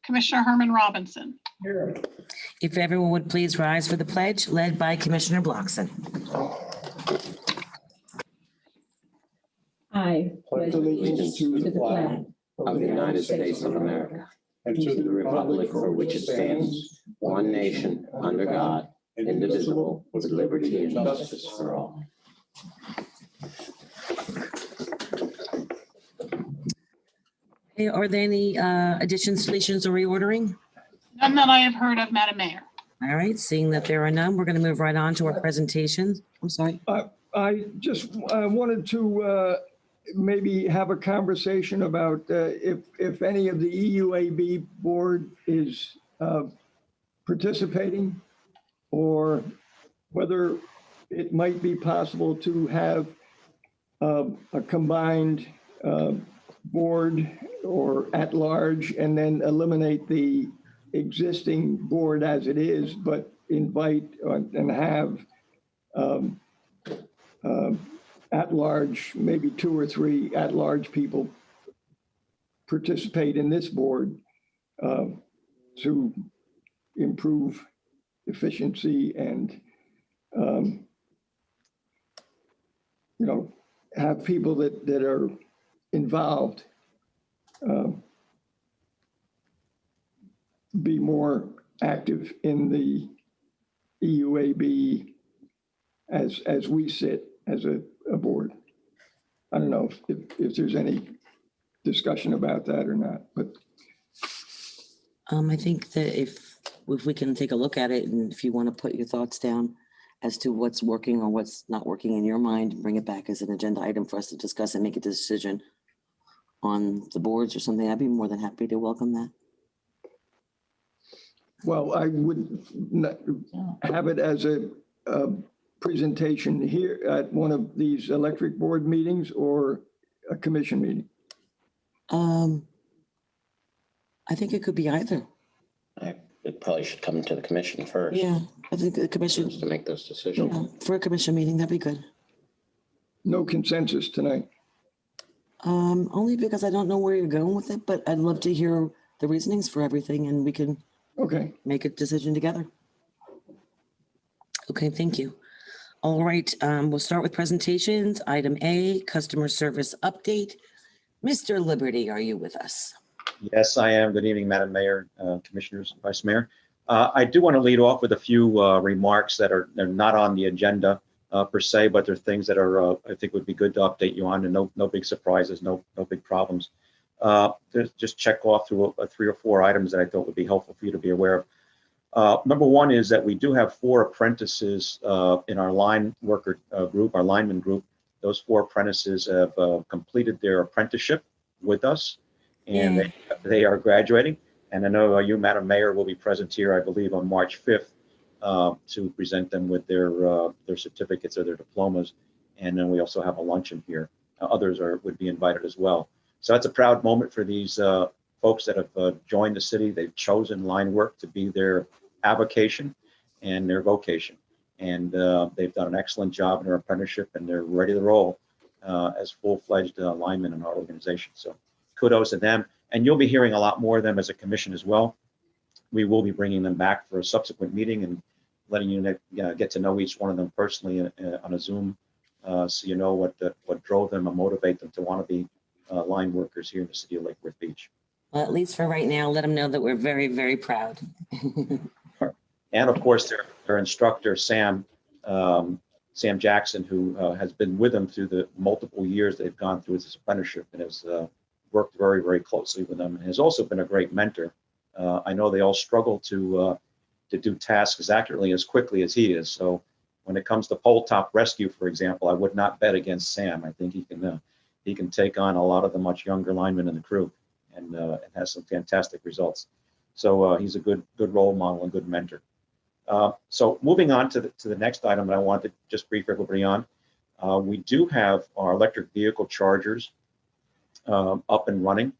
Commissioner Herman Robinson. Here. If everyone would please rise for the pledge, led by Commissioner Bloxson. I pledge allegiance to the flag of the United States of America and to the republic for which it stands, one nation, under God, indivisible, with liberty and justice for all. Okay, are there any additions, deletions, or reordering? None that I have heard of, Madam Mayor. All right, seeing that there are none, we're going to move right on to our presentations. I'm sorry. I just wanted to maybe have a conversation about if any of the EUAB board is participating, or whether it might be possible to have a combined board or at large, and then eliminate the existing board as it is, but invite and have at large, maybe 2 or 3 at large people participate in this board to improve efficiency and, have people that are involved be more active in the EUAB as we sit as a board. I don't know if there's any discussion about that or not, but I think that if we can take a look at it, and if you want to put your thoughts down as to what's working or what's not working in your mind, and bring it back as an agenda item for us to discuss and make a decision on the boards or something, I'd be more than happy to welcome that. well, I would not have it as a presentation here at one of these electric board meetings or a commission meeting. I think it could be either. It probably should come to the commission first. Yeah, I think the commission, To make those decisions. yeah, for a commission meeting, that'd be good. No consensus tonight. Only because I don't know where you're going with it, but I'd love to hear the reasonings for everything, and we can Okay. make a decision together. Okay, thank you. All right, we'll start with presentations. Item A, customer service update. Mr. Liberty, are you with us? Yes, I am. Good evening, Madam Mayor, Commissioners, Vice Mayor. I do want to lead off with a few remarks that are not on the agenda per se, but they're things that are I think would be good to update you on, and no big surprises, no big problems. Just check off through 3 or 4 items that I thought would be helpful for you to be aware of. Number one is that we do have 4 apprentices in our line worker group, our lineman group. Those 4 apprentices have completed their apprenticeship with us, and they are graduating. And I know you, Madam Mayor, will be present here, I believe, on March 5th to present them with their certificates or their diplomas. And then we also have a luncheon here. Others would be invited as well. So that's a proud moment for these folks that have joined the city. They've chosen line work to be their avocation and their vocation. And they've done an excellent job in their apprenticeship, and they're ready to roll as full-fledged linemen in our organization. So kudos to them. And you'll be hearing a lot more of them as a commission as well. We will be bringing them back for a subsequent meeting and letting you get to know each one of them personally on a Zoom, so you know what drove them and motivate them to want to be line workers here in the city of Lake Worth Beach. Well, at least for right now, let them know that we're very, very proud. And of course, their instructor, Sam Jackson, who has been with them through the multiple years they've gone through this apprenticeship, and has worked very, very closely with them, and has also been a great mentor. I know they all struggle to do tasks accurately as quickly as he is. So when it comes to pole top rescue, for example, I would not bet against Sam. I think he can take on a lot of the much younger linemen in the crew, and has some fantastic results. So he's a good role model and good mentor. So moving on to the next item that I wanted to just brief everybody on, we do have our electric vehicle chargers up and running.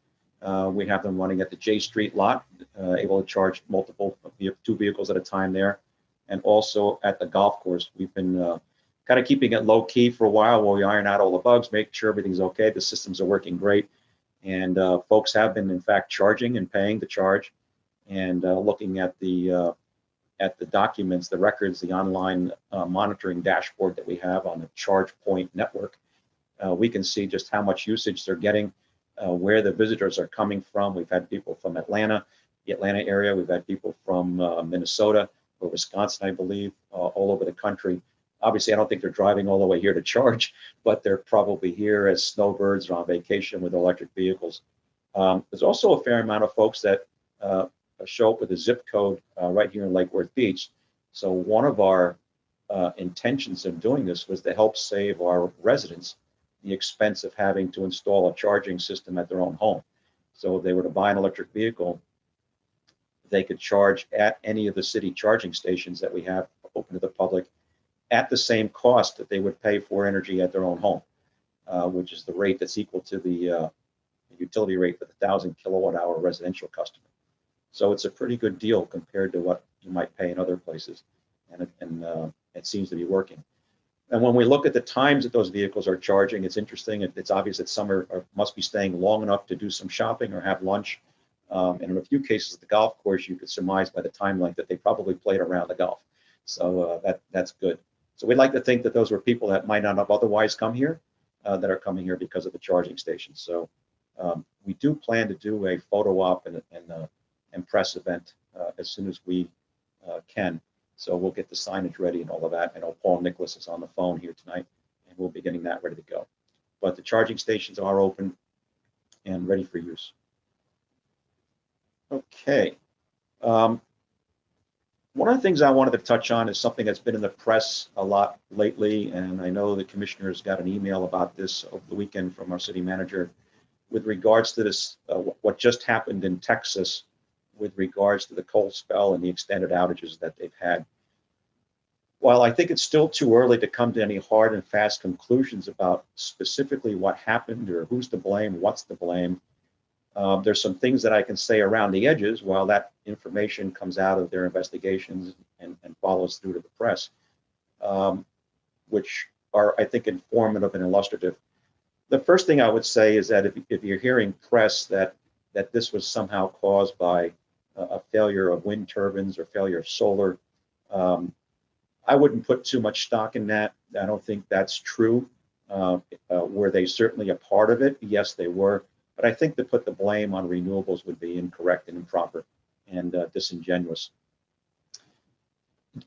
We have them running at the J Street lot, able to charge multiple 2 vehicles at a time there, and also at the golf course. We've been kind of keeping it low key for a while while we iron out all the bugs, make sure everything's okay. The systems are working great, and folks have been in fact charging and paying to charge and looking at the documents, the records, the online monitoring dashboard that we have on the ChargePoint network, we can see just how much usage they're getting, where the visitors are coming from. We've had people from Atlanta, the Atlanta area. We've had people from Minnesota or Wisconsin, I believe, all over the country. Obviously, I don't think they're driving all the way here to charge, but they're probably here as snowbirds or on vacation with electric vehicles. There's also a fair amount of folks that show up with a zip code right here in Lake Worth Beach. So one of our intentions of doing this was to help save our residents the expense of having to install a charging system at their own home. So if they were to buy an electric vehicle, they could charge at any of the city charging stations that we have open to the public at the same cost that they would pay for energy at their own home, which is the rate that's equal to the utility rate for the 1,000 kilowatt hour residential customer. So it's a pretty good deal compared to what you might pay in other places, and it seems to be working. And when we look at the times that those vehicles are charging, it's interesting. It's obvious that some must be staying long enough to do some shopping or have lunch. And in a few cases, at the golf course, you could surmise by the time length that they probably played around the golf. So that's good. So we'd like to think that those were people that might not have otherwise come here, that are coming here because of the charging station. So we do plan to do a photo op and press event as soon as we can. So we'll get the signage ready and all of that. I know Paul Nicholas is on the phone here tonight, and we'll be getting that ready to go. But the charging stations are open and ready for use. Okay. One of the things I wanted to touch on is something that's been in the press a lot lately, and I know the commissioners got an email about this over the weekend from our city manager with regards to this, what just happened in Texas with regards to the cold spell and the extended outages that they've had. While I think it's still too early to come to any hard and fast conclusions about specifically what happened or who's to blame, what's to blame, there's some things that I can say around the edges while that information comes out of their investigations and follows through to the press, which are, I think, informative and illustrative. The first thing I would say is that if you're hearing press that this was somehow caused by a failure of wind turbines or failure of solar, I wouldn't put too much stock in that. I don't think that's true. Were they certainly a part of it? Yes, they were. But I think to put the blame on renewables would be incorrect and improper and disingenuous.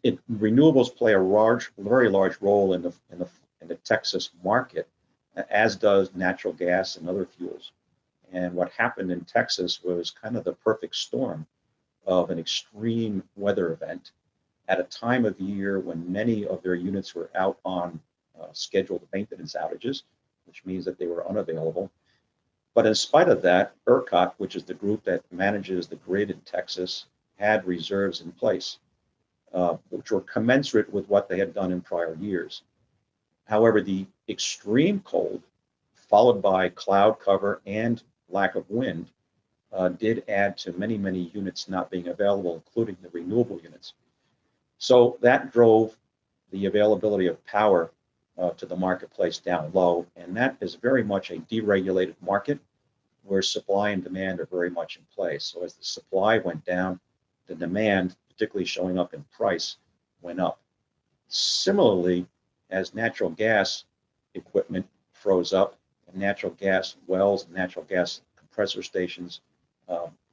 Renewables play a very large role in the Texas market, as does natural gas and other fuels. And what happened in Texas was kind of the perfect storm of an extreme weather event at a time of year when many of their units were out on scheduled maintenance outages, which means that they were unavailable. But in spite of that, ERCOT, which is the group that manages the grid in Texas, had reserves in place, which were commensurate with what they had done in prior years. However, the extreme cold, followed by cloud cover and lack of wind, did add to many, many units not being available, including the renewable units. So that drove the availability of power to the marketplace down low, and that is very much a deregulated market where supply and demand are very much in place. So as the supply went down, the demand, particularly showing up in price, went up. Similarly, as natural gas equipment froze up and natural gas wells and natural gas compressor stations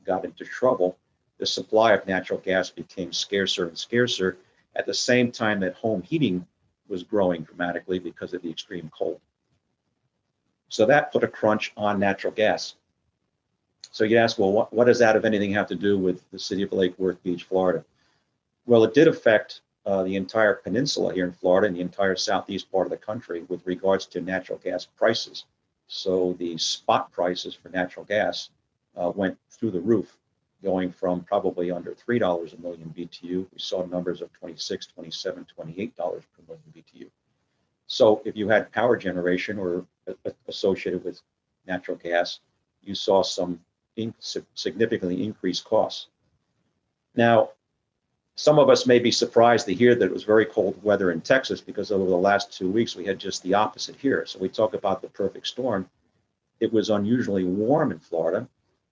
got into trouble, the supply of natural gas became scarcer and scarcer at the same time that home heating was growing dramatically because of the extreme cold. So that put a crunch on natural gas. So you ask, well, what does that, if anything, have to do with the city of Lake Worth Beach, Florida? Well, it did affect the entire peninsula here in Florida and the entire southeast part of the country with regards to natural gas prices. So the spot prices for natural gas went through the roof, going from probably under $3 a million BTU. We saw numbers of $26, $27, $28 per million BTU. So if you had power generation or associated with natural gas, you saw some significantly increased costs. Now, some of us may be surprised to hear that it was very cold weather in Texas because over the last 2 weeks, we had just the opposite here. So we talk about the perfect storm. It was unusually warm in Florida.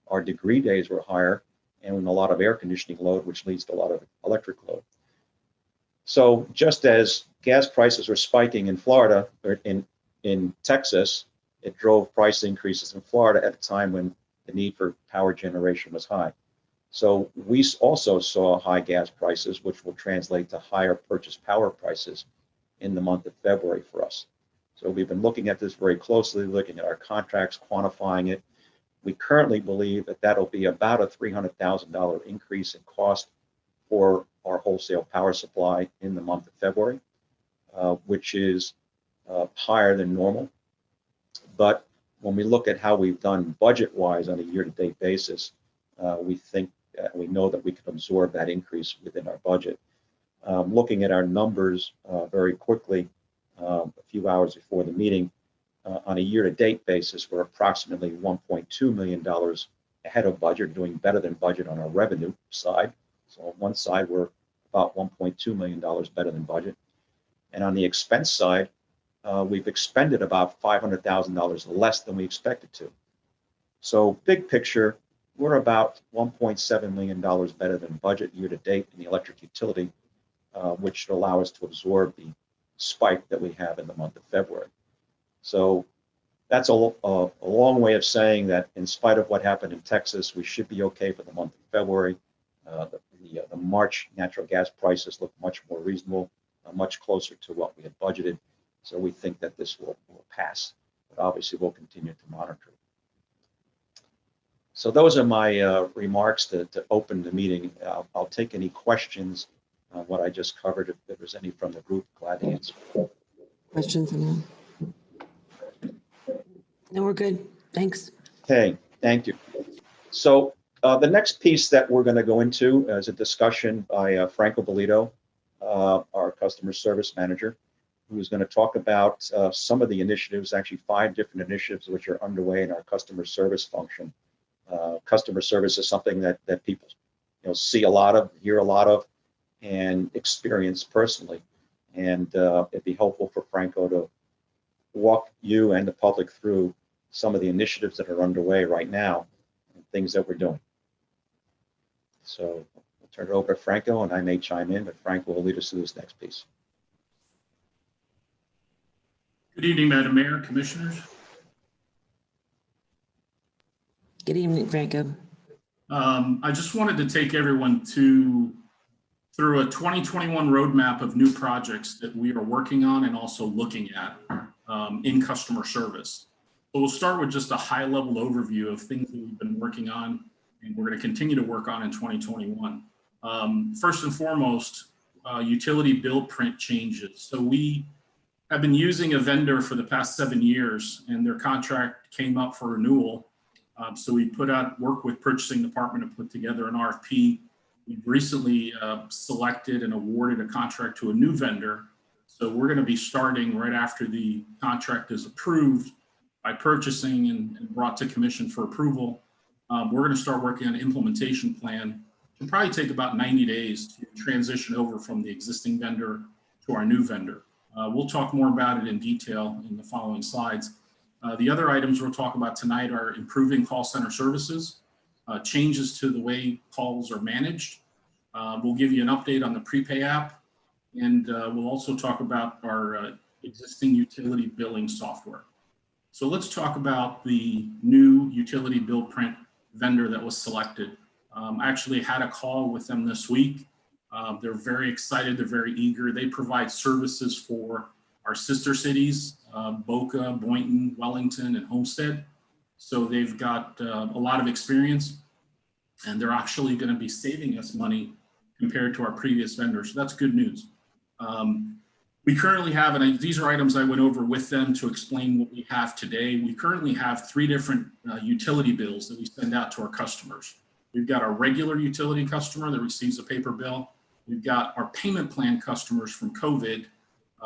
Our degree days were higher. and a lot of air conditioning load, which leads to a lot of electric load. So just as gas prices were spiking in Florida or in Texas, it drove price increases in Florida at a time when the need for power generation was high. So we also saw high gas prices, which will translate to higher purchase power prices in the month of February for us. So we've been looking at this very closely, looking at our contracts, quantifying it. We currently believe that that'll be about a $300,000 increase in cost for our wholesale power supply in the month of February, which is higher than normal. But when we look at how we've done budget-wise on a year-to-date basis, we know that we can absorb that increase within our budget. Looking at our numbers very quickly, a few hours before the meeting, on a year-to-date basis, we're approximately $1.2 million ahead of budget, doing better than budget on our revenue side. So on one side, we're about $1.2 million better than budget. And on the expense side, we've expended about $500,000 less than we expected to. So big picture, we're about $1.7 million better than budget year-to-date in the electric utility, which should allow us to absorb the spike that we have in the month of February. So that's a long way of saying that in spite of what happened in Texas, we should be okay for the month of February. The March natural gas prices look much more reasonable, much closer to what we had budgeted. So we think that this will pass, but obviously we'll continue to monitor. So those are my remarks to open the meeting. I'll take any questions on what I just covered. If there's any from the group, glad to answer. Questions? No, we're good. Thanks. Okay, thank you. So the next piece that we're going to go into is a discussion by Franco Bolito, our customer service manager, who's going to talk about some of the initiatives, actually 5 different initiatives which are underway in our customer service function. Customer service is something that people see a lot of, hear a lot of, and experience personally. And it'd be helpful for Franco to walk you and the public through some of the initiatives that are underway right now and things that we're doing. So I'll turn it over to Franco, and I may chime in, but Franco will lead us through this next piece. Good evening, Madam Mayor, Commissioners. Good evening, Franco. I just wanted to take everyone through a 2021 roadmap of new projects that we are working on and also looking at in customer service. So we'll start with just a high-level overview of things that we've been working on and we're going to continue to work on in 2021. First and foremost, utility bill print changes. So we have been using a vendor for the past 7 years, and their contract came up for renewal. So we work with purchasing department to put together an RFP. We've recently selected and awarded a contract to a new vendor. So we're going to be starting right after the contract is approved by purchasing and brought to commission for approval. We're going to start working on an implementation plan. It'll probably take about 90 days to transition over from the existing vendor to our new vendor. We'll talk more about it in detail in the following slides. The other items we'll talk about tonight are improving call center services, changes to the way calls are managed. We'll give you an update on the Prepay app, and we'll also talk about our existing utility billing software. So let's talk about the new utility bill print vendor that was selected. I actually had a call with them this week. They're very excited, they're very eager. They provide services for our sister cities, Boca, Boynton, Wellington, and Homestead. So they've got a lot of experience, and they're actually going to be saving us money compared to our previous vendors. So that's good news. We currently have, and these are items I went over with them to explain what we have today. We currently have 3 different utility bills that we send out to our customers. We've got our regular utility customer that receives a paper bill. We've got our payment plan customers from COVID.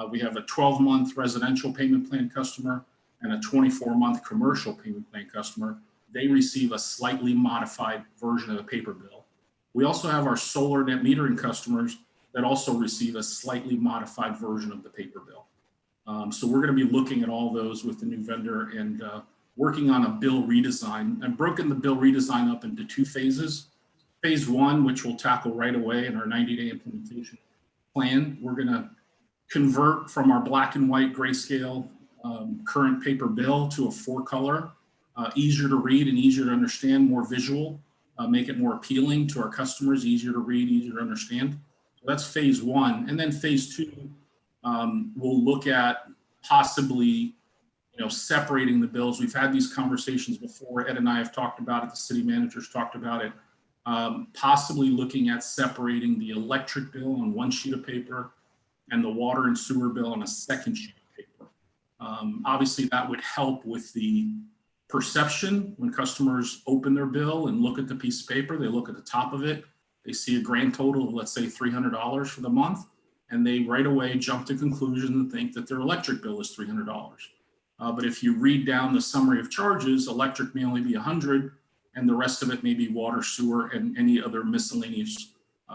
We have a 12-month residential payment plan customer and a 24-month commercial payment plan customer. They receive a slightly modified version of the paper bill. We also have our solar net metering customers that also receive a slightly modified version of the paper bill. So we're going to be looking at all those with the new vendor and working on a bill redesign. I've broken the bill redesign up into 2 phases. phase one, which we'll tackle right away in our 90-day implementation plan. We're going to convert from our black and white grayscale current paper bill to a 4-color, easier to read and easier to understand, more visual, make it more appealing to our customers, easier to read, easier to understand. So that's phase one. And then phase two, we'll look at possibly, separating the bills. We've had these conversations before. Ed and I have talked about it. The city managers talked about it. Possibly looking at separating the electric bill on one sheet of paper and the water and sewer bill on a second sheet of paper. Obviously, that would help with the perception when customers open their bill and look at the piece of paper. They look at the top of it. They see a grand total of, let's say, $300 for the month, and they right away jump to conclusions and think that their electric bill is $300. But if you read down the summary of charges, electric may only be $100, and the rest of it may be water, sewer, and any other miscellaneous,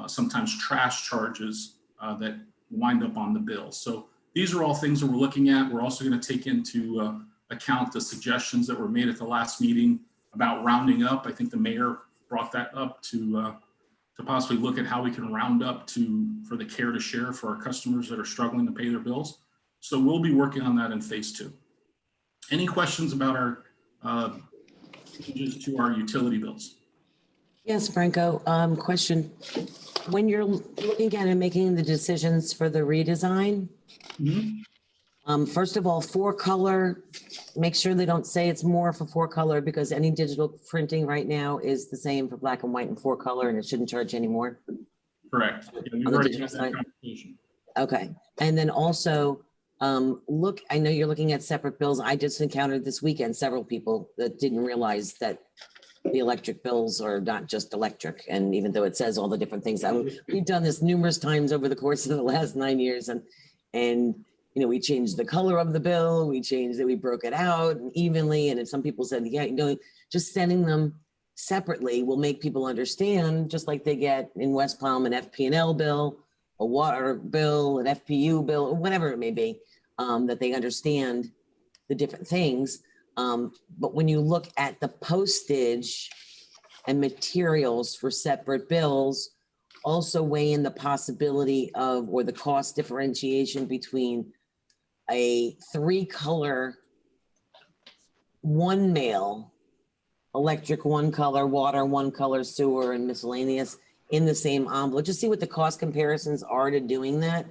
sometimes trash charges that wind up on the bill. So these are all things that we're looking at. We're also going to take into account the suggestions that were made at the last meeting about rounding up. I think the mayor brought that up to possibly look at how we can round up for the care to share for our customers that are struggling to pay their bills. So we'll be working on that in phase two. Any questions about our changes to our utility bills? Yes, Franco, question. When you're looking at and making the decisions for the redesign, first of all, 4-color, make sure they don't say it's more for 4-color, because any digital printing right now is the same for black and white and 4-color, and it shouldn't charge any more. Correct. Yeah, we've On the already digital had that side? conversation. Okay, and then also, look, I know you're looking at separate bills. I just encountered this weekend several people that didn't realize that the electric bills are not just electric. And even though it says all the different things, we've done this numerous times over the course of the last 9 years. And we changed the color of the bill. We changed it. We broke it out evenly. And if some people said, yeah, just sending them separately will make people understand, just like they get in West Palm an FP&L bill, a water bill, an FPU bill, or whatever it may be, that they understand the different things. But when you look at the postage and materials for separate bills, also weigh in the possibility of, or the cost differentiation between a 3-color, 1-mail, electric 1-color, water 1-color, sewer, and miscellaneous in the same envelope. Just see what the cost comparisons are to doing that,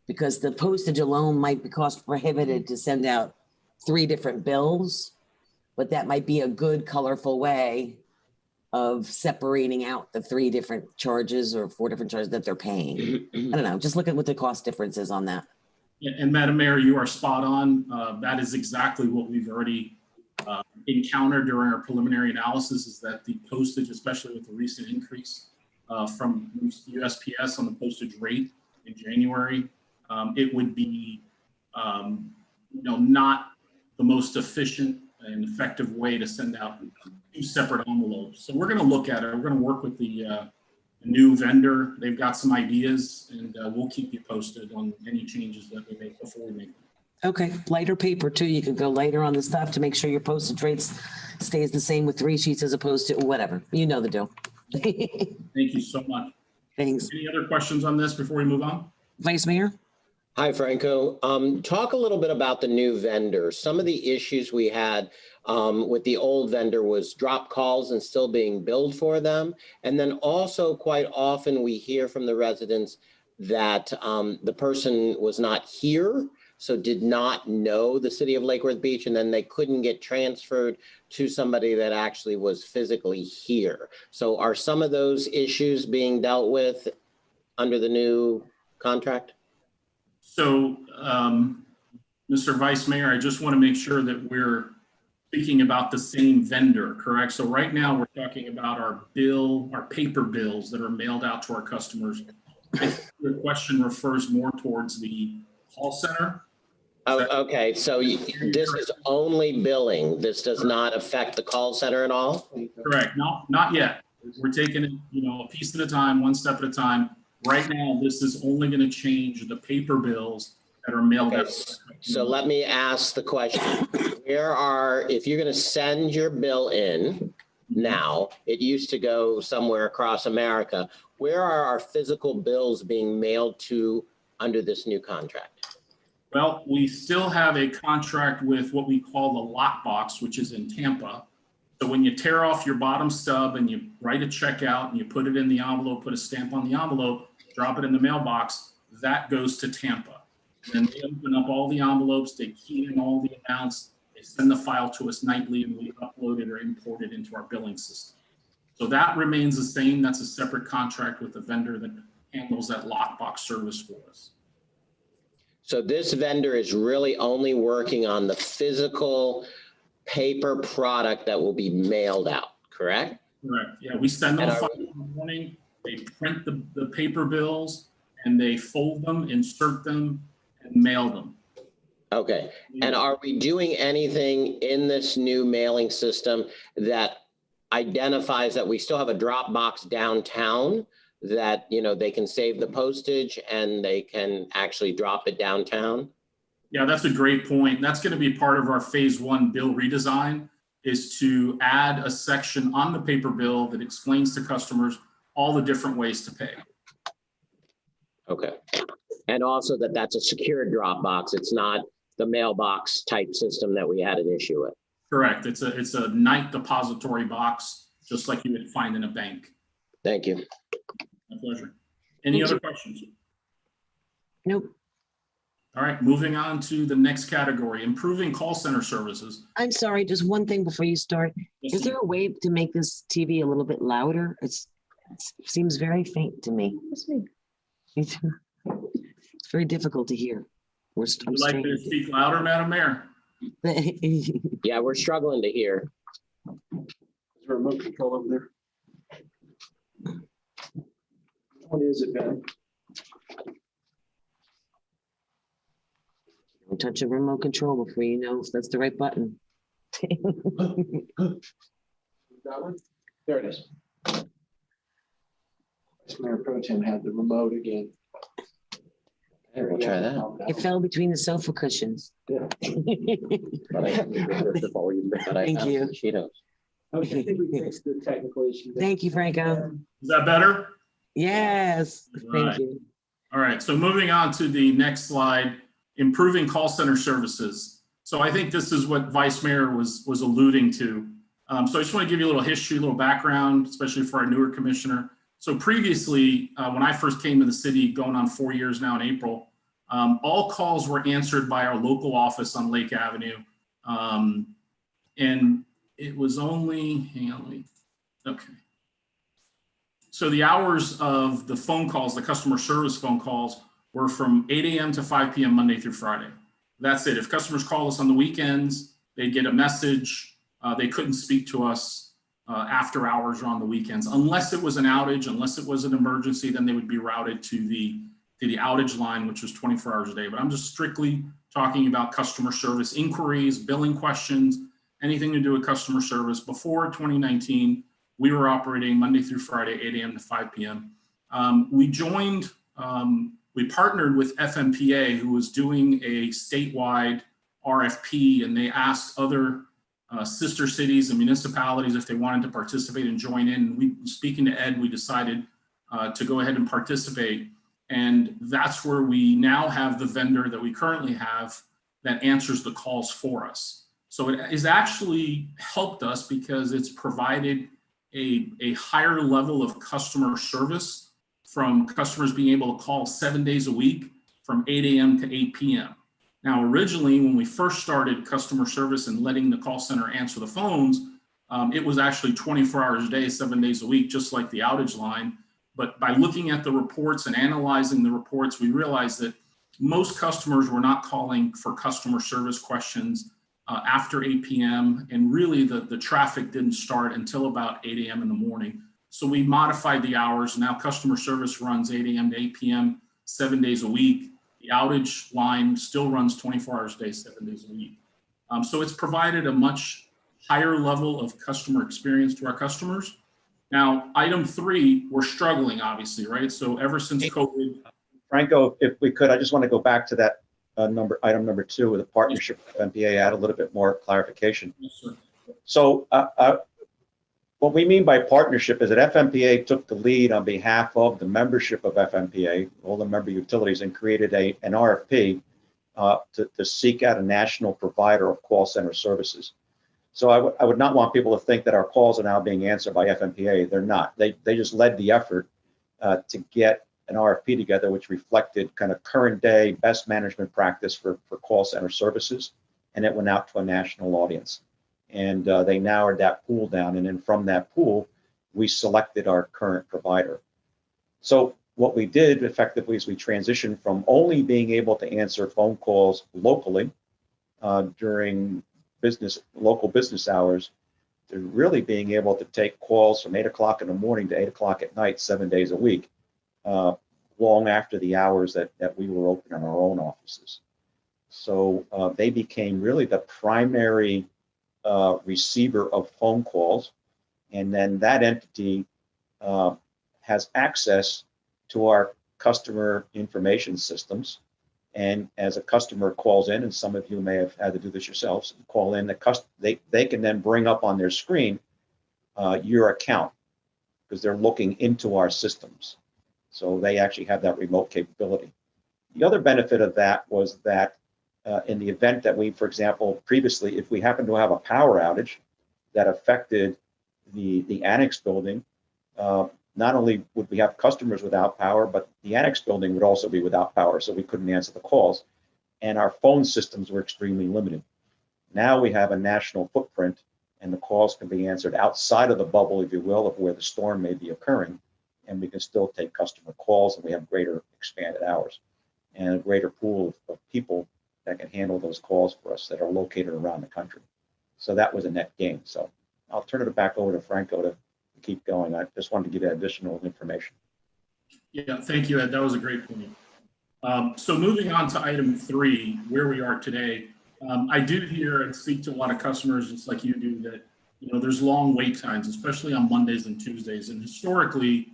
because the postage alone might be cost prohibitive to send out 3 different bills, but that might be a good, colorful way of separating out the 3 different charges or 4 different charges that they're paying. I don't know, just look at what the cost difference is on that. And Madam Mayor, you are spot on. That is exactly what we've already encountered during our preliminary analysis, is that the postage, especially with the recent increase from USPS on the postage rate in January, it would be not the most efficient and effective way to send out 2 separate envelopes. So we're going to look at it. We're going to work with the new vendor. They've got some ideas, and we'll keep you posted on any changes that we make before we make them. Okay, lighter paper too. You could go lighter on the stuff to make sure your postage rates stays the same with 3 sheets as opposed to whatever. You know the deal. Thank you so much. Thanks. Any other questions on this before we move on? Vice Mayor? Hi, Franco. Talk a little bit about the new vendor. Some of the issues we had with the old vendor was drop calls and still being billed for them. And then also quite often we hear from the residents that the person was not here, so did not know the city of Lake Worth Beach, and then they couldn't get transferred to somebody that actually was physically here. So are some of those issues being dealt with under the new contract? So, Mr. Vice Mayor, I just want to make sure that we're speaking about the same vendor, correct? So right now we're talking about our paper bills that are mailed out to our customers. I think the question refers more towards the call center. Oh, okay, so this is only billing. This does not affect the call center at all? Correct. Not yet. We're taking it, a piece at a time, one step at a time. Right now, this is only going to change the paper bills that are mailed out. So let me ask the question. If you're going to send your bill in, now. It used to go somewhere across America. Where are our physical bills being mailed to under this new contract? Well, we still have a contract with what we call the lockbox, which is in Tampa. So when you tear off your bottom stub and you write a check out and you put it in the envelope, put a stamp on the envelope, drop it in the mailbox, that goes to Tampa. And they open up all the envelopes, they key in all the amounts, they send the file to us nightly, and we upload it or import it into our billing system. So that remains the same. That's a separate contract with the vendor that handles that lockbox service for us. So this vendor is really only working on the physical paper product that will be mailed out, correct? Correct. Yeah, we send them a file in the morning, they print the paper bills, and they fold them, insert them, and mail them. Okay. And are we doing anything in this new mailing system that identifies that we still have a drop box downtown that, you know, they can save the postage and they can actually drop it downtown? Yeah, that's a great point. That's going to be part of our phase 1 bill redesign, is to add a section on the paper bill that explains to customers all the different ways to pay. Okay. And also that's a secure drop box. It's not the mailbox type system that we had an issue with. Correct. It's a night depository box, just like you would find in a bank. Thank you. My pleasure. Any other questions? Nope. All right, moving on to the next category, improving call center services. I'm sorry, just one thing before you start. Yes, Is there a way to make this TV a little bit louder? It seems very faint to me. It's very difficult to hear. Would you like me to speak louder, Madam Mayor? Yeah, we're struggling to hear. Is there a remote control over there? What is it, Ben? Don't touch a remote control before you know if that's the right button. That one? There it is. Mayor Pro Tem had the remote again. Okay, we'll try that. It fell between the sofa cushions. Yeah. Thank Thank you. Okay, I think we fixed the technical issue. Thank you, Franco. Is that better? Yes, Right. thank you. All right, so moving on to the next slide, improving call center services. So I think this is what Vice Mayor was alluding to. So I just want to give you a little history, a little background, especially for our newer commissioner. So previously, when I first came to the city, going on 4 years now in April, all calls were answered by our local office on Lake Avenue. And it was only, hang on, okay. So the hours of the phone calls, the customer service phone calls, were from 8 a.m. to 5 p.m. Monday through Friday. That's it. If customers call us on the weekends, they'd get a message. They couldn't speak to us after hours or on the weekends, unless it was an outage, unless it was an emergency, then they would be routed to the outage line, which was 24 hours a day. But I'm just strictly talking about customer service inquiries, billing questions, anything to do with customer service. Before 2019, we were operating Monday through Friday, 8 a.m. to 5 p.m. We partnered with FMPA, who was doing a statewide RFP, and they asked other sister cities and municipalities if they wanted to participate and join in. Speaking to Ed, we decided to go ahead and participate. And that's where we now have the vendor that we currently have that answers the calls for us. So it has actually helped us because it's provided a higher level of customer service from customers being able to call 7 days a week from 8 a.m. to 8 p.m. Now, originally, when we first started customer service and letting the call center answer the phones, it was actually 24 hours a day, 7 days a week, just like the outage line. But by looking at the reports and analyzing the reports, we realized that most customers were not calling for customer service questions after 8 p.m. And really the traffic didn't start until about 8 a.m. in the morning. So we modified the hours. Now customer service runs 8 a.m. to 8 p.m., 7 days a week. The outage line still runs 24 hours a day, 7 days a week. So it's provided a much higher level of customer experience to our customers. Now, item 3, we're struggling, obviously, right? So ever since COVID. Franco, if we could, I just want to go back to that item number 2 with a partnership with MPA, add a little bit more clarification. Yes, sir. So What we mean by partnership is that FMPA took the lead on behalf of the membership of FMPA, all the member utilities, and created an RFP to seek out a national provider of call center services. So I would not want people to think that our calls are now being answered by FMPA. They're not. They just led the effort to get an RFP together, which reflected kind of current day best management practice for call center services, and it went out to a national audience. And they narrowed that pool down, and then from that pool, we selected our current provider. So what we did effectively is we transitioned from only being able to answer phone calls locally during local business hours to really being able to take calls from 8 o'clock in the morning to 8 o'clock at night, 7 days a week, long after the hours that we were open in our own offices. So they became really the primary receiver of phone calls, and then that entity has access to our customer information systems. And as a customer calls in, and some of you may have had to do this yourselves, call in, they can then bring up on their screen your account, because they're looking into our systems. So they actually have that remote capability. The other benefit of that was that in the event that we, for example, previously, if we happen to have a power outage that affected the annex building, not only would we have customers without power, but the annex building would also be without power, so we couldn't answer the calls. And our phone systems were extremely limited. Now we have a national footprint, and the calls can be answered outside of the bubble, if you will, of where the storm may be occurring, and we can still take customer calls, and we have greater expanded hours and a greater pool of people that can handle those calls for us that are located around the country. So that was a net gain. So I'll turn it back over to Franco to keep going. I just wanted to give you additional information. Yeah, thank you, Ed. That was a great point. So moving on to item 3, where we are today, I do hear and speak to a lot of customers, just like you do, that there's long wait times, especially on Mondays and Tuesdays. And historically,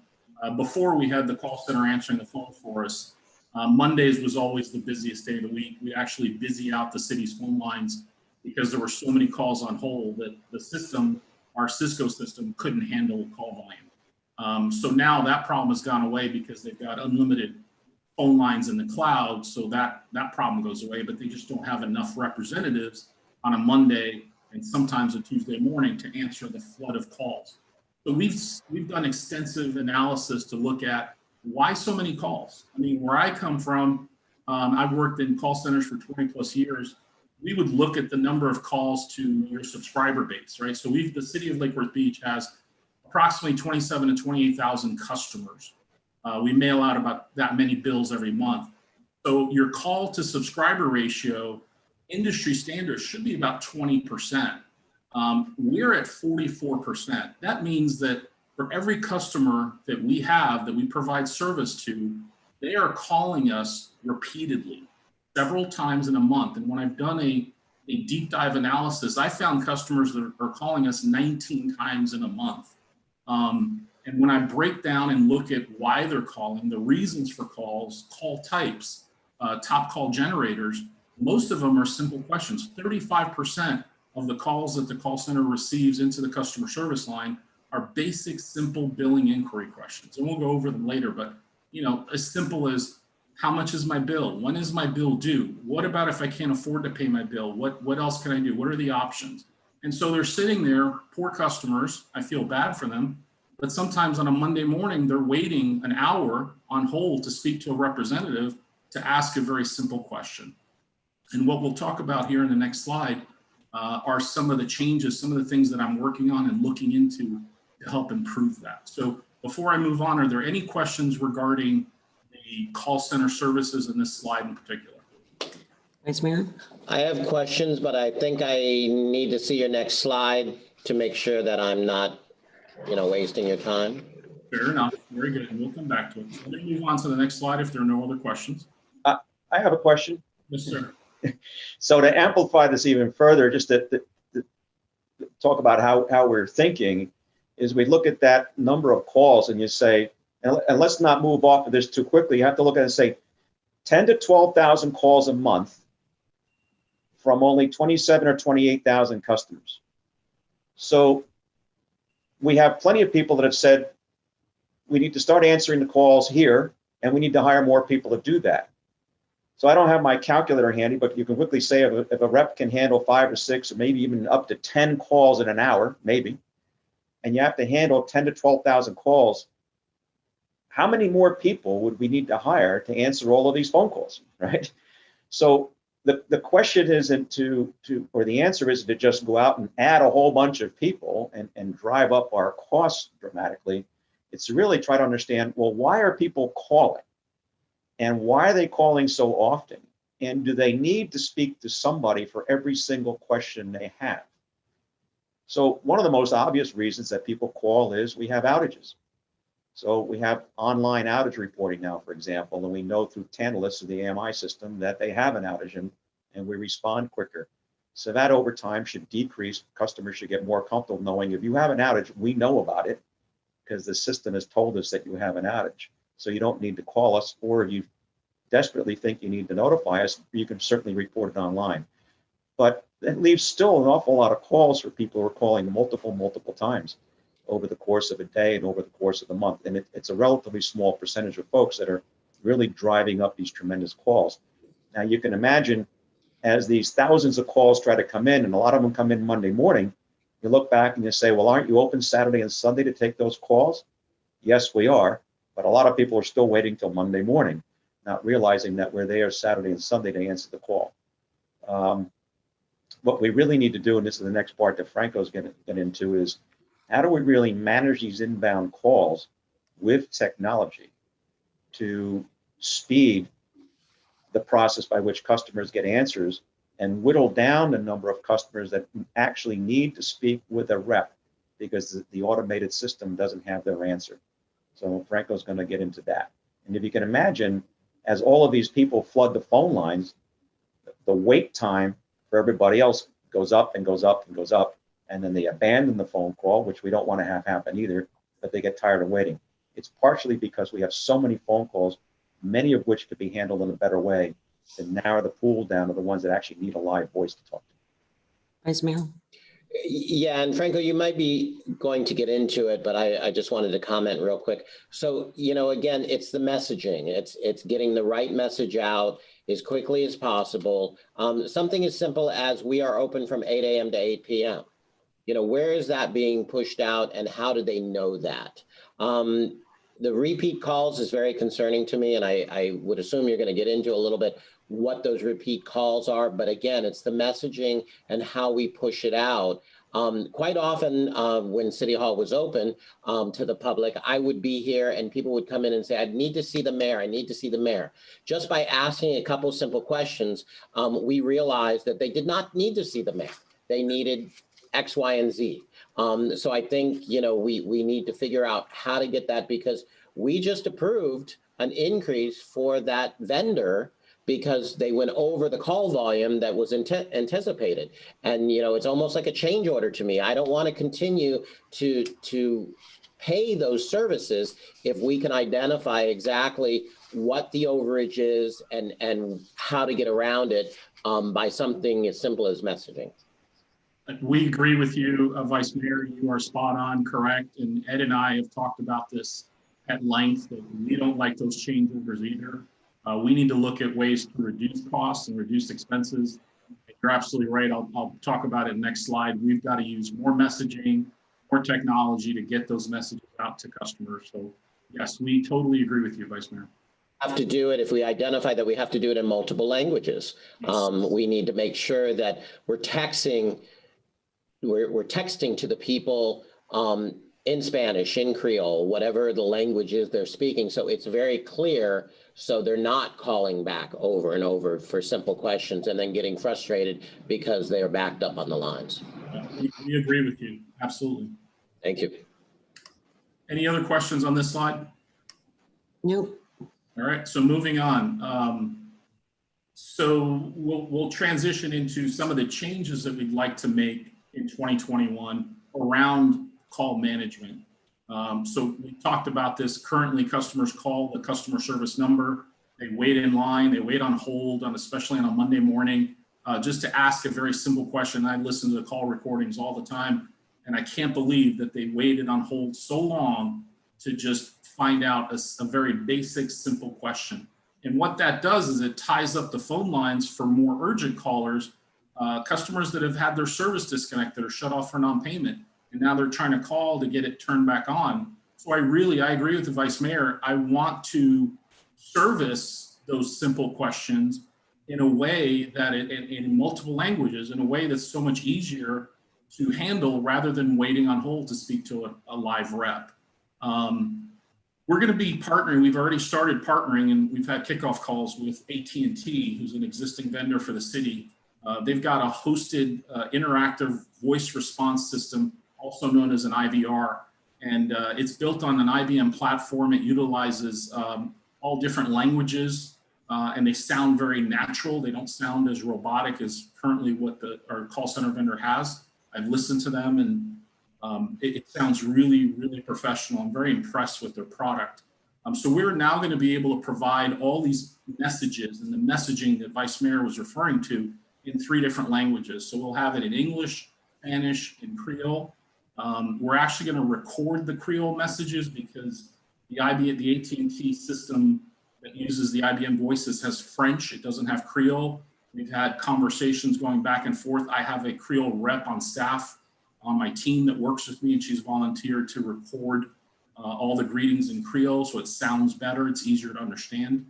before we had the call center answering the phone for us, Mondays was always the busiest day of the week. We actually busy out the city's phone lines because there were so many calls on hold that the system, our Cisco system, couldn't handle call volume. So now that problem has gone away because they've got unlimited phone lines in the cloud. So that problem goes away, but they just don't have enough representatives on a Monday and sometimes a Tuesday morning to answer the flood of calls. So we've done extensive analysis to look at why so many calls. I mean, where I come from, I've worked in call centers for 20 plus years. We would look at the number of calls to your subscriber base, right? So the city of Lake Worth Beach has approximately 27 to 28,000 customers. We mail out about that many bills every month. So your call to subscriber ratio, industry standards, should be about 20%. We're at 44%. That means that for every customer that we have, that we provide service to, they are calling us repeatedly, several times in a month. And when I've done a deep dive analysis, I found customers that are calling us 19 times in a month. And when I break down and look at why they're calling, the reasons for calls, call types, top call generators, most of them are simple questions. 35% of the calls that the call center receives into the customer service line are basic, simple billing inquiry questions. And we'll go over them later, but as simple as, how much is my bill? When is my bill due? What about if I can't afford to pay my bill? What else can I do? What are the options? And so they're sitting there, poor customers. I feel bad for them, but sometimes on a Monday morning, they're waiting an hour on hold to speak to a representative to ask a very simple question. And what we'll talk about here in the next slide are some of the changes, some of the things that I'm working on and looking into to help improve that. So before I move on, are there any questions regarding the call center services in this slide in particular? Vice Mayor? I have questions, but I think I need to see your next slide to make sure that I'm not, wasting your time. Fair enough. Very good. And we'll come back to it. So let me move on to the next slide if there are no other questions. I have a question. Yes, sir. So to amplify this even further, just to talk about how we're thinking, is we look at that number of calls and you say, and let's not move off of this too quickly. You have to look at it and say 10 to 12,000 calls a month from only 27 or 28,000 customers. So we have plenty of people that have said, we need to start answering the calls here, and we need to hire more people to do that. So I don't have my calculator handy, but you can quickly say if a rep can handle 5 or 6 or maybe even up to 10 calls in an hour, maybe, and you have to handle 10 to 12,000 calls, how many more people would we need to hire to answer all of these phone calls, right? So the question isn't or the answer isn't to just go out and add a whole bunch of people and drive up our costs dramatically. It's to really try to understand, well, why are people calling? And why are they calling so often? And do they need to speak to somebody for every single question they have? So one of the most obvious reasons that people call is we have outages. So we have online outage reporting now, for example, and we know through Tantalus of the AMI system that they have an outage and we respond quicker. So that over time should decrease. Customers should get more comfortable knowing if you have an outage, we know about it because the system has told us that you have an outage. So you don't need to call us, or if you desperately think you need to notify us, you can certainly report it online. But it leaves still an awful lot of calls for people who are calling multiple times over the course of a day and over the course of the month. And it's a relatively small percentage of folks that are really driving up these tremendous calls. Now you can imagine as these thousands of calls try to come in, and a lot of them come in Monday morning, you look back and you say, well, aren't you open Saturday and Sunday to take those calls? Yes, we are. But a lot of people are still waiting till Monday morning, not realizing that we're there Saturday and Sunday to answer the call. What we really need to do, and this is the next part that Franco's going to get into, is how do we really manage these inbound calls with technology to speed the process by which customers get answers and whittle down the number of customers that actually need to speak with a rep because the automated system doesn't have their answer. So Franco's going to get into that. And if you can imagine, as all of these people flood the phone lines, the wait time for everybody else goes up and goes up and goes up. And then they abandon the phone call, which we don't want to have happen either, but they get tired of waiting. It's partially because we have so many phone calls, many of which could be handled in a better way to narrow the pool down to the ones that actually need a live voice to talk to. Vice Mayor? Yeah, and Franco, you might be going to get into it, but I just wanted to comment real quick. So, you know, again, it's the messaging. It's getting the right message out as quickly as possible. Something as simple as we are open from 8 a.m. to 8 p.m. You know, where is that being pushed out and how do they know that? The repeat calls is very concerning to me, and I would assume you're going to get into a little bit what those repeat calls are. But again, it's the messaging and how we push it out. Quite often when City Hall was open to the public, I would be here and people would come in and say, I need to see the mayor. I need to see the mayor. Just by asking a couple simple questions, we realized that they did not need to see the mayor. They needed X, Y, and Z. So I think, you know, we need to figure out how to get that, because we just approved an increase for that vendor because they went over the call volume that was anticipated. And, you know, it's almost like a change order to me. I don't want to continue to pay those services if we can identify exactly what the overage is and how to get around it by something as simple as messaging. We agree with you, Vice Mayor. You are spot on, correct. And Ed and I have talked about this at length, that we don't like those change orders either. We need to look at ways to reduce costs and reduce expenses. You're absolutely right. I'll talk about it next slide. We've got to use more messaging, more technology to get those messages out to customers. So yes, we totally agree with you, Vice Mayor. Have to do it if we identify that we have to do it in multiple languages. Yes. We need to make sure that we're texting to the people in Spanish, in Creole, whatever the language is they're speaking. So it's very clear, so they're not calling back over and over for simple questions and then getting frustrated because they're backed up on the lines. We agree with you. Absolutely. Thank you. Any other questions on this slide? Nope. All right, so moving on. So we'll transition into some of the changes that we'd like to make in 2021 around call management. So we talked about this. Currently, customers call the customer service number. They wait in line. They wait on hold, especially on a Monday morning, just to ask a very simple question. I listen to the call recordings all the time, And I can't believe that they waited on hold so long to just find out a very basic, simple question. And what that does is it ties up the phone lines for more urgent callers, customers that have had their service disconnected or shut off for non-payment. And now they're trying to call to get it turned back on. So I agree with the Vice Mayor. I want to service those simple questions in a way that in multiple languages, in a way that's so much easier to handle rather than waiting on hold to speak to a live rep. We're going to be partnering. We've already started partnering, and we've had kickoff calls with AT&T, who's an existing vendor for the city. They've got a hosted interactive voice response system, also known as an IVR, and it's built on an IBM platform. It utilizes all different languages, and they sound very natural. They don't sound as robotic as currently what our call center vendor has. I've listened to them, and it sounds really, really professional. I'm very impressed with their product. So we're now going to be able to provide all these messages and the messaging that Vice Mayor was referring to in 3 different languages. So we'll have it in English, Spanish, and Creole. We're actually going to record the Creole messages because the AT&T system that uses the IBM voices has French. It doesn't have Creole. We've had conversations going back and forth. I have a Creole rep on staff on my team that works with me, and she's volunteered to record all the greetings in Creole so it sounds better, it's easier to understand.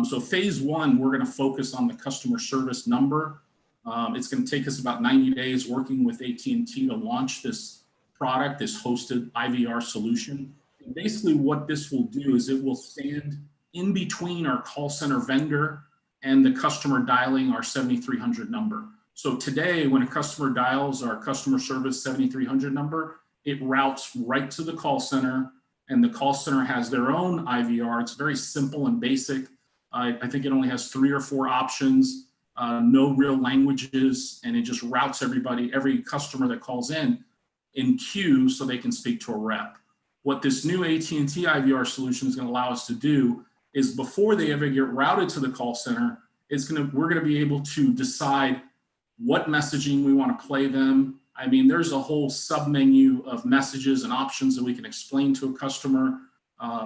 So phase 1, we're going to focus on the customer service number. It's going to take us about 90 days working with AT&T to launch this product, this hosted IVR solution. And basically what this will do is it will stand in between our call center vendor and the customer dialing our 7300 number. So today, when a customer dials our customer service 7300 number, it routes right to the call center, and the call center has their own IVR. It's very simple and basic. I think it only has 3 or 4 options, no real languages, and it just routes every customer that calls in queue so they can speak to a rep. What this new AT&T IVR solution is going to allow us to do is before they ever get routed to the call center, we're going to be able to decide what messaging we want to play them. I mean, there's a whole sub-menu of messages and options that we can explain to a customer.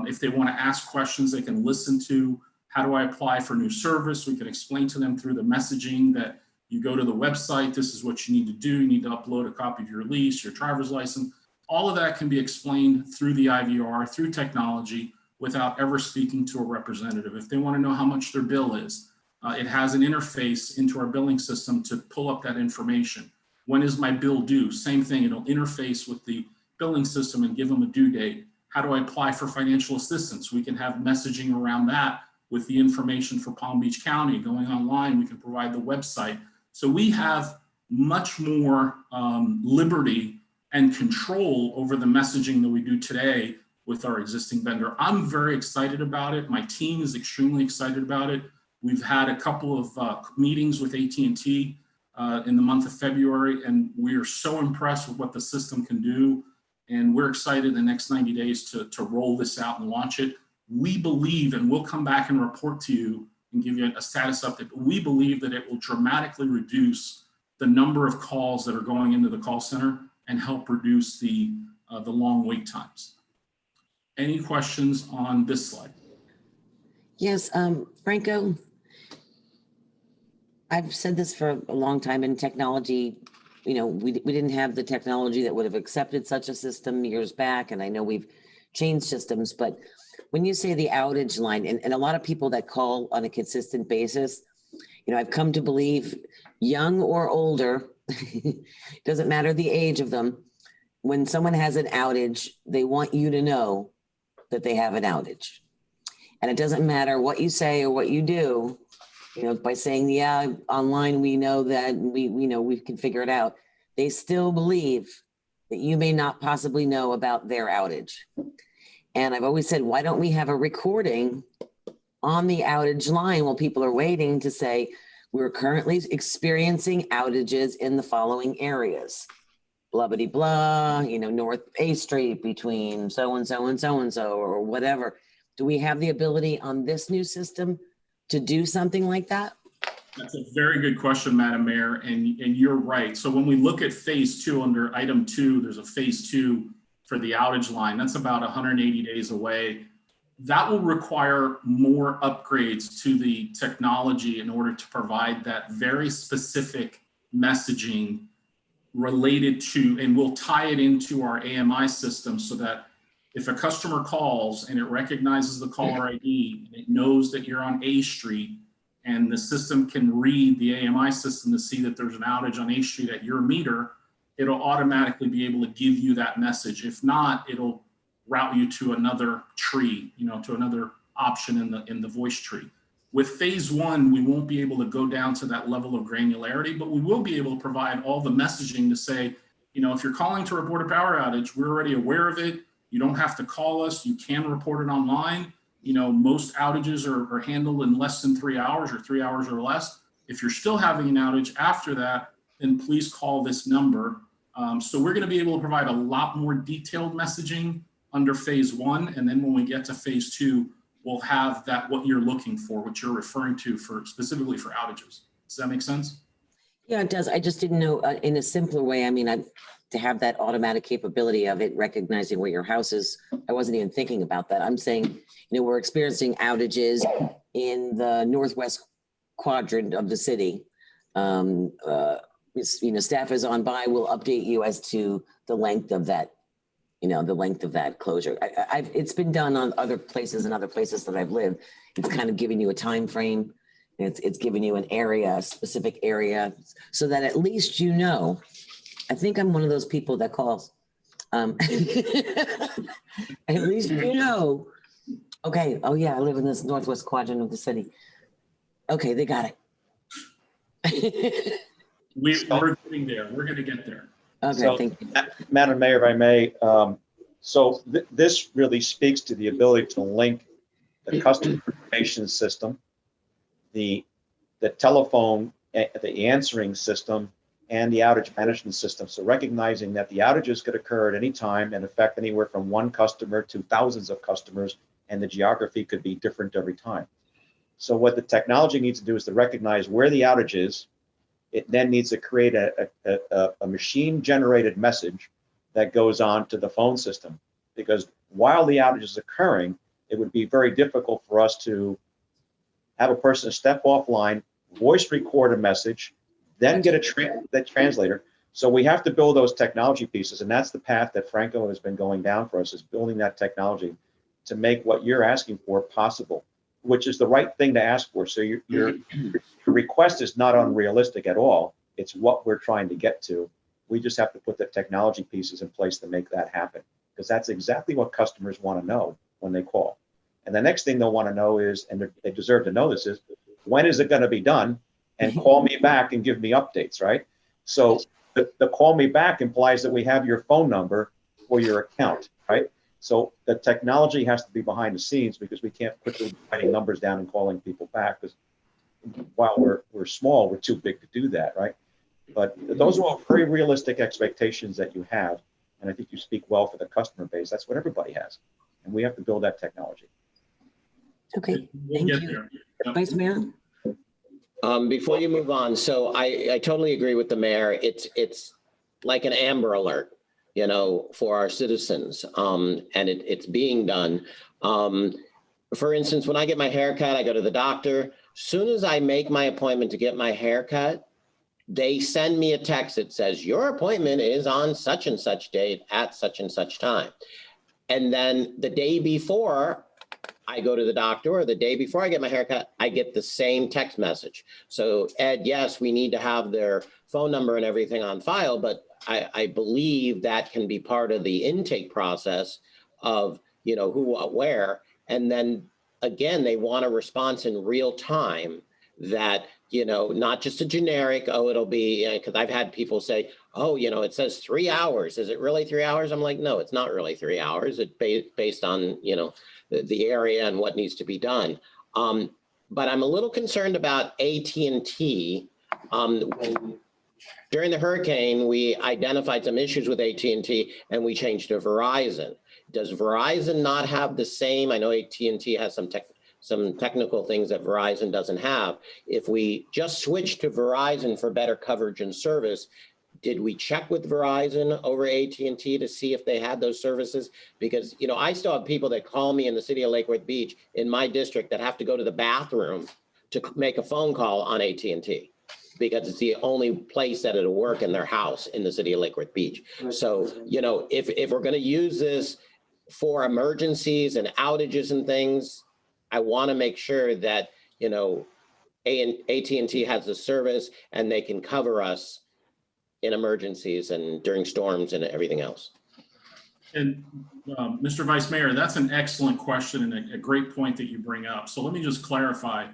If they want to ask questions, they can listen to, how do I apply for new service? We can explain to them through the messaging that you go to the website, this is what you need to do. You need to upload a copy of your lease, your driver's license. All of that can be explained through the IVR, through technology, without ever speaking to a representative. If they want to know how much their bill is, it has an interface into our billing system to pull up that information. When is my bill due? Same thing, it'll interface with the billing system and give them a due date. How do I apply for financial assistance? We can have messaging around that with the information for Palm Beach County. Going online, we can provide the website. So we have much more liberty and control over the messaging that we do today with our existing vendor. I'm very excited about it. My team is extremely excited about it. We've had a couple of meetings with AT&T in the month of February, and we are so impressed with what the system can do. And we're excited the next 90 days to roll this out and launch it. We believe, and we'll come back and report to you and give you a status update, but we believe that it will dramatically reduce the number of calls that are going into the call center and help reduce the long wait times. Any questions on this slide? Yes, Franco, I've said this for a long time in technology. You know, we didn't have the technology that would have accepted such a system years back, and I know we've changed systems, but when you say the outage line, and a lot of people that call on a consistent basis, you know, I've come to believe, young or older, doesn't matter the age of them, when someone has an outage, they want you to know that they have an outage. And it doesn't matter what you say or what you do, you know, by saying, yeah, online, we know that, we know we can figure it out. They still believe that you may not possibly know about their outage. And I've always said, why don't we have a recording on the outage line while people are waiting to say, we're currently experiencing outages in the following areas. Blah, blah, blah, you know, North A Street between so-and-so and so-and-so or whatever. Do we have the ability on this new system to do something like that? That's a very good question, Madam Mayor, and you're right. So when we look at phase 2 under item 2, there's a phase 2 for the outage line. That's about 180 days away. That will require more upgrades to the technology in order to provide that very specific messaging related to, and we'll tie it into our AMI system so that if a customer calls and it recognizes the caller ID, and it knows that you're on A Street, and the system can read the AMI system to see that there's an outage on A Street at your meter, it'll automatically be able to give you that message. If not, it'll route you to another tree, to another option in the voice tree. With phase 1, we won't be able to go down to that level of granularity, but we will be able to provide all the messaging to say, if you're calling to report a power outage, we're already aware of it. You don't have to call us. You can report it online. Most outages are handled in less than 3 hours or 3 hours or less. If you're still having an outage after that, then please call this number. So we're going to be able to provide a lot more detailed messaging under phase 1. And then when we get to phase 2, we'll have that, what you're looking for, what you're referring to specifically for outages. Does that make sense? Yeah, it does. I just didn't know in a simpler way. I mean, to have that automatic capability of it recognizing where your house is, I wasn't even thinking about that. I'm saying, we're experiencing outages in the northwest quadrant of the city. Staff is on by, will update you as to the length of that, the length of that closure. It's been done on other places that I've lived. It's kind of giving you a time frame. It's giving you an area, a specific area, so that at least I think I'm one of those people that calls. At least okay, oh yeah, I live in this northwest quadrant of the city. Okay, they got it. We're getting there. We're going to get there. Okay, So, thank you. Madam Mayor, if I may, this really speaks to the ability to link the customer information system, the telephone, the answering system, and the outage management system. So recognizing that the outages could occur at any time and affect anywhere from one customer to thousands of customers, and the geography could be different every time. So what the technology needs to do is to recognize where the outage is. It then needs to create a machine-generated message that goes on to the phone system. Because while the outage is occurring, it would be very difficult for us to have a person step offline, voice record a message, then get the translator. So we have to build those technology pieces, and that's the path that Franco has been going down for us, is building that technology to make what you're asking for possible, which is the right thing to ask for. So your request is not unrealistic at all. It's what we're trying to get to. We just have to put the technology pieces in place to make that happen, because that's exactly what customers want to know when they call. And the next thing they'll want to know is, and they deserve to know this, is when is it going to be done? And call me back and give me updates, right? So the call me back implies that we have your phone number for your account, right? So the technology has to be behind the scenes, because we can't put the writing numbers down and calling people back, because while we're small, we're too big to do that, right? But those are all very realistic expectations that you have. And I think you speak well for the customer base. That's what everybody has. And we have to build that technology. Okay, We'll thank get you. there. Vice Mayor? Before you move on, so I totally agree with the mayor. It's like an Amber Alert, for our citizens, and it's being done. For instance, when I get my hair cut, I go to the doctor. Soon as I make my appointment to get my hair cut, they send me a text that says, your appointment is on such and such date at such and such time. And then the day before I go to the doctor, or the day before I get my haircut, I get the same text message. So Ed, yes, we need to have their phone number and everything on file, but I believe that can be part of the intake process of, who, what, where. And then again, they want a response in real time that, not just a generic, it'll be, because I've had people say, it says 3 hours. Is it really 3 hours? I'm like, no, it's not really 3 hours. It's based on, the area and what needs to be done. But I'm a little concerned about AT&T. During the hurricane, we identified some issues with AT&T and we changed to Verizon. Does Verizon not have the same? I know AT&T has some technical things that Verizon doesn't have. If we just switch to Verizon for better coverage and service, did we check with Verizon over AT&T to see if they had those services? Because, you know, I still have people that call me in the city of Lake Worth Beach in my district that have to go to the bathroom to make a phone call on AT&T because it's the only place that it'll work in their house in the city of Lake Worth Beach. So, you know, if we're going to use this for emergencies and outages and things, I want to make sure that, you know, AT&T has the service and they can cover us in emergencies and during storms and everything else. And Mr. Vice Mayor, that's an excellent question and a great point that you bring up. So let me just clarify.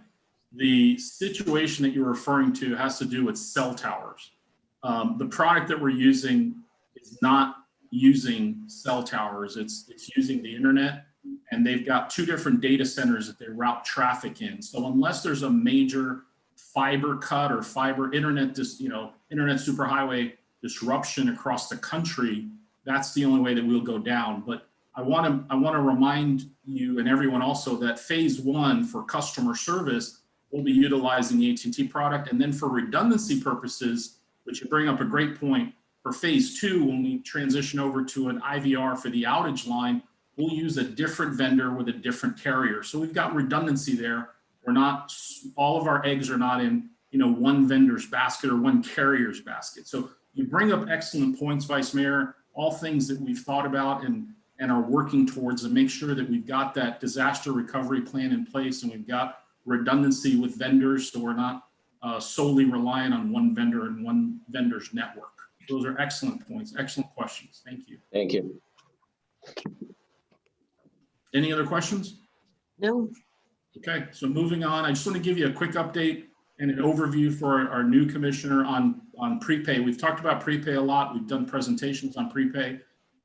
The situation that you're referring to has to do with cell towers. The product that we're using is not using cell towers. It's using the internet, and they've got 2 different data centers that they route traffic in. So unless there's a major fiber cut or fiber internet, internet superhighway disruption across the country, that's the only way that we'll go down. But I want to remind you and everyone also that phase 1 for customer service will be utilizing the AT&T product, and then for redundancy purposes, which you bring up a great point, for phase 2, when we transition over to an IVR for the outage line, we'll use a different vendor with a different carrier. So we've got redundancy there. We're not, all of our eggs are not in, one vendor's basket or one carrier's basket. So you bring up excellent points, Vice Mayor, all things that we've thought about and are working towards to make sure that we've got that disaster recovery plan in place and we've got redundancy with vendors so we're not solely reliant on one vendor and one vendor's network. Those are excellent points, excellent questions. Thank you. Thank you. Any other questions? No. Okay, so moving on, I just want to give you a quick update and an overview for our new commissioner on Prepay. We've talked about Prepay a lot. We've done presentations on Prepay.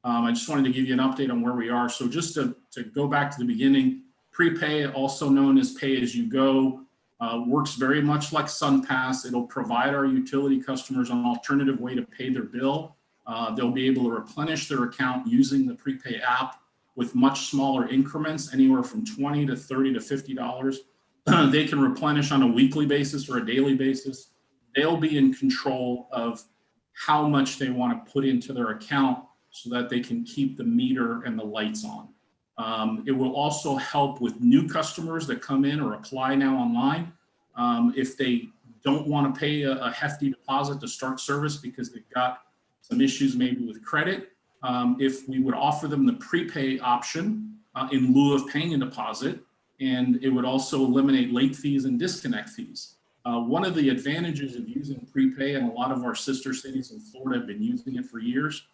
I just wanted to give you an update on where we are. So just to go back to the beginning, Prepay, also known as pay-as-you-go, works very much like SunPass. It'll provide our utility customers an alternative way to pay their bill. They'll be able to replenish their account using the Prepay app with much smaller increments, anywhere from $20 to $30 to $50. They can replenish on a weekly basis or a daily basis. They'll be in control of how much they want to put into their account so that they can keep the meter and the lights on. It will also help with new customers that come in or apply now online. If they don't want to pay a hefty deposit to start service because they've got some issues maybe with credit, if we would offer them the Prepay option in lieu of paying a deposit, and it would also eliminate late fees and disconnect fees. One of the advantages of using Prepay, and a lot of our sister cities in Florida have been using it for years,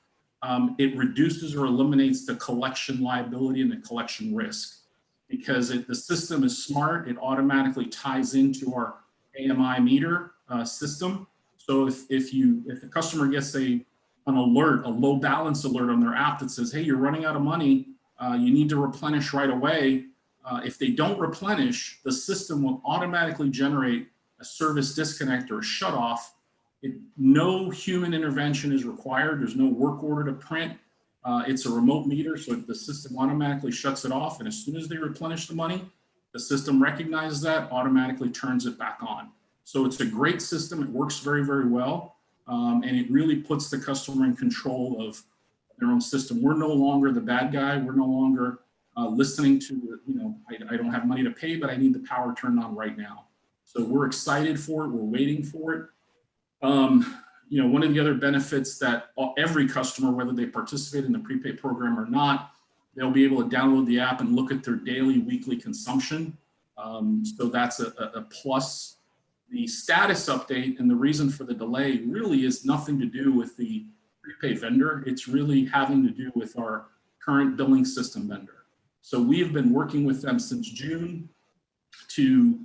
it reduces or eliminates the collection liability and the collection risk. Because the system is smart, it automatically ties into our AMI meter system. So if the customer gets an alert, a low balance alert on their app that says, hey, you're running out of money, you need to replenish right away. If they don't replenish, the system will automatically generate a service disconnect or a shut off. No human intervention is required. There's no work order to print. It's a remote meter, so the system automatically shuts it off. And as soon as they replenish the money, the system recognizes that, automatically turns it back on. So it's a great system. It works very, very well. And it really puts the customer in control of their own system. We're no longer the bad guy. We're no longer listening to, I don't have money to pay, but I need the power turned on right now. So we're excited for it. We're waiting for it. One of the other benefits that every customer, whether they participate in the Prepay program or not, they'll be able to download the app and look at their daily, weekly consumption. So that's a plus. The status update and the reason for the delay really is nothing to do with the Prepay vendor. It's really having to do with our current billing system vendor. So we've been working with them since June to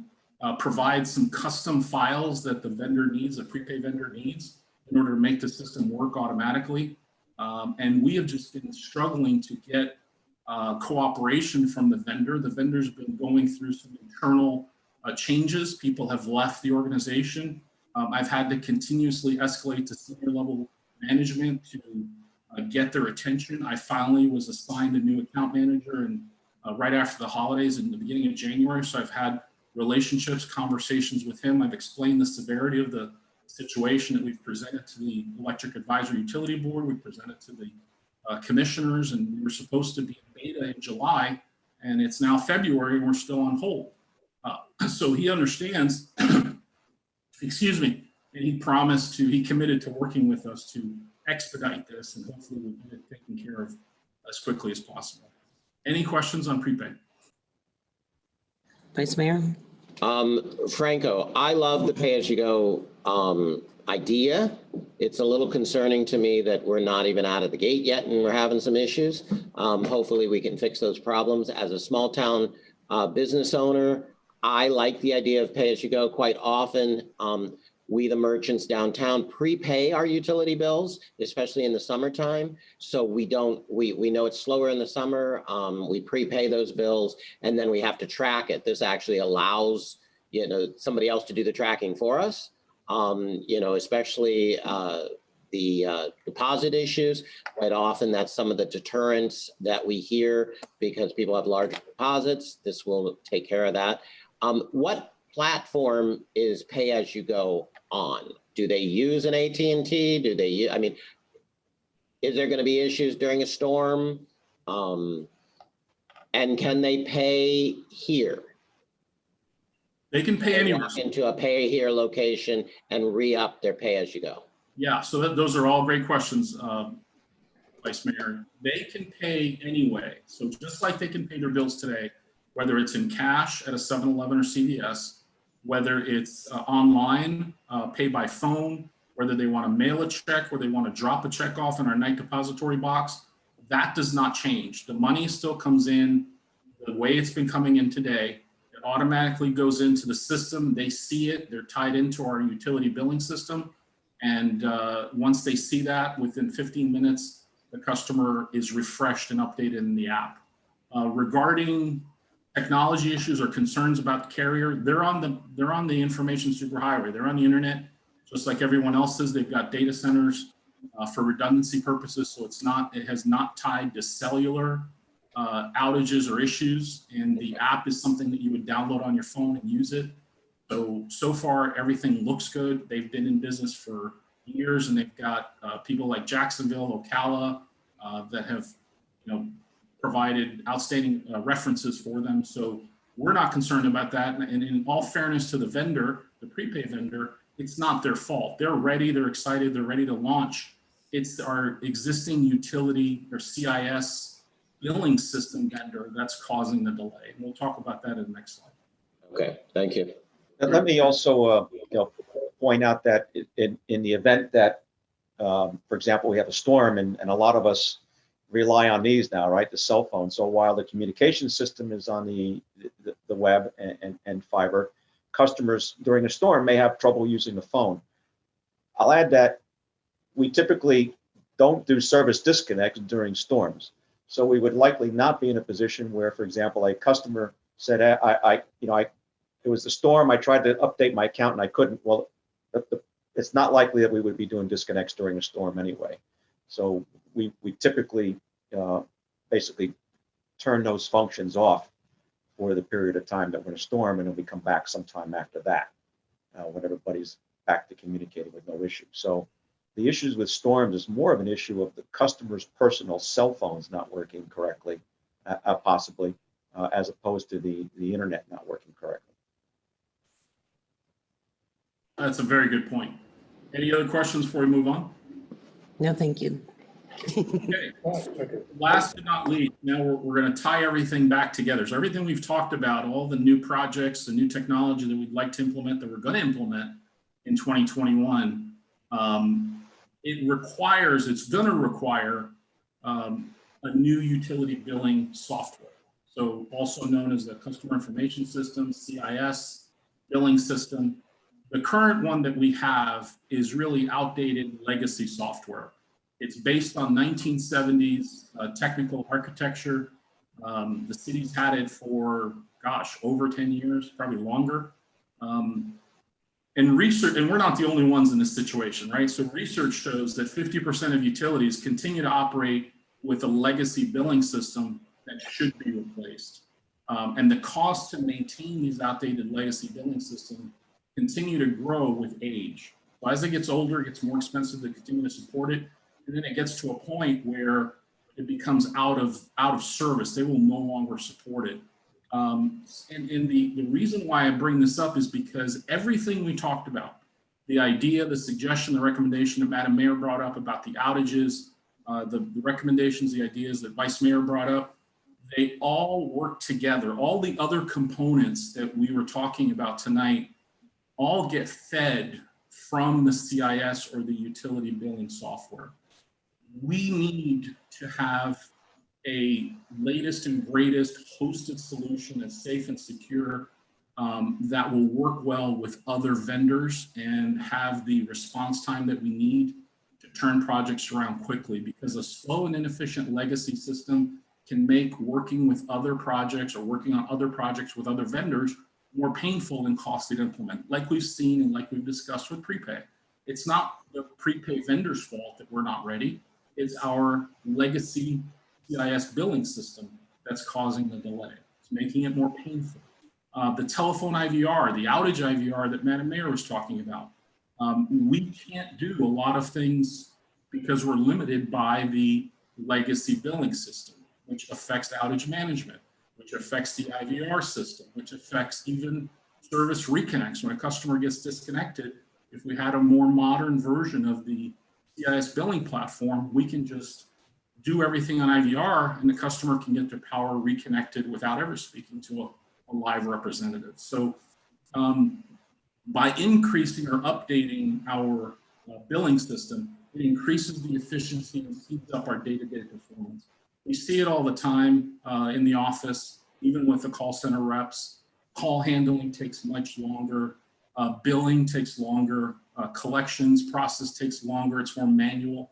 provide some custom files that the vendor needs, the Prepay vendor needs, in order to make the system work automatically. And we have just been struggling to get cooperation from the vendor. The vendor's been going through some internal changes. People have left the organization. I've had to continuously escalate to senior level management to get their attention. I finally was assigned a new account manager, and right after the holidays in the beginning of January. So I've had relationships, conversations with him. I've explained the severity of the situation that we've presented to the Electric Advisory Utility Board. We presented to the commissioners, and we were supposed to be in beta in July, and it's now February and we're still on hold. So he understands, excuse me, and he committed to working with us to expedite this, and hopefully we'll get it taken care of as quickly as possible. Any questions on Prepay? Vice Mayor? Franco, I love the pay-as-you-go idea. It's a little concerning to me that we're not even out of the gate yet and we're having some issues. Hopefully we can fix those problems. As a small town business owner, I like the idea of pay-as-you-go. Quite often, we, the merchants downtown, prepay our utility bills, especially in the summertime. So we know it's slower in the summer. We prepay those bills and then we have to track it. This actually allows, somebody else to do the tracking for us. Especially the deposit issues. Quite often that's some of the deterrents that we hear because people have large deposits. This will take care of that. What platform is pay-as-you-go on? Do they use an AT&T? Do they use, is there going to be issues during a storm? And can they pay here? They can pay anywhere. Into a pay here location and re-up their pay-as-you-go. Yeah, so those are all great questions, Vice Mayor. They can pay anyway. So just like they can pay their bills today, whether it's in cash at a 7-Eleven or CVS, whether it's online, pay by phone, whether they want to mail a check or they want to drop a check off in our night depository box, that does not change. The money still comes in the way it's been coming in today. It automatically goes into the system. They see it. They're tied into our utility billing system. And once they see that, within 15 minutes, the customer is refreshed and updated in the app. Regarding technology issues or concerns about the carrier, they're on the information superhighway. They're on the internet, just like everyone else is. They've got data centers for redundancy purposes, so it has not tied to cellular outages or issues. And the app is something that you would download on your phone and use it. So far, everything looks good. They've been in business for years, and they've got people like Jacksonville, Ocala, that have, provided outstanding references for them. So we're not concerned about that. And in all fairness to the vendor, the prepay vendor, it's not their fault. They're ready, they're excited, they're ready to launch. It's our existing utility or CIS billing system vendor that's causing the delay. And we'll talk about that in the next slide. Okay, thank you. And let me also point out that in the event that, for example, we have a storm and a lot of us rely on these now, right? The cell phone. So while the communication system is on the web and fiber, customers during a storm may have trouble using the phone. I'll add that we typically don't do service disconnects during storms. So we would likely not be in a position where, for example, a customer said, it was the storm, I tried to update my account and I couldn't. Well, it's not likely that we would be doing disconnects during a storm anyway. So we typically basically turn those functions off for the period of time that we're in a storm, and then we come back sometime after that when everybody's back to communicating with no issue. So the issues with storms is more of an issue of the customer's personal cell phones not working correctly, possibly, as opposed to the internet not working correctly. That's a very good point. Any other questions before we move on? No, thank you. Okay. Last but not least, now we're going to tie everything back together. So everything we've talked about, all the new projects, the new technology that we'd like to implement, that we're going to implement in 2021, it's going to require a new utility billing software. So also known as the Customer Information System, CIS, billing system. The current one that we have is really outdated legacy software. It's based on 1970s technical architecture. The city's had it for, over 10 years, probably longer. And research, and we're not the only ones in this situation, right? So research shows that 50% of utilities continue to operate with a legacy billing system that should be replaced. And the cost to maintain these outdated legacy billing systems continue to grow with age. So as it gets older, it gets more expensive to continue to support it. And then it gets to a point where it becomes out of service. They will no longer support it. And the reason why I bring this up is because everything we talked about, the idea, the suggestion, the recommendation that Madam Mayor brought up about the outages, the recommendations, the ideas that Vice Mayor brought up, they all work together. All the other components that we were talking about tonight all get fed from the CIS or the utility billing software. We need to have a latest and greatest hosted solution that's safe and secure, that will work well with other vendors and have the response time that we need to turn projects around quickly, because a slow and inefficient legacy system can make working with other projects or working on other projects with other vendors more painful and costly to implement, like we've seen and like we've discussed with Prepay. It's not the Prepay vendor's fault that we're not ready. It's our legacy CIS billing system that's causing the delay. It's making it more painful. The telephone IVR, the outage IVR that Madam Mayor was talking about, we can't do a lot of things because we're limited by the legacy billing system, which affects outage management, which affects the IVR system, which affects even service reconnects. When a customer gets disconnected, if we had a more modern version of the CIS billing platform, we can just do everything on IVR and the customer can get their power reconnected without ever speaking to a live representative. So by increasing or updating our billing system, it increases the efficiency and speeds up our day-to-day performance. We see it all the time in the office, even with the call center reps. Call handling takes much longer. Billing takes longer. Collections process takes longer. It's more manual.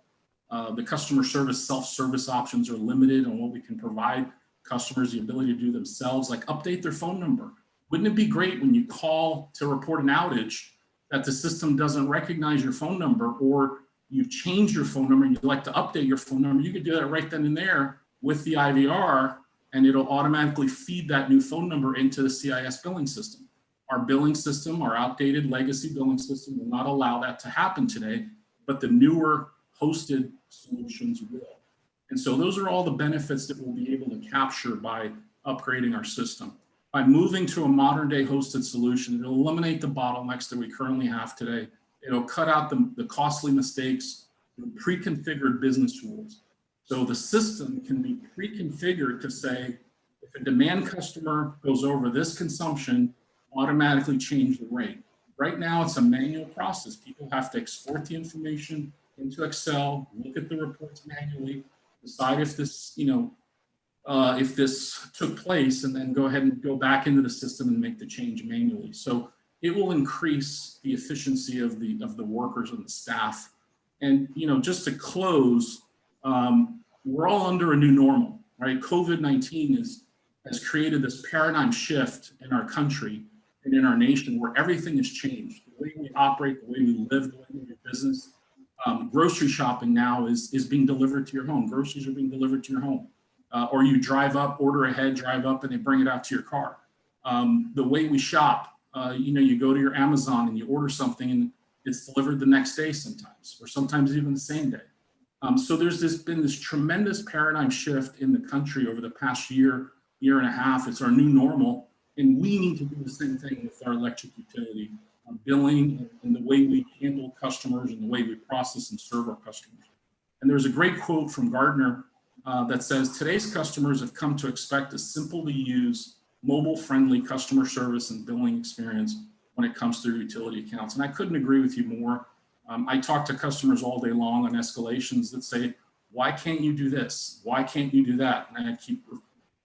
The customer service self-service options are limited on what we can provide customers the ability to do themselves, like update their phone number. Wouldn't it be great when you call to report an outage that the system doesn't recognize your phone number, or you've changed your phone number and you'd like to update your phone number? You could do that right then and there with the IVR, and it'll automatically feed that new phone number into the CIS billing system. Our billing system, our outdated legacy billing system, will not allow that to happen today, but the newer hosted solutions will. And so those are all the benefits that we'll be able to capture by upgrading our system. By moving to a modern day hosted solution, it'll eliminate the bottlenecks that we currently have today. It'll cut out the costly mistakes through pre-configured business rules. So the system can be pre-configured to say, if a demand customer goes over this consumption, automatically change the rate. Right now, it's a manual process. People have to export the information into Excel, look at the reports manually, decide if this, if this took place, and then go ahead and go back into the system and make the change manually. So it will increase the efficiency of the workers and the staff. And just to close, we're all under a new normal, right? COVID-19 has created this paradigm shift in our country and in our nation where everything has changed. The way we operate, the way we live, the way we do business. Grocery shopping now is being delivered to your home. Groceries are being delivered to your home. Or you drive up, order ahead, drive up, and they bring it out to your car. The way we shop, you go to your Amazon and you order something and it's delivered the next day sometimes, or sometimes even the same day. So there's been this tremendous paradigm shift in the country over the past year and a half. It's our new normal, and we need to do the same thing with our electric utility, billing, and the way we handle customers and the way we process and serve our customers. And there's a great quote from Gardner that says, today's customers have come to expect a simple to use, mobile-friendly customer service and billing experience when it comes to utility accounts. And I couldn't agree with you more. I talk to customers all day long on escalations that say, why can't you do this? Why can't you do that? And I keep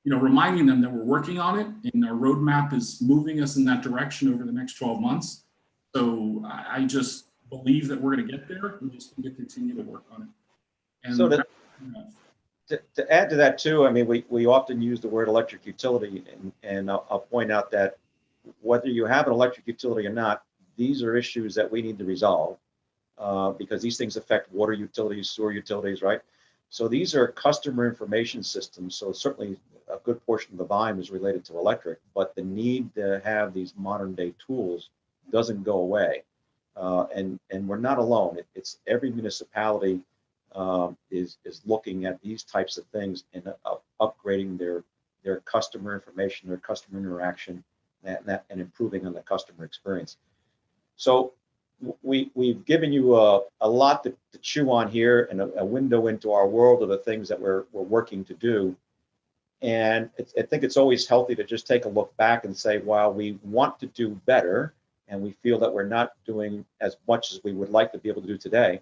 reminding them that we're working on it, and our roadmap is moving us in that direction over the next 12 months. So I just believe that we're going to get there. We just need to continue to work on it. And so to add to that too, I mean, we often use the word electric utility, and I'll point out that whether you have an electric utility or not, these are issues that we need to resolve because these things affect water utilities, sewer utilities, right? So these are customer information systems. So certainly a good portion of the volume is related to electric, but the need to have these modern day tools doesn't go away. And we're not alone. It's every municipality is looking at these types of things and upgrading their customer information, their customer interaction, and improving on the customer experience. So we've given you a lot to chew on here, and a window into our world of the things that we're working to do. And I think it's always healthy to just take a look back and say, while we want to do better, and we feel that we're not doing as much as we would like to be able to do today,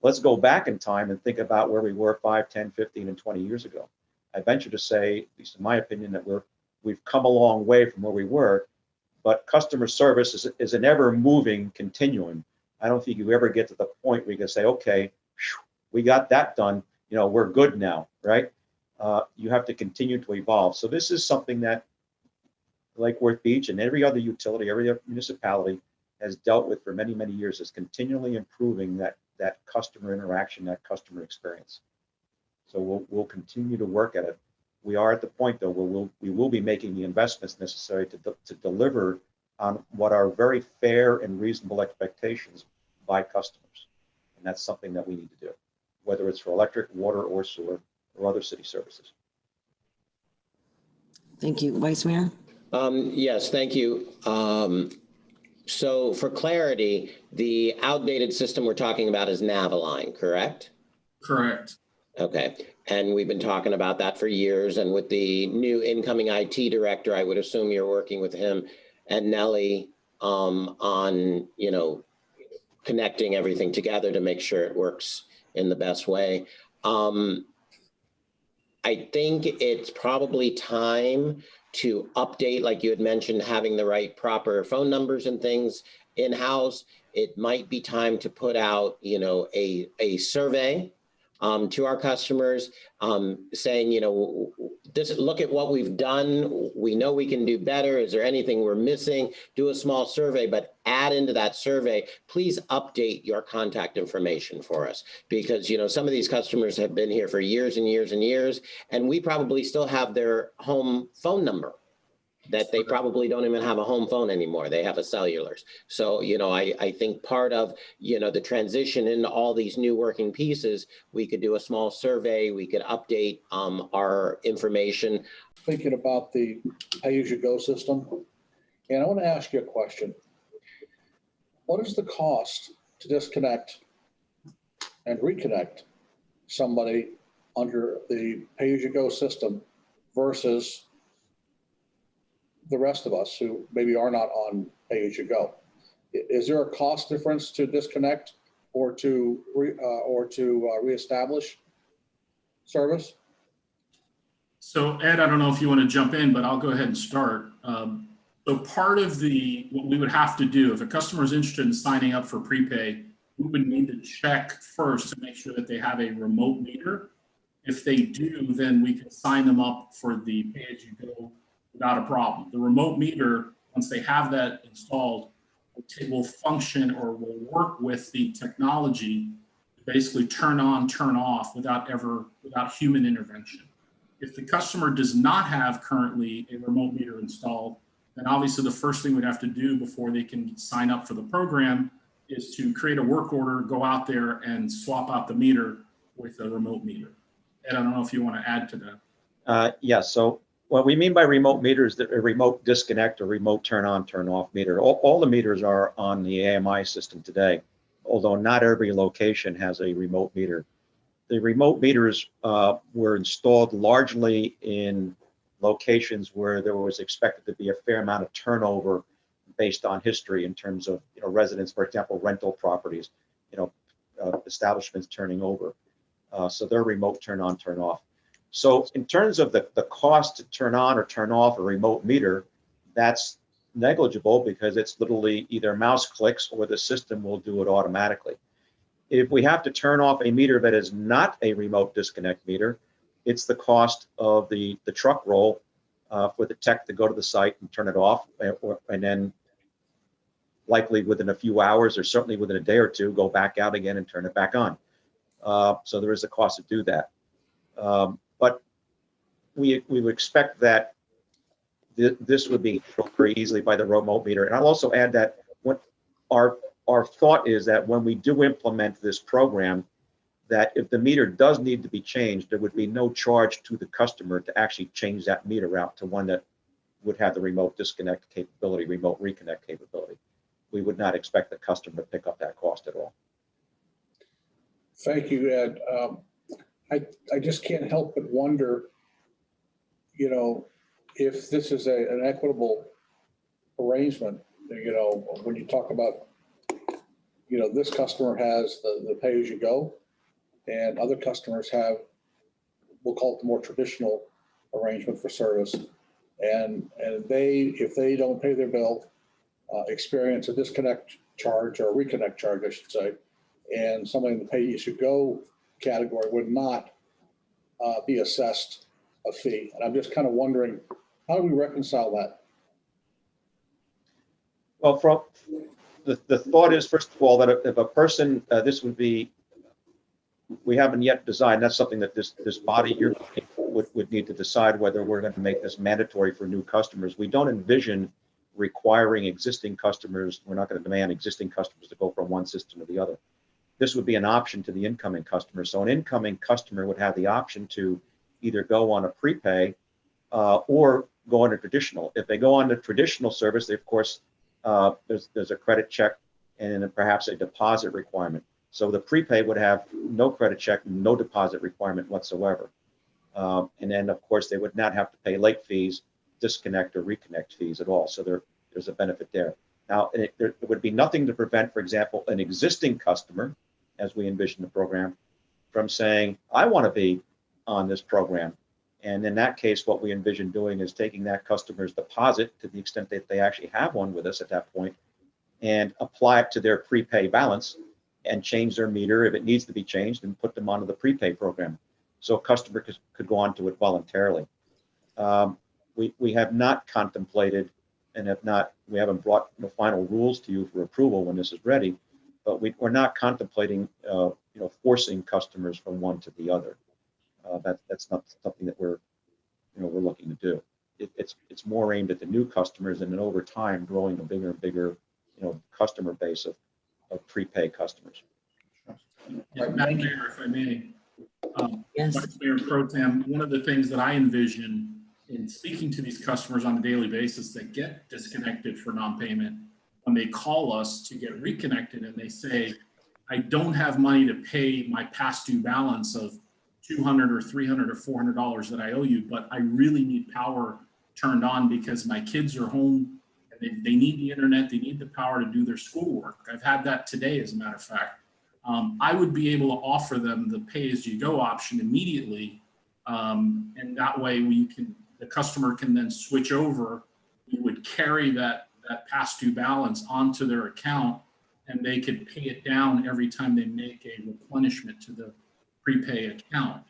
let's go back in time and think about where we were 5, 10, 15, and 20 years ago. I venture to say, at least in my opinion, that we've come a long way from where we were, but customer service is an ever moving continuum. I don't think you ever get to the point where you can say, okay, we got that done, we're good now, right? You have to continue to evolve. So this is something that Lake Worth Beach and every other utility, every other municipality has dealt with for many, many years, is continually improving that customer interaction, that customer experience. So we'll continue to work at it. We are at the point, though, where we will be making the investments necessary to deliver on what are very fair and reasonable expectations by customers. And that's something that we need to do, whether it's for electric, water, or sewer, or other city services. Thank you. Vice Mayor? Yes, thank you. So for clarity, the outdated system we're talking about is Naviline, correct? Correct. Okay, and we've been talking about that for years, and with the new incoming IT director, I would assume you're working with him and Nellie on, connecting everything together to make sure it works in the best way. I think it's probably time to update, like you had mentioned, having the right proper phone numbers and things in-house. It might be time to put out, a survey to our customers, saying, look at what we've done. We know we can do better. Is there anything we're missing? Do a small survey, but add into that survey, please update your contact information for us, because, some of these customers have been here for years and years and years, and we probably still have their home phone number that they probably don't even have a home phone anymore. They have a cellular. So, I think part of, the transition into all these new working pieces, we could do a small survey, we could update our information. Thinking about the pay-as-you-go system, and I want to ask you a question. What is the cost to disconnect and reconnect somebody under the pay-as-you-go system versus the rest of us who maybe are not on pay-as-you-go? Is there a cost difference to disconnect or to reestablish service? So Ed, I don't know if you want to jump in, but I'll go ahead and start. So part of what we would have to do, if a customer is interested in signing up for prepay, we would need to check first to make sure that they have a remote meter. If they do, then we can sign them up for the pay-as-you-go without a problem. The remote meter, once they have that installed, will function or will work with the technology to basically turn on, turn off without human intervention. If the customer does not have currently a remote meter installed, then obviously the first thing we'd have to do before they can sign up for the program is to create a work order, go out there and swap out the meter with a remote meter. Ed, I don't know if you want to add to that. Yes. So what we mean by remote meters, a remote disconnect or remote turn on, turn off meter. All the meters are on the AMI system today, although not every location has a remote meter. The remote meters were installed largely in locations where there was expected to be a fair amount of turnover based on history in terms of residents, for example, rental properties, establishments turning over. So they're remote turn on, turn off. So in terms of the cost to turn on or turn off a remote meter, that's negligible because it's literally either mouse clicks or the system will do it automatically. If we have to turn off a meter that is not a remote disconnect meter, it's the cost of the truck roll for the tech to go to the site and turn it off, and then likely within a few hours or certainly within a day or two, go back out again and turn it back on. So there is a cost to do that. But we would expect that this would be controlled very easily by the remote meter. And I'll also add that what our thought is that when we do implement this program, that if the meter does need to be changed, there would be no charge to the customer to actually change that meter out to one that would have the remote disconnect capability, remote reconnect capability. We would not expect the customer to pick up that cost at all. Thank you, Ed. I just can't help but wonder, you know, if this is an equitable arrangement, you know, when you talk about, you know, this customer has the pay-as-you-go, and other customers have, we'll call it the more traditional arrangement for service. And they, if they don't pay their bill, experience a disconnect charge or a reconnect charge, I should say, and somebody in the pay-as-you-go category would not be assessed a fee. And I'm just kind of wondering, how do we reconcile that? Well, from the thought is, first of all, that if a person, this would be, we haven't yet designed, that's something that this body here would need to decide whether we're going to make this mandatory for new customers. We don't envision requiring existing customers, we're not going to demand existing customers to go from one system to the other. This would be an option to the incoming customer. So an incoming customer would have the option to either go on a prepay or go on a traditional. If they go on the traditional service, they, of course, there's a credit check and then perhaps a deposit requirement. So the prepay would have no credit check, no deposit requirement whatsoever. And then, of course, they would not have to pay late fees, disconnect or reconnect fees at all. So there's a benefit there. Now, there would be nothing to prevent, for example, an existing customer, as we envision the program, from saying, I want to be on this program. And in that case, what we envision doing is taking that customer's deposit, to the extent that they actually have one with us at that point, and apply it to their prepay balance and change their meter if it needs to be changed and put them onto the prepay program. So a customer could go on to it voluntarily. We have not contemplated and we haven't brought the final rules to you for approval when this is ready, but we're not contemplating forcing customers from one to the other. That's not something that we're looking to do. It's more aimed at the new customers, and then over time growing a bigger and bigger customer base of prepay customers. Yeah, Madam Mayor, if I may, Yes. Vice Mayor Pro Tem, one of the things that I envision in speaking to these customers on a daily basis that get disconnected for non-payment, when they call us to get reconnected and they say, I don't have money to pay my past due balance of $200 or $300 or $400 that I owe you, but I really need power turned on because my kids are home and they need the internet, they need the power to do their schoolwork. I've had that today, as a matter of fact. I would be able to offer them the pay-as-you-go option immediately, and that way the customer can then switch over. We would carry that past due balance onto their account, and they could pay it down every time they make a replenishment to the prepay account.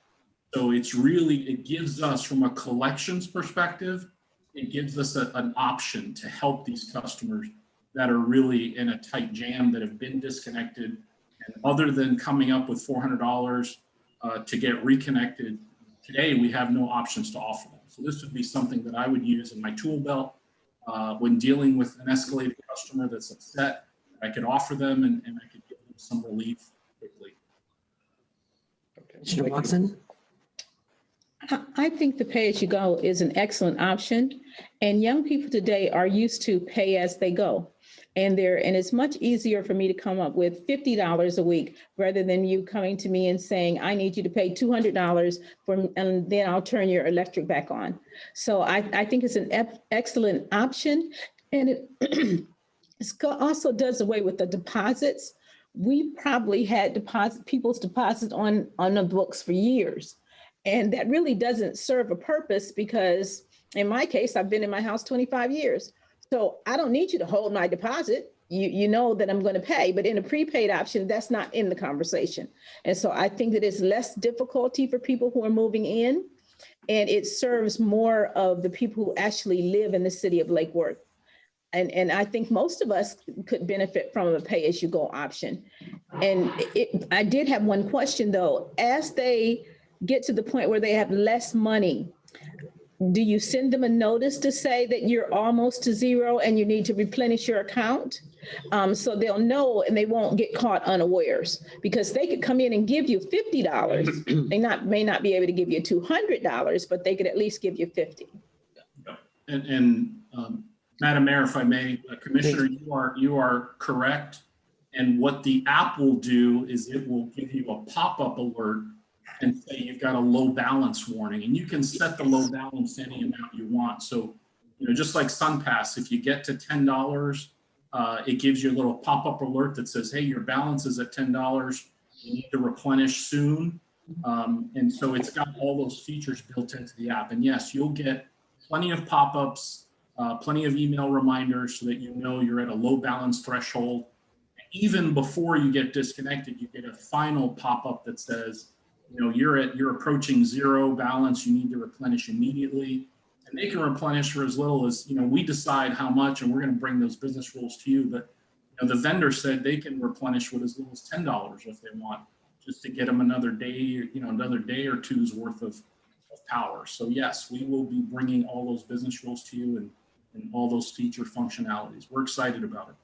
So it gives us, from a collections perspective, it gives us an option to help these customers that are really in a tight jam, that have been disconnected. And other than coming up with $400 to get reconnected, today we have no options to offer them. So this would be something that I would use in my tool belt when dealing with an escalated customer that's upset. I could offer them and I could give them some relief quickly. Commissioner Watson? I think the pay-as-you-go is an excellent option, and young people today are used to pay as they go. And it's much easier for me to come up with $50 a week rather than you coming to me and saying, I need you to pay $200 and then I'll turn your electric back on. So I think it's an excellent option, and it also does away with the deposits. We probably had people's deposits on the books for years. And that really doesn't serve a purpose, because in my case, I've been in my house 25 years. So I don't need you to hold my deposit. You know that I'm going to pay, but in a prepaid option, that's not in the conversation. And so I think that it's less difficulty for people who are moving in, and it serves more of the people who actually live in the city of Lake Worth. And I think most of us could benefit from a pay-as-you-go option. And I did have one question though. As they get to the point where they have less money, do you send them a notice to say that you're almost to zero and you need to replenish your account? So they'll know and they won't get caught unawares, because they could come in and give you $50. They may not be able to give you $200, but they could at least give you 50. And Madam Mayor, if I may, Commissioner, you are correct. And what the app will do is it will give you a pop-up alert and say you've got a low balance warning, and you can set the low balance any amount you want. So, just like SunPass, if you get to $10, it gives you a little pop-up alert that says, hey, your balance is at $10. You need to replenish soon. And so it's got all those features built into the app. And yes, you'll get plenty of pop-ups, plenty of email reminders so that you're at a low balance threshold. Even before you get disconnected, you get a final pop-up that says, you're approaching zero balance, you need to replenish immediately. And they can replenish for as little as, we decide how much, and we're going to bring those business rules to you. But the vendor said they can replenish with as little as $10 if they want, just to get them another day, another day or two's worth of power. So yes, we will be bringing all those business rules to you and all those feature functionalities. We're excited about it.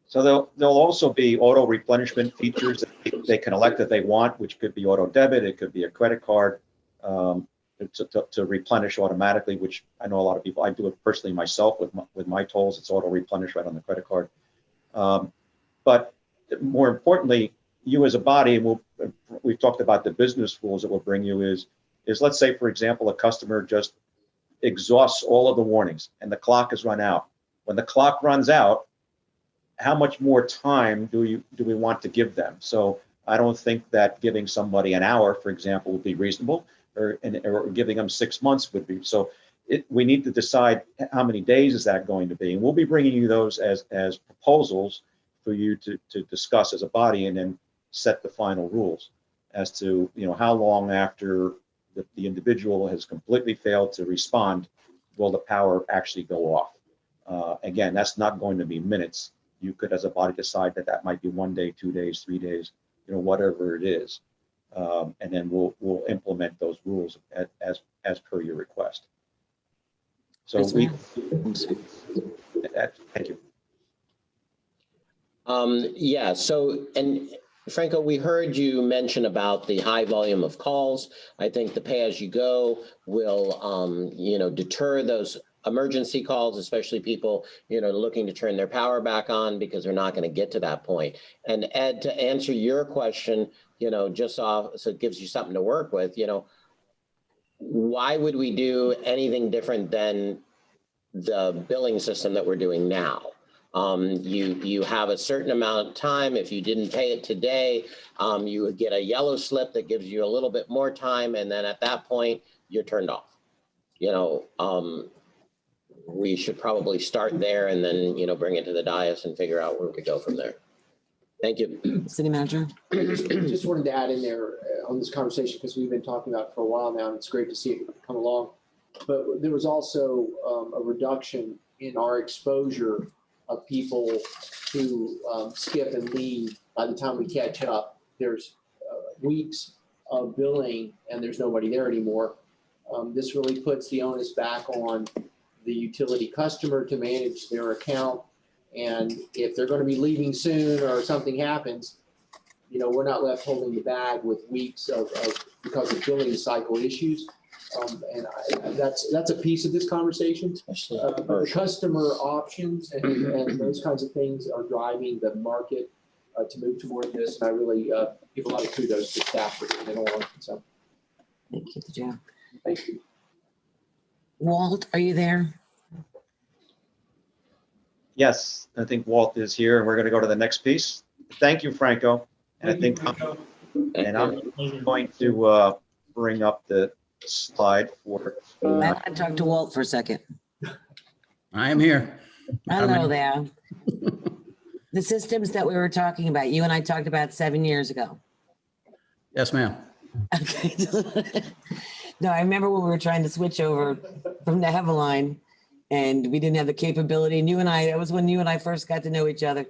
So there'll also be auto replenishment features that they can elect that they want, which could be auto debit, it could be a credit card to replenish automatically, which I know a lot of people, I do it personally myself with my tolls, it's auto replenish right on the credit card. But more importantly, you as a body, and we've talked about the business rules that will bring you is let's say, for example, a customer just exhausts all of the warnings and the clock has run out. When the clock runs out, how much more time do we want to give them? So I don't think that giving somebody an hour, for example, would be reasonable, or giving them 6 months would be. So we need to decide how many days is that going to be, and we'll be bringing you those as proposals for you to discuss as a body, and then set the final rules as to how long after the individual has completely failed to respond will the power actually go off. Again, that's not going to be minutes. You could, as a body, decide that might be 1 day, 2 days, 3 days, whatever it is, and then we'll implement those rules as per your request. So thank you. Yeah. So, and Franco, we heard you mention about the high volume of calls. I think the pay-as-you-go will, deter those emergency calls, especially people, looking to turn their power back on because they're not going to get to that point. And Ed, to answer your question, just off, so it gives you something to work with, why would we do anything different than the billing system that we're doing now? You have a certain amount of time. If you didn't pay it today, you would get a yellow slip that gives you a little bit more time. And then at that point, you're turned off. We should probably start there and then, bring it to the dais and figure out where we go from there. Thank you. City Manager. Just wanted to add in there on this conversation, because we've been talking about it for a while now, and it's great to see it come along. But there was also a reduction in our exposure of people who skip and leave by the time we catch up. There's weeks of billing and there's nobody there anymore. This really puts the onus back on the utility customer to manage their account. And if they're going to be leaving soon or something happens, we're not left holding the bag with weeks because of billing cycle issues. And that's a piece of this conversation. Especially but the customer options and those kinds of things are driving the market to move toward this. And I really give a lot of kudos to staff for getting it along. So, Thank you, Joe. thank you. Walt, are you there? Yes, I think Walt is here, and we're going to go to the next piece. Thank you, Franco. And I think I'm going to bring up the slide for. I want to talk to Walt for a second. I am here. Hello there. The systems that we were talking about, you and I talked about 7 years ago. Yes, ma'am. Okay. No, I remember when we were trying to switch over from the Heveline, And we didn't have the capability. And that was when you and I first got to know each other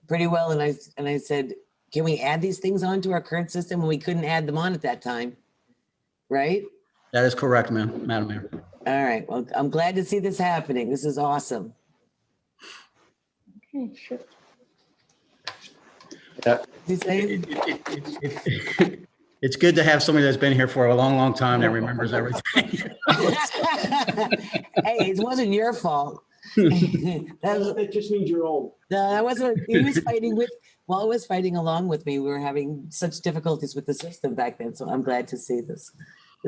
pretty well. And I said, can we add these things onto our current system when we couldn't add them on at that time? Right? That is correct, Madam Mayor. All right. Well, I'm glad to see this happening. This is awesome. Okay, sure. You say? It's good to have somebody that's been here for a long, long time that remembers everything. Hey, it wasn't your fault. That just means you're old. No, that wasn't. He was fighting with. Well, it was fighting along with me. We were having such difficulties with the system back then, so I'm glad to see this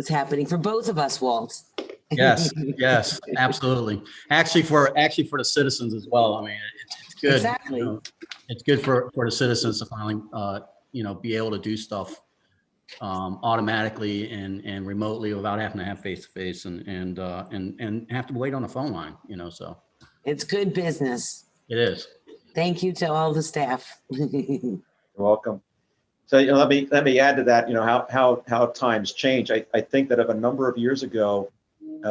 happening for both of us, Walt. Yes, yes, absolutely. Actually, for the citizens as well. I mean, it's good. Exactly. You know, it's good for the citizens to finally, be able to do stuff automatically and remotely without having to have face-to-face and have to wait on the phone line. So It's good business. it is. Thank you to all the staff. You're welcome. So let me add to that. How times change. I think that of a number of years ago, we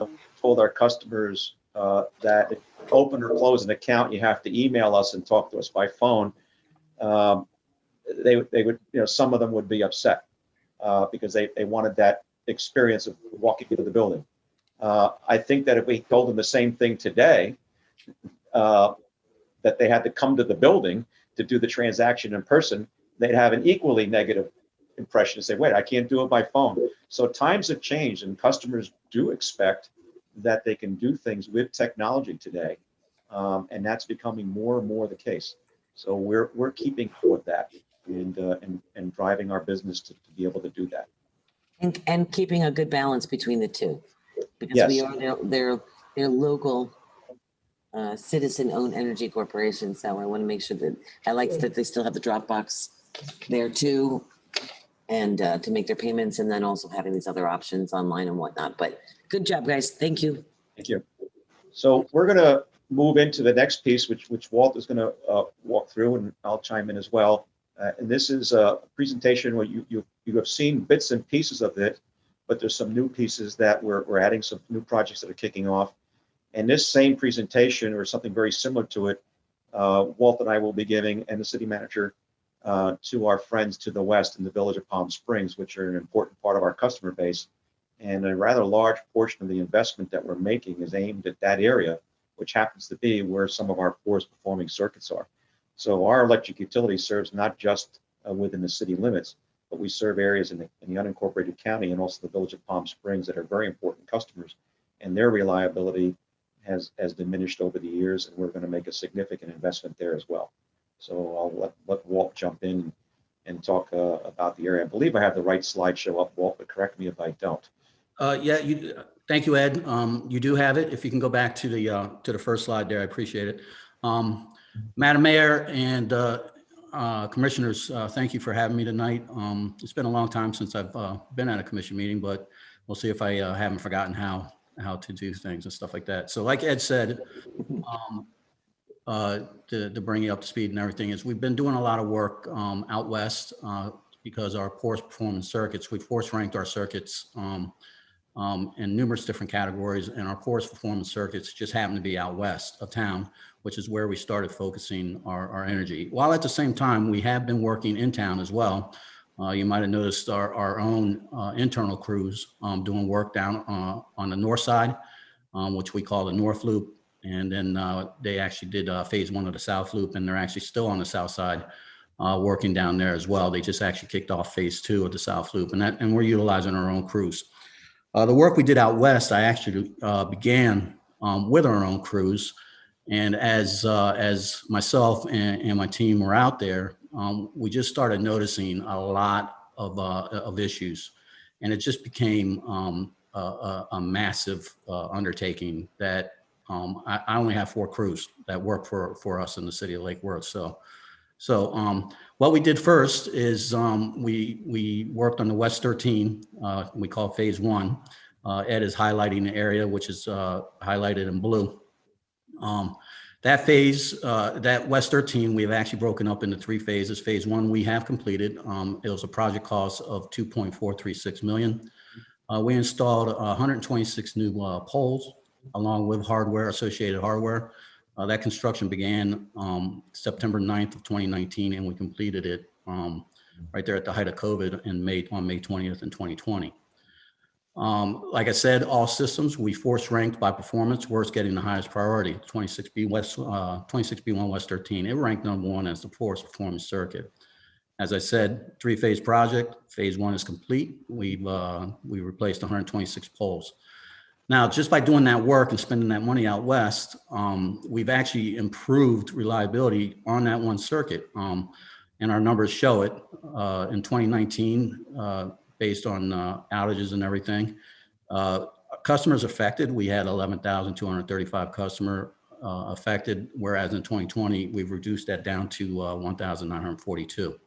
told our customers that if you open or close an account, you have to email us and talk to us by phone. They would, some of them would be upset because they wanted that experience of walking into the building. I think that if we told them the same thing today, that they had to come to the building to do the transaction in person, they'd have an equally negative impression and say, wait, I can't do it by phone. So times have changed and customers do expect that they can do things with technology today. And that's becoming more and more the case. So we're keeping up with that and driving our business to be able to do that. And keeping a good balance between the two, because Yes. we are they're local citizen-owned energy corporations. So I want to make sure that I like that they still have the Dropbox there too, and to make their payments, and then also having these other options online and whatnot. But good job, guys. Thank you. Thank you. So we're going to move into the next piece, which Walt is going to walk through, and I'll chime in as well. And this is a presentation where you have seen bits and pieces of it, but there's some new pieces that we're adding, some new projects that are kicking off. And this same presentation, or something very similar to it, Walt and I will be giving, and the city manager, to our friends to the west in the village of Palm Springs, which are an important part of our customer base. And a rather large portion of the investment that we're making is aimed at that area, which happens to be where some of our poorest performing circuits are. So our electric utility serves not just within the city limits, but we serve areas in the unincorporated county and also the village of Palm Springs that are very important customers. And their reliability has diminished over the years, and we're going to make a significant investment there as well. So I'll let Walt jump in and talk about the area. I believe I have the right slideshow up, Walt, but correct me if I don't. Yeah, thank you, Ed. You do have it. If you can go back to the first slide there, I appreciate it. Madam Mayor and commissioners, thank you for having me tonight. It's been a long time since I've been at a commission meeting, but we'll see if I haven't forgotten how to do things and stuff like that. So like Ed said, to bring you up to speed and everything, is we've been doing a lot of work out west because our poorest performing circuits, we force ranked our circuits in numerous different categories, and our poorest performing circuits just happen to be out west of town, which is where we started focusing our energy. While at the same time, we have been working in town as well. You might have noticed our own internal crews doing work down on the north side, which we call the North Loop. And then they actually did phase 1 of the South Loop, and they're actually still on the south side working down there as well. They just actually kicked off phase 2 of the South Loop, and we're utilizing our own crews. The work we did out west, I actually began with our own crews. And as myself and my team were out there, we just started noticing a lot of issues, and it just became a massive undertaking that I only have 4 crews that work for us in the city of Lake Worth. So what we did first is we worked on the West 13, we call phase 1. Ed is highlighting the area, which is highlighted in blue. That phase, that West 13, we've actually broken up into 3 phases. Phase 1 we have completed. It was a project cost of $2.436 million. We installed 126 new poles along with hardware, associated hardware. That construction began September 9th of 2019, and we completed it right there at the height of COVID on May 20th in 2020. Like I said, all systems, we force ranked by performance. Worst getting the highest priority, 26B1 West 13. It ranked #1 as the force performance circuit. As I said, 3-phase project. Phase 1 is complete. We replaced 126 poles. Now, just by doing that work and spending that money out west, we've actually improved reliability on that one circuit. And our numbers show it. In 2019, based on outages and everything, customers affected, we had 11,235 customer affected, whereas in 2020, we've reduced that down to 1,942.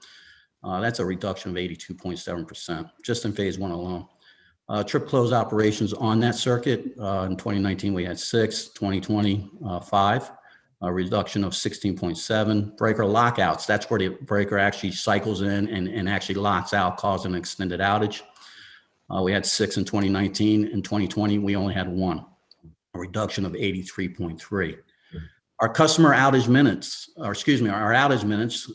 That's a reduction of 82.7%, just in phase 1 alone. Trip close operations on that circuit. In 2019, we had 6, 2020, 5, a reduction of 16.7. Breaker lockouts, that's where the breaker actually cycles in and actually locks out, causing an extended outage. We had 6 in 2019. In 2020, we only had 1, a reduction of 83.3. Our customer outage minutes, our outage minutes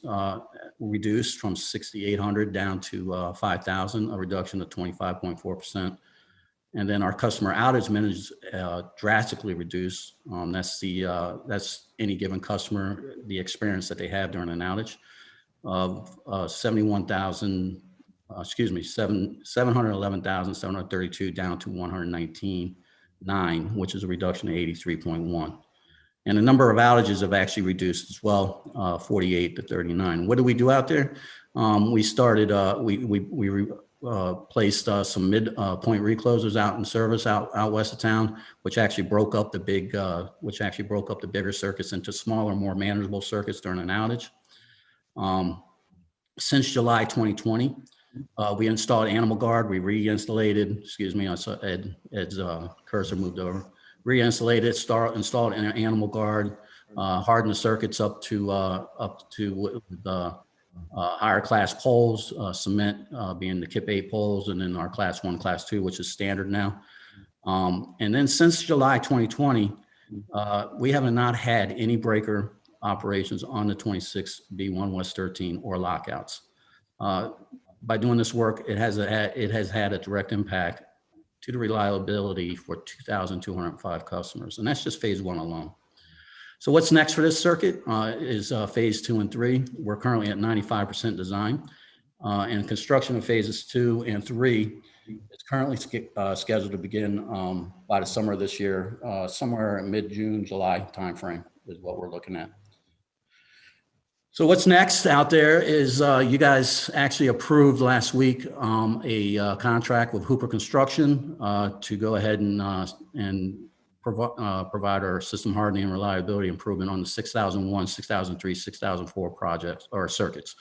reduced from 6,800 down to 5,000, a reduction of 25.4%. And then our customer outage minutes drastically reduced. That's any given customer, the experience that they have during an outage of 711,732 down to 119.9, which is a reduction of 83.1. And the number of outages have actually reduced as well, 48 to 39. What do we do out there? We started, we placed some mid-point reclosers out in service out west of town, which actually broke up the bigger circuits into smaller, more manageable circuits during an outage. Since July 2020, we installed Animal Guard. We reinstallated, I saw Ed's cursor moved over. Reinstallated, installed an Animal Guard, hardened the circuits up to higher class poles, cement being the KIP 8 poles, and then our class 1, class 2, which is standard now. And then since July 2020, we have not had any breaker operations on the 26B1 West 13 or lockouts. By doing this work, it has had a direct impact to the reliability for 2,205 customers. And that's just phase 1 alone. So what's next for this circuit is phase 2 and 3. We're currently at 95% design. And construction of phases 2 and 3 is currently scheduled to begin by the summer of this year, somewhere in mid-June, July timeframe is what we're looking at. So what's next out there is you guys actually approved last week a contract with Hooper Construction to go ahead and provide our system hardening and reliability improvement on the 6001, 6003, 6004 projects or circuits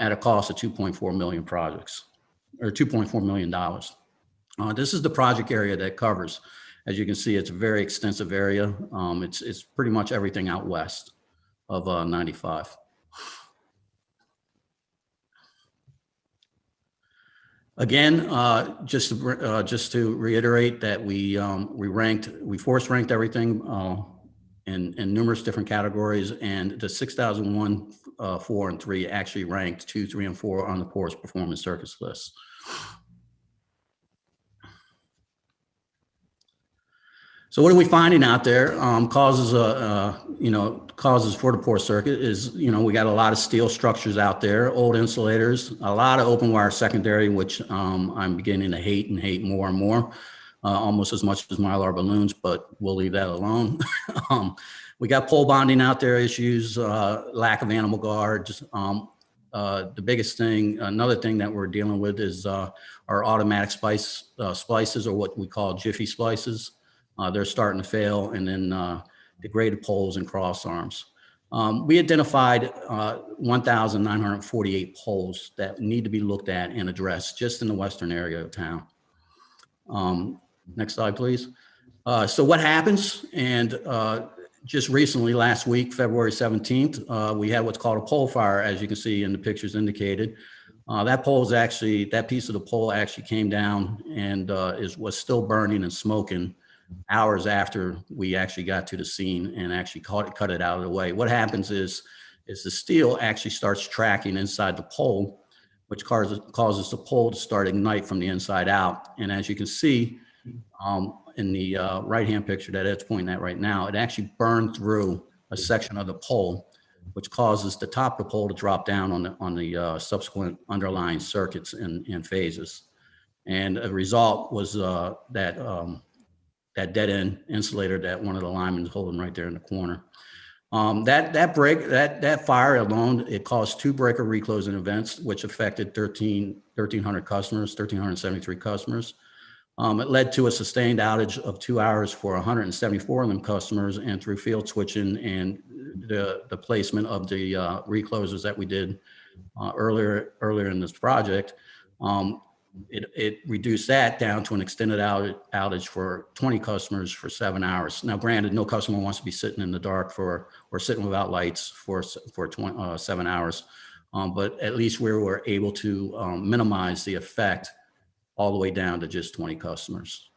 at a cost of $2.4 million projects or $2.4 million. This is the project area that covers. As you can see, it's a very extensive area. It's pretty much everything out west of 95. Again, just to reiterate that we force ranked everything in numerous different categories, and the 6001, 4, and 3 actually ranked 2, 3, and 4 on the poorest performance circuits list. So what are we finding out there? Causes for the poor circuit is, we got a lot of steel structures out there, old insulators, a lot of open wire secondary, which I'm beginning to hate more and more, almost as much as Mylar balloons, but we'll leave that alone. We got pole bonding out there issues, lack of Animal Guards. The biggest thing, another thing that we're dealing with is our automatic splices, or what we call jiffy splices. They're starting to fail, and then degraded poles and cross arms. We identified 1,948 poles that need to be looked at and addressed just in the western area of town. Next slide, please. So what happens? And just recently, last week, February 17th, we had what's called a pole fire, as you can see in the pictures indicated. That piece of the pole actually came down and was still burning and smoking hours after we actually got to the scene and actually cut it out of the way. What happens is the steel actually starts tracking inside the pole, which causes the pole to start ignite from the inside out. And as you can see in the right-hand picture that Ed's pointing at right now, it actually burned through a section of the pole, which causes the top of the pole to drop down on the subsequent underlying circuits and phases. And the result was that dead end insulator that one of the linemen is holding right there in the corner. That fire alone, it caused 2 breaker reclosing events, which affected 1,300 customers, 1,373 customers. It led to a sustained outage of 2 hours for 174 of them customers, and through field switching and the placement of the reclosers that we did earlier in this project, it reduced that down to an extended outage for 20 customers for 7 hours. Now, granted, no customer wants to be sitting in the dark or sitting without lights for 7 hours, but at least we were able to minimize the effect all the way down to just 20 customers.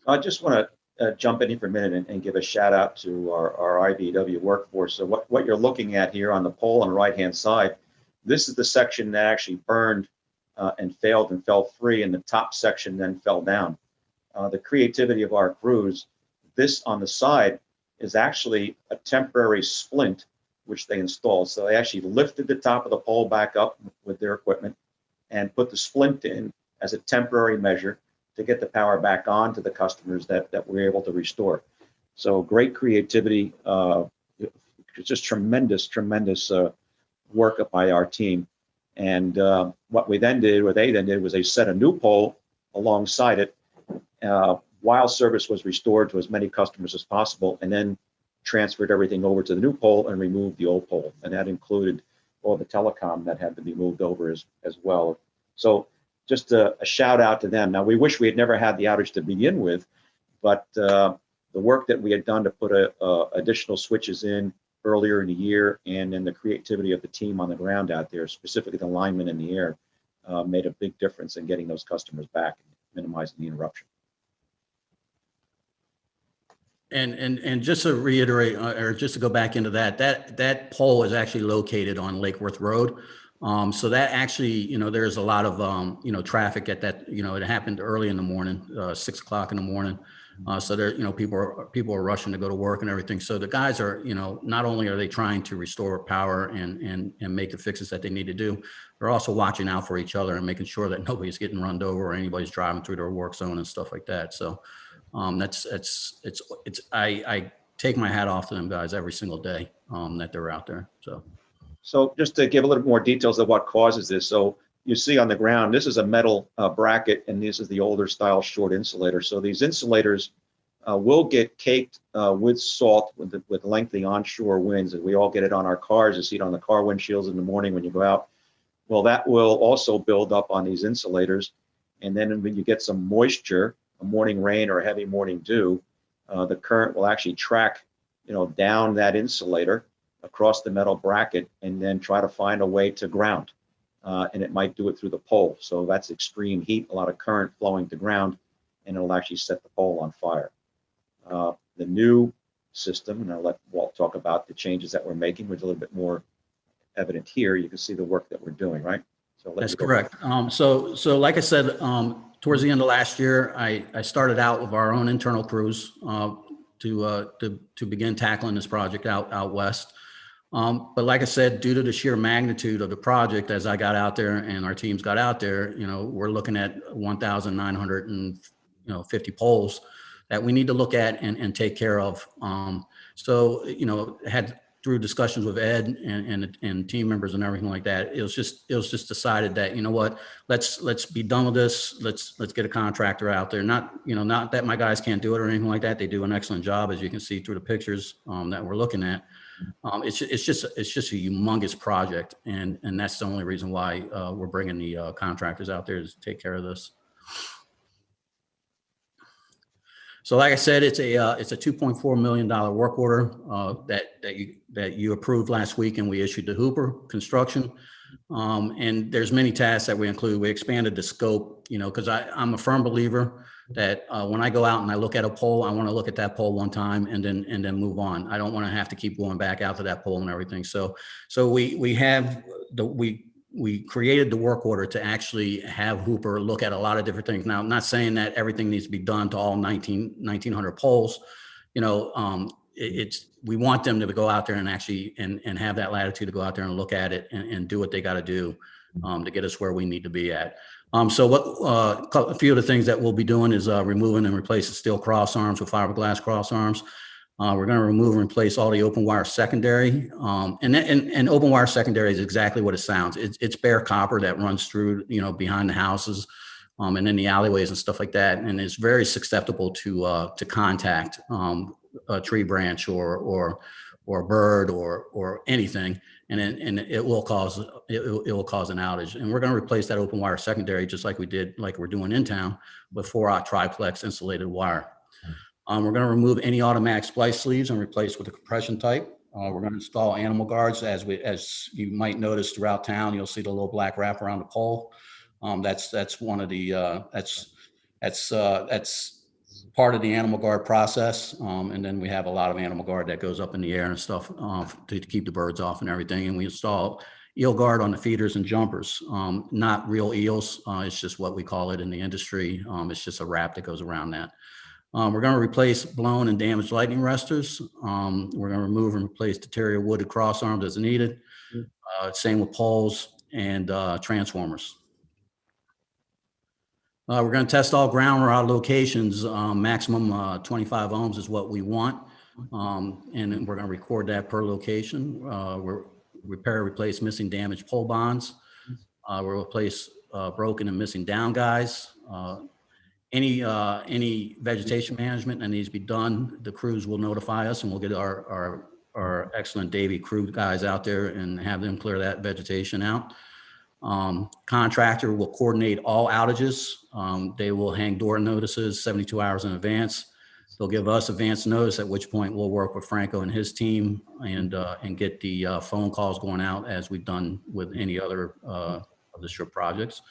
I just want to jump in here for a minute and give a shout out to our IBEW workforce. So what you're looking at here on the pole on the right-hand side, this is the section that actually burned and failed and fell free, and the top section then fell down. The creativity of our crews, this on the side is actually a temporary splint which they installed. So they actually lifted the top of the pole back up with their equipment and put the splint in as a temporary measure to get the power back on to the customers that we're able to restore. So great creativity, just tremendous work by our team. And what we then did, what they then did, was they set a new pole alongside it while service was restored to as many customers as possible, and then transferred everything over to the new pole and removed the old pole. And that included all the telecom that had to be moved over as well. So just a shout out to them. Now, we wish we had never had the outage to begin with, but the work that we had done to put additional switches in earlier in the year, and then the creativity of the team on the ground out there, specifically the linemen in the air, made a big difference in getting those customers back and minimizing the interruption. And just to reiterate, or just to go back into that pole is actually located on Lake Worth Road. So that actually, there's a lot of, traffic at that, it happened early in the morning, 6 o'clock in the morning. So there, people are rushing to go to work and everything. So the guys are, not only are they trying to restore power and make the fixes that they need to do, they're also watching out for each other and making sure that nobody's getting run over or anybody's driving through their work zone and stuff like that. So I take my hat off to them guys every single day that they're out there. So just to give a little more details of what causes this. So you see on the ground, this is a metal bracket, and this is the older style short insulator. So these insulators will get caked with salt with lengthy onshore winds, and we all get it on our cars. You see it on the car windshields in the morning when you go out. Well, that will also build up on these insulators. And then when you get some moisture, a morning rain or a heavy morning dew, the current will actually track, down that insulator across the metal bracket and then try to find a way to ground. And it might do it through the pole. So that's extreme heat, a lot of current flowing to ground, and it'll actually set the pole on fire. The new system, and I'll let Walt talk about the changes that we're making, which is a little bit more evident here. You can see the work that we're doing, right? So that's correct. So like I said, towards the end of last year, I started out with our own internal crews to begin tackling this project out west. But like I said, due to the sheer magnitude of the project, as I got out there and our teams got out there, we're looking at 1,950 poles that we need to look at and take care of. So, had through discussions with Ed and team members and everything like that, it was just decided that, let's be done with this. Let's get a contractor out there. Not that my guys can't do it or anything like that. They do an excellent job, as you can see through the pictures that we're looking at. It's just a humongous project, and that's the only reason why we're bringing the contractors out there to take care of this. So, like I said, it's a $2.4 million work order that you approved last week, and we issued to Hooper Construction. And there's many tasks that we include. We expanded the scope, because I'm a firm believer that when I go out and I look at a pole, I want to look at that pole one time and then move on. I don't want to have to keep going back out to that pole and everything. So we created the work order to actually have Hooper look at a lot of different things. Now, I'm not saying that everything needs to be done to all 1,900 poles. You know, we want them to go out there and actually and have that latitude to go out there and look at it and do what they got to do to get us where we need to be at. So a few of the things that we'll be doing is removing and replacing steel cross arms with fiberglass cross arms. We're going to remove and replace all the open wire secondary. And open wire secondary is exactly what it sounds. It's bare copper that runs through, you know, behind the houses and in the alleyways and stuff like that. And it's very susceptible to contact, a tree branch or a bird or anything. And it will cause an outage. And we're going to replace that open wire secondary just like we're doing in town with 4/0 triplex insulated wire. We're going to remove any automatic splice sleeves and replace with a compression type. We're going to install animal guards as you might notice throughout town. You'll see the little black wrap around the pole. That's one of the that's part of the animal guard process. And then we have a lot of animal guard that goes up in the air and stuff to keep the birds off and everything. And we install eel guard on the feeders and jumpers, not real eels. It's just what we call it in the industry. It's just a wrap that goes around that. We're going to replace blown and damaged lightning arresters. We're going to remove and replace deteriorated wooded cross arms as needed. Same with poles and transformers. We're going to test all ground rod locations. Maximum 25 ohms is what we want. And then we're going to record that per location. We're repair, replace missing damaged pole bonds. We'll replace broken and missing down guys. Any vegetation management that needs to be done, the crews will notify us and we'll get our excellent Davy crew guys out there and have them clear that vegetation out. Contractor will coordinate all outages. They will hang door notices 72 hours in advance. They'll give us advance notice, at which point we'll work with Franco and his team and get the phone calls going out as we've done with any other of the strip projects.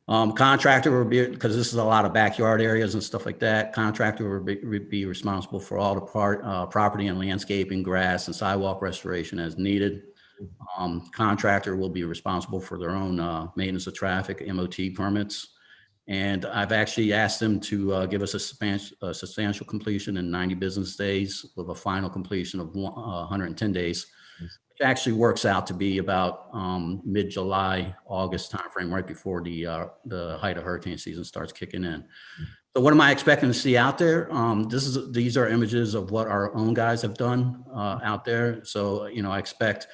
Contractor will be, because this is a lot of backyard areas and stuff like that, contractor will be responsible for all the property and landscaping, grass and sidewalk restoration as needed. Contractor will be responsible for their own maintenance of traffic, MOT permits. And I've actually asked them to give us a substantial completion in 90 business days with a final completion of 110 days. It actually works out to be about mid-July, August timeframe, right before the height of hurricane season starts kicking in. So what am I expecting to see out there? These are images of what our own guys have done out there. So, you know, I expect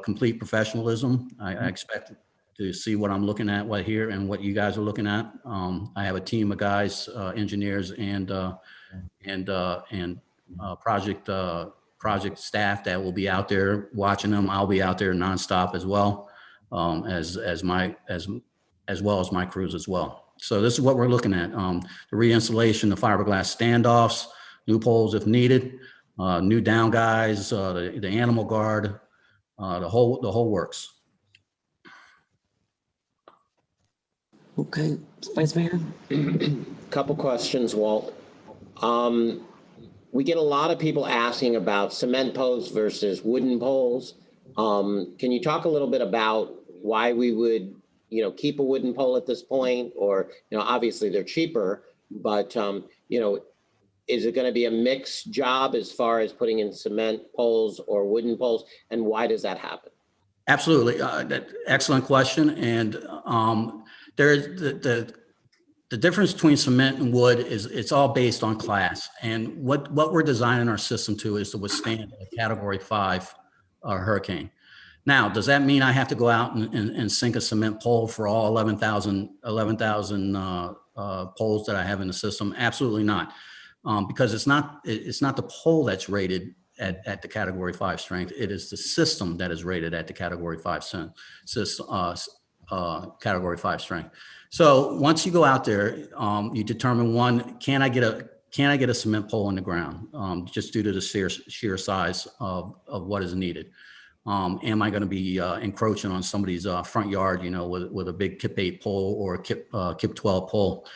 complete professionalism. I expect to see what I'm looking at right here and what you guys are looking at. I have a team of guys, engineers and project staff that will be out there watching them. I'll be out there nonstop as well, as well as my crews as well. So this is what we're looking at: the reinstallation of fiberglass standoffs, new poles if needed, new down guys, the animal guard, the whole works. Okay, Vice Mayor. Couple questions, Walt. We get a lot of people asking about cement poles versus wooden poles. Can you talk a little bit about why we would, you know, keep a wooden pole at this point? Or, you know, obviously they're cheaper, but, you know, is it going to be a mixed job as far as putting in cement poles or wooden poles? And why does that happen? Absolutely. Excellent question. And there's the difference between cement and wood is it's all based on class. And what we're designing our system to is to withstand a Category 5 hurricane. Now, does that mean I have to go out and sink a cement pole for all 11,000 poles that I have in the system? Absolutely not. Because it's not the pole that's rated at the Category 5 strength. It is the system that is rated at the Category 5 Category 5 strength. So once you go out there, you determine, one, can I get a cement pole in the ground, just due to the sheer size of what is needed. Am I going to be encroaching on somebody's front yard, you know, with a big KIP 8 pole or a KIP 12 pole?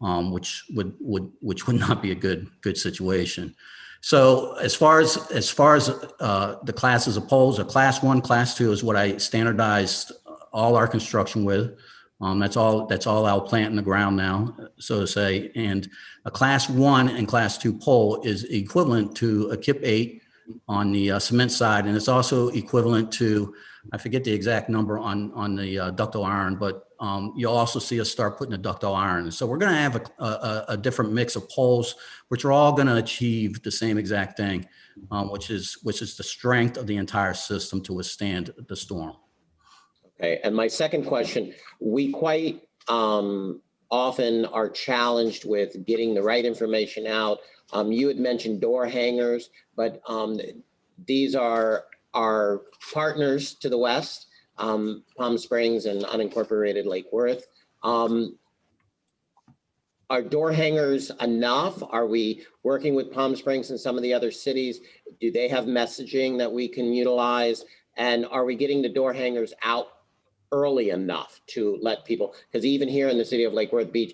which would not be a good situation. So as far as the classes of poles, a class 1, class 2 is what I standardized all our construction with. That's all I'll plant in the ground now, so to say. And a class 1 and class 2 pole is equivalent to a KIP 8 on the cement side, and it's also equivalent to, I forget the exact number on the ductile iron, but you'll also see us start putting the ductile iron. So we're going to have a different mix of poles, which are all going to achieve the same exact thing, which is the strength of the entire system to withstand the storm. Okay, and my second question, we quite often are challenged with getting the right information out. You had mentioned door hangers, but these are our partners to the west, Palm Springs and unincorporated Lake Worth. Are door hangers enough? Are we working with Palm Springs and some of the other cities? Do they have messaging that we can utilize? And are we getting the door hangers out early enough to let people, because even here in the city of Lake Worth Beach,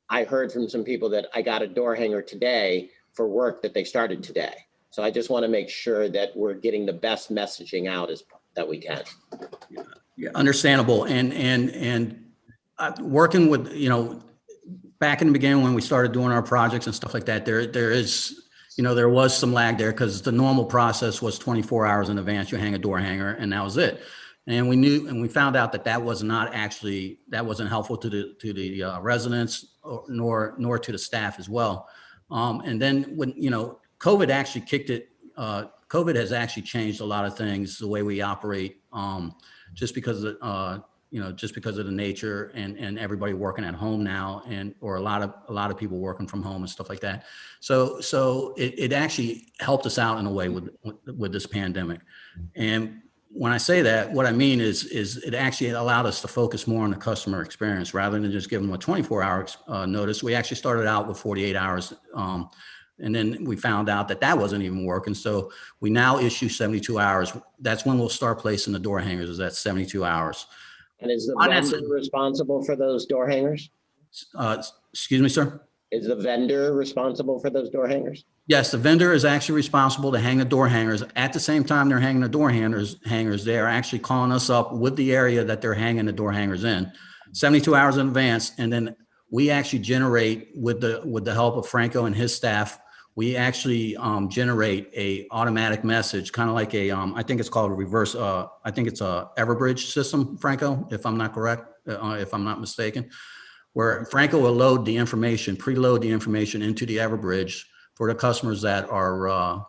I heard from some people that I got a door hanger today for work that they started today. So I just want to make sure that we're getting the best messaging out that we can. Yeah, understandable. And working with, back in the beginning when we started doing our projects and stuff like that, there was some lag there because the normal process was 24 hours in advance, you hang a door hanger and that was it. And we found out that wasn't helpful to the residents nor to the staff as well. And then when, COVID actually kicked it, COVID has actually changed a lot of things, the way we operate, just because of the nature and everybody working at home now, or a lot of people working from home and stuff like that. So it actually helped us out in a way with this pandemic. And when I say that, what I mean is it actually allowed us to focus more on the customer experience rather than just giving them a 24-hour notice. We actually started out with 48 hours. And then we found out that wasn't even working. So we now issue 72 hours. That's when we'll start placing the door hangers, is at 72 hours. And is the vendor responsible for those door hangers? Excuse me, sir? Is the vendor responsible for those door hangers? Yes, the vendor is actually responsible to hang the door hangers. At the same time they're hanging the door hangers, they are actually calling us up with the area that they're hanging the door hangers in, 72 hours in advance. And then we actually generate, with the help of Franco and his staff, we actually generate a automatic message, kind of like I think it's called a reverse, I think it's a Everbridge system, Franco, if I'm not correct, if I'm not mistaken, where Franco will load the information, preload the information into the Everbridge for the customers that are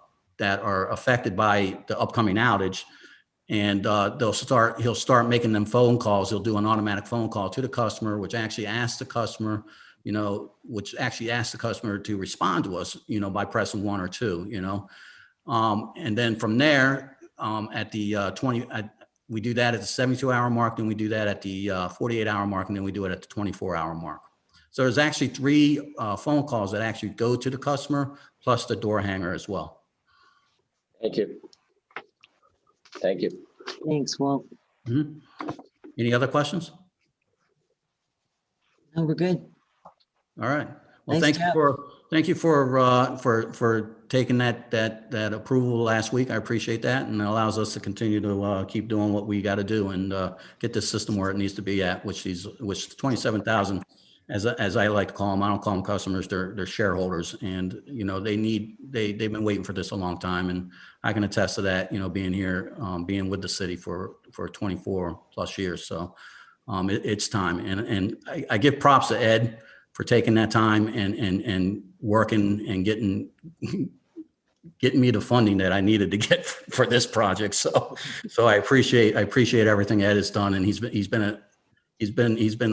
affected by the upcoming outage. And he'll start making them phone calls. He'll do an automatic phone call to the customer, which actually asks the customer, to respond to us, by pressing 1 or 2, and then from there, at the we do that at the 72-hour mark, then we do that at the 48-hour mark, and then we do it at the 24-hour mark. So there's actually 3 phone calls that actually go to the customer plus the door hanger as well. Thank you. Thank you. Thanks, Walt. Mm-hmm. Any other questions? No, we're good. All right. Well, Nice thank you for taking that approval last week. I appreciate that, and it allows us to continue to keep doing what we got to do and get this system where it needs to be at, which 27,000, as I like to call them. I don't call them customers; they're shareholders, and they've been waiting for this a long time, and I can attest to that. Being here, being with the city for 24 plus years, so it's time, and I give props to Ed for taking that time and working and getting me the funding that I needed to get for this project. So I appreciate everything Ed has done, and he's been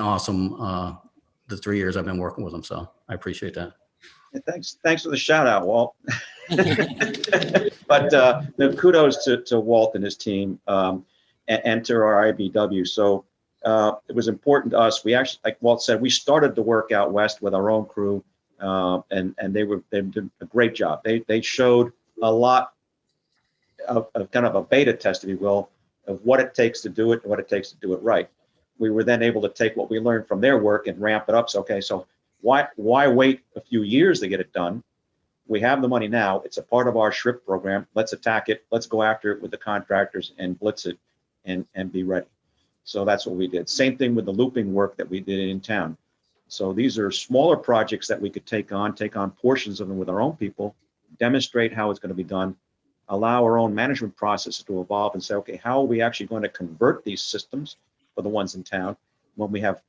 awesome the 3 years I've been working with him. So I appreciate that. Yeah, thanks for the shout out, Walt. But kudos to Walt and his team, and to our IBW. So it was important to us. We actually, like Walt said, we started the work out west with our own crew, and they did a great job. They showed a lot of kind of a beta test, if you will, of what it takes to do it and what it takes to do it right. We were then able to take what we learned from their work and ramp it up. So, okay, so why wait a few years to get it done? We have the money now. It's a part of our SHRIP program. Let's attack it. Let's go after it with the contractors and blitz it and be ready. So that's what we did. Same thing with the looping work that we did in town. So these are smaller projects that we could take on portions of them with our own people, demonstrate how it's going to be done, allow our own management process to evolve and say, okay, how are we actually going to convert these systems for the ones in town when we have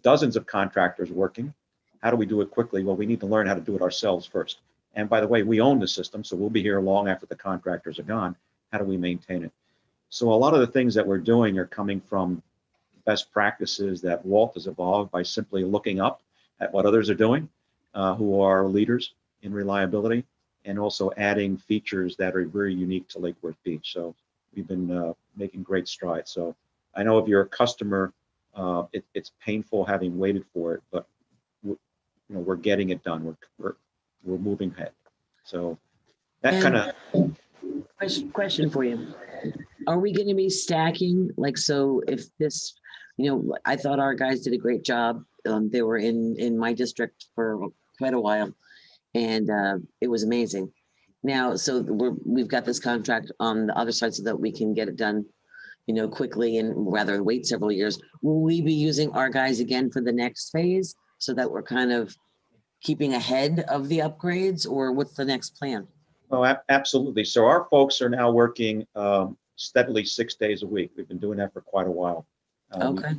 dozens of contractors working? How do we do it quickly? Well, we need to learn how to do it ourselves first. And by the way, we own the system, so we'll be here long after the contractors are gone. How do we maintain it? So a lot of the things that we're doing are coming from best practices that Walt has evolved by simply looking up at what others are doing, who are leaders in reliability, and also adding features that are very unique to Lake Worth Beach. So we've been making great strides. So I know if you're a customer, it's painful having waited for it, but we're getting it done. We're moving ahead. So that kind of question for you. Are we going to be stacking? Like, so if this, I thought our guys did a great job. They were in my district for quite a while, and it was amazing. Now, so we've got this contract on the other side so that we can get it done, quickly and rather than wait several years. Will we be using our guys again for the next phase so that we're kind of keeping ahead of the upgrades, or what's the next plan? Oh, absolutely. So our folks are now working steadily 6 days a week. We've been doing that for quite a while. Okay.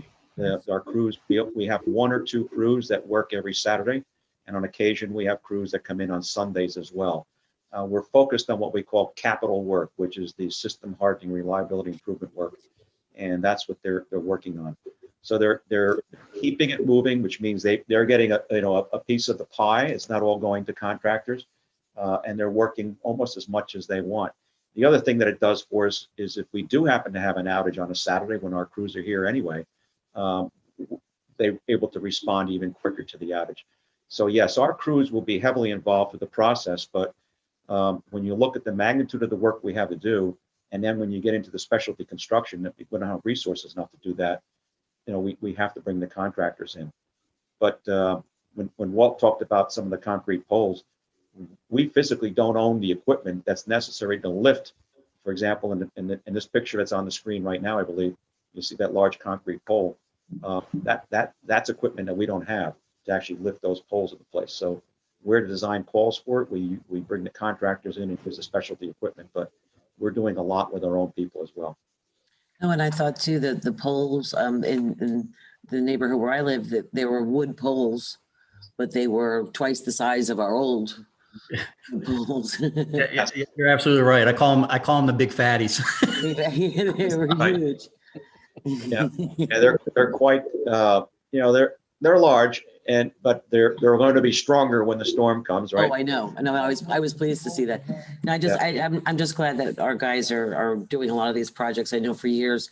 Our crews, we have 1 or 2 crews that work every Saturday, and on occasion we have crews that come in on Sundays as well. We're focused on what we call capital work, which is the system hardening, reliability improvement work, and that's what they're working on. So they're keeping it moving, which means they're getting a piece of the pie. It's not all going to contractors, and they're working almost as much as they want. The other thing that it does for us is if we do happen to have an outage on a Saturday when our crews are here anyway, they're able to respond even quicker to the outage. So yes, our crews will be heavily involved with the process, but when you look at the magnitude of the work we have to do, and then when you get into the specialty construction, that we don't have resources enough to do that, we have to bring the contractors in. But when Walt talked about some of the concrete poles, we physically don't own the equipment that's necessary to lift. For example, in this picture that's on the screen right now, I believe you see that large concrete pole. That's equipment that we don't have to actually lift those poles into place. So where the design calls for it, we bring the contractors in and use the specialty equipment, but we're doing a lot with our own people as well. No, and I thought too that the poles in the neighborhood where I live, that they were wood poles, but they were twice the size of our old poles. Yeah, you're absolutely right. I call them the big fatties. They were huge. Yeah, they're quite they're large, but they're going to be stronger when the storm comes, right? Oh, I know. I was pleased to see that. And I'm just glad that our guys are doing a lot of these projects. I know for years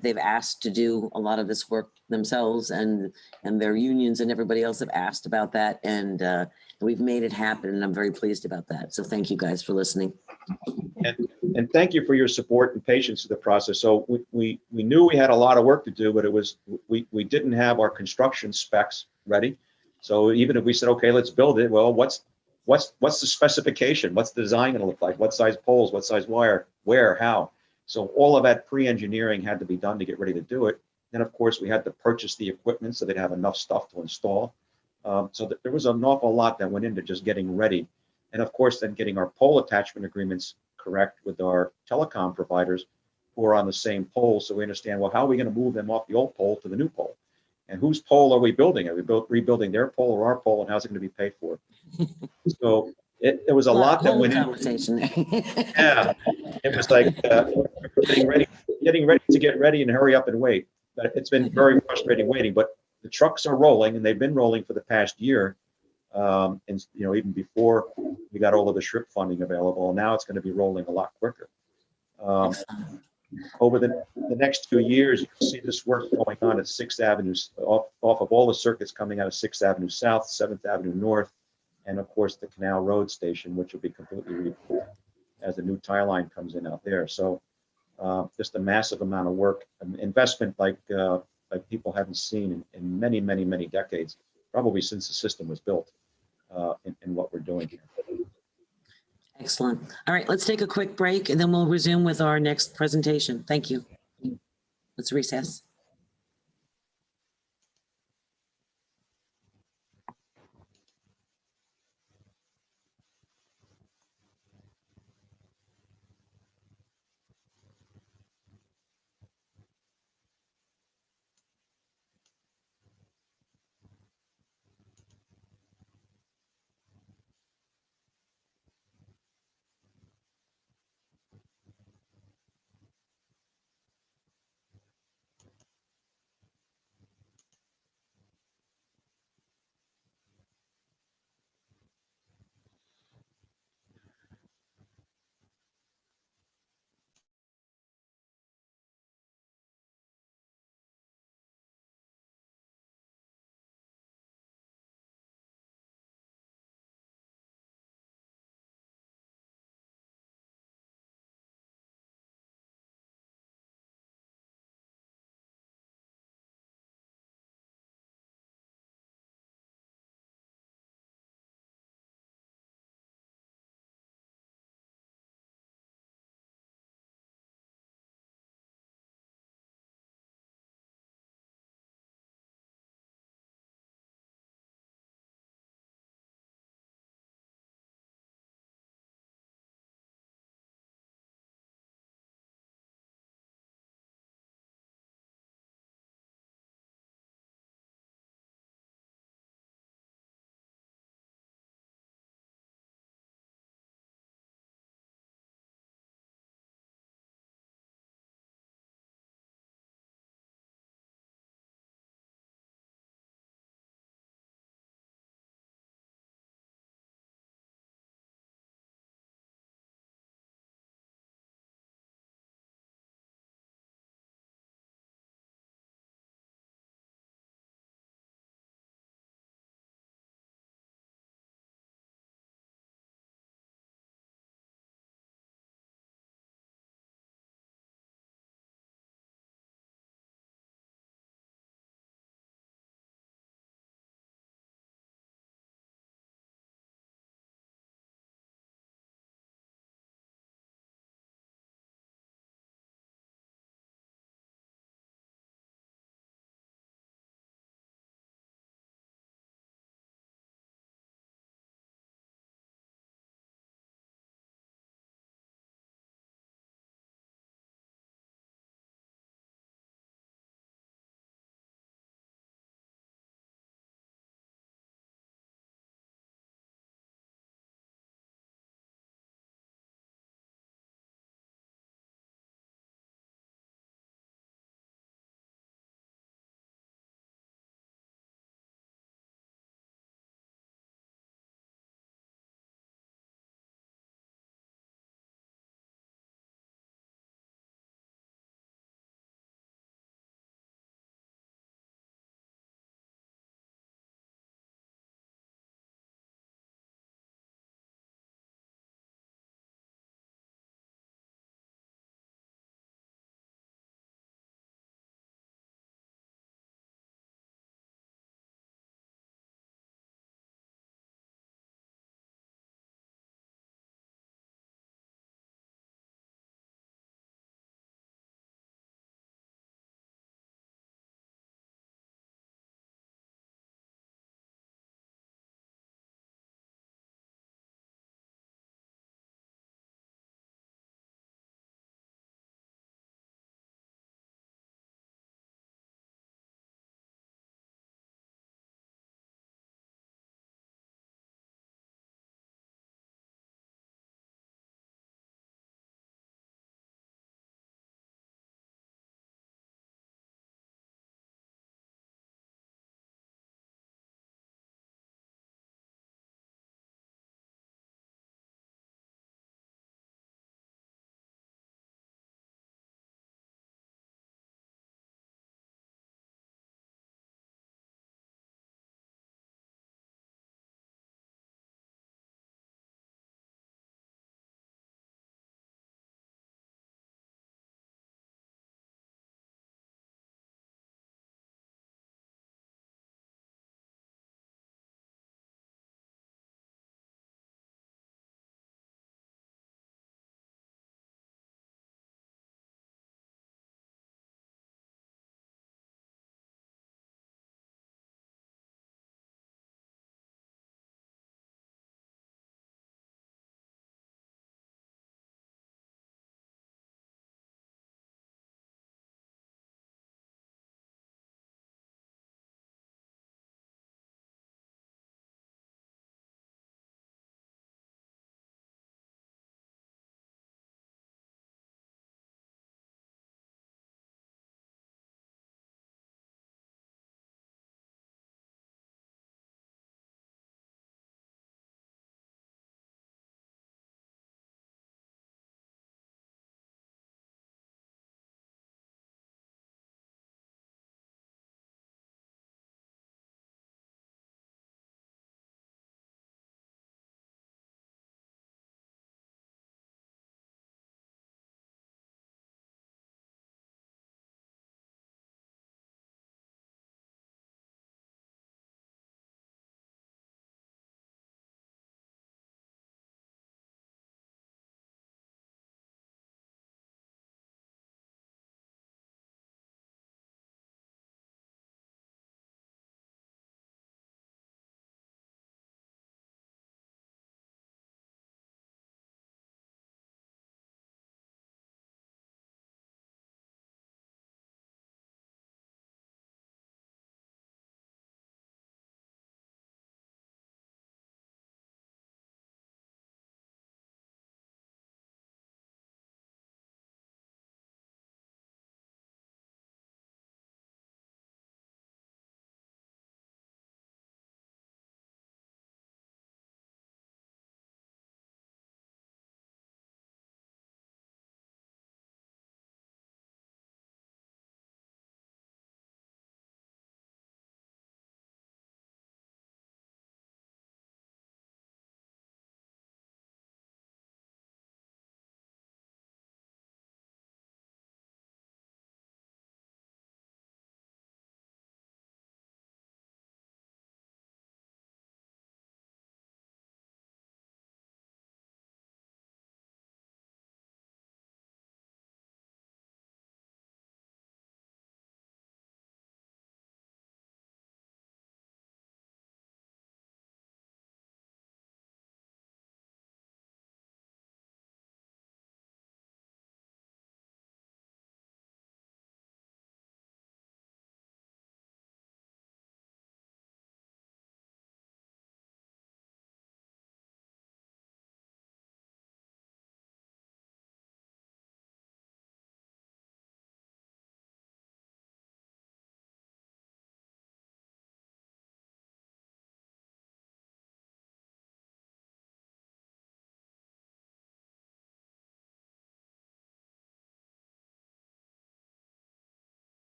they've asked to do a lot of this work themselves, and their unions and everybody else have asked about that, and we've made it happen, and I'm very pleased about that. So thank you guys for listening. And thank you for your support and patience in the process. So we knew we had a lot of work to do, but we didn't have our construction specs ready. So even if we said, okay, let's build it, well, what's the specification? What's the design going to look like? What size poles? What size wire? Where? How? So all of that pre-engineering had to be done to get ready to do it. Then of course we had to purchase the equipment so they'd have enough stuff to install. So there was an awful lot that went into just getting ready. And of course, then getting our pole attachment agreements correct with our telecom providers who are on the same pole. So we understand, well, how are we going to move them off the old pole to the new pole? And whose pole are we building? Are we rebuilding their pole or our pole, and how's it going to be paid for? So it was a lot that went in. Yeah, it was like getting ready to get ready and hurry up and wait. But it's been very frustrating waiting, but the trucks are rolling, and they've been rolling for the past year. And even before we got all of the SHRIP funding available, and now it's going to be rolling a lot quicker. Over the next 2 years, you can see this work going on at 6th Avenue, off of all the circuits coming out of 6th Avenue South, 7th Avenue North, and of course the Canal Road station, which will be completely rebuilt as the new tie line comes in out there. So just a massive amount of work, an investment like people haven't seen in many, many, many decades probably since the system was built in what we're doing here. Excellent. All right, let's take a quick break and then we'll resume with our next presentation. Thank you. Let's recess.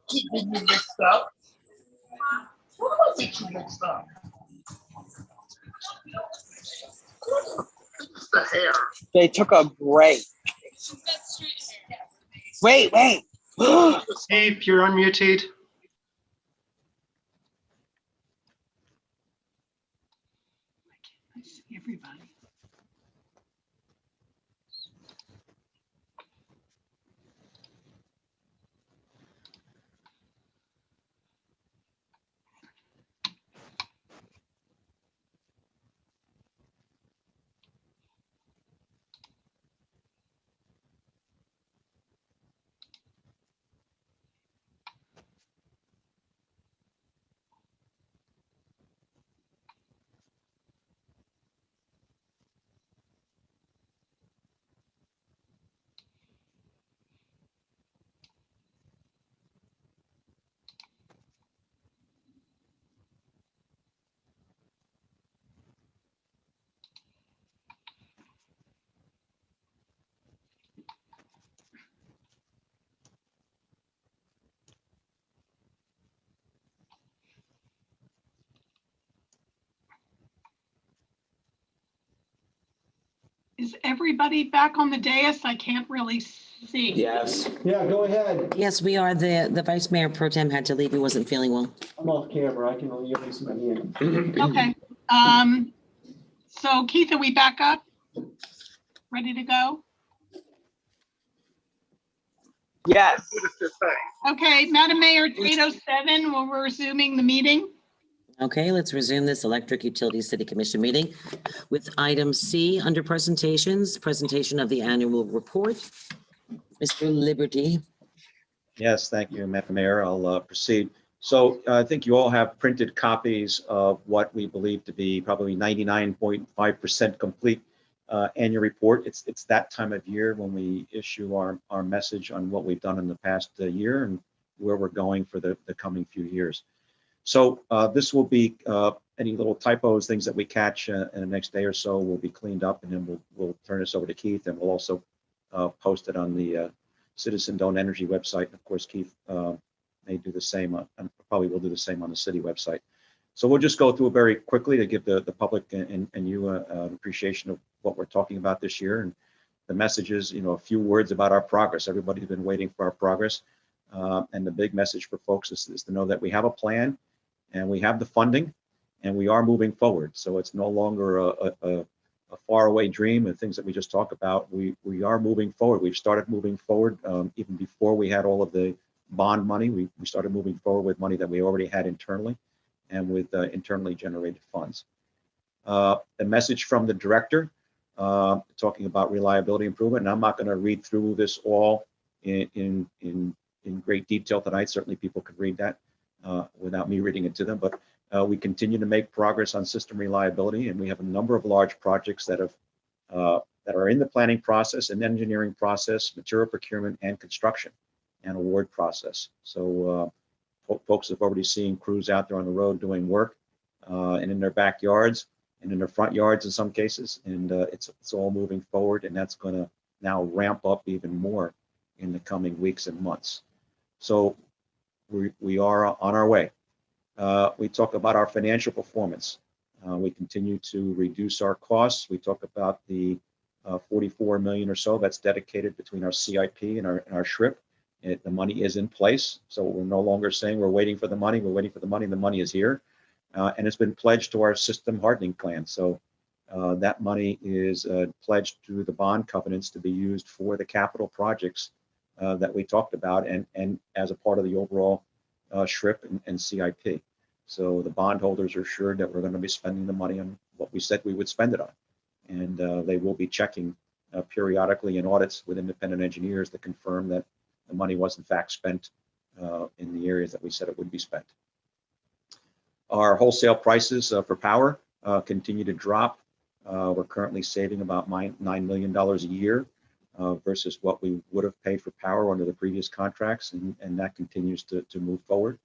Keeping you mixed up. What was it you mixed up? It's the hair. They took a break. Wait. Steve, you're unmuted. I see everybody. Is everybody back on the dais? I can't really See. Yes. Yeah, go ahead. Yes, we are. The Vice Mayor Pro Tem had to leave. He wasn't feeling well. I'm off camera. I can only raise my hand. Okay. So Keith, are we back up? Ready to go? Yes. Okay, Madam Mayor, it's 8:07. We're resuming the meeting. Okay, let's resume this Electric Utility City Commission meeting with item C under presentations, presentation of the annual report. Mr. Liberty. Yes, thank you, Madam Mayor. I'll proceed. So I think you all have printed copies of what we believe to be probably 99.5% complete annual report. It's that time of year when we issue our message on what we've done in the past year and where we're going for the coming few years. So this will be any little typos, things that we catch in the next day or so will be cleaned up, and then we'll turn this over to Keith, and we'll also post it on the Citizen Don't Energy website. And of course, Keith may do the same, and probably will do the same on the city website. So we'll just go through it very quickly to give the public and you an appreciation of what we're talking about this year. And the message is, a few words about our progress. Everybody's been waiting for our progress. And the big message for folks is to know that we have a plan and we have the funding and we are moving forward. So it's no longer a faraway dream and things that we just talk about. We are moving forward. We've started moving forward even before we had all of the bond money. We started moving forward with money that we already had internally and with internally generated funds. The message from the director talking about reliability improvement, and I'm not going to read through this all in great detail tonight. Certainly people could read that without me reading it to them, but we continue to make progress on system reliability, and we have a number of large projects that are in the planning process and engineering process, material procurement, and construction and award process. So folks have already seen crews out there on the road doing work and in their backyards and in their front yards in some cases, and it's all moving forward, and that's going to now ramp up even more in the coming weeks and months. So we are on our way. We talk about our financial performance. We continue to reduce our costs. We talk about the 44 million or so that's dedicated between our CIP and our SHRIP. The money is in place, so we're no longer saying we're waiting for the money. We're waiting for the money. The money is here, and it's been pledged to our system hardening plan. So that money is pledged through the bond covenants to be used for the capital projects that we talked about, and as a part of the overall SHRIP and CIP. So the bondholders are assured that we're going to be spending the money on what we said we would spend it on, and they will be checking periodically in audits with independent engineers to confirm that the money was in fact spent in the areas that we said it would be spent. Our wholesale prices for power continue to drop. We're currently saving about $9 million a year versus what we would have paid for power under the previous contracts, and that continues to move forward.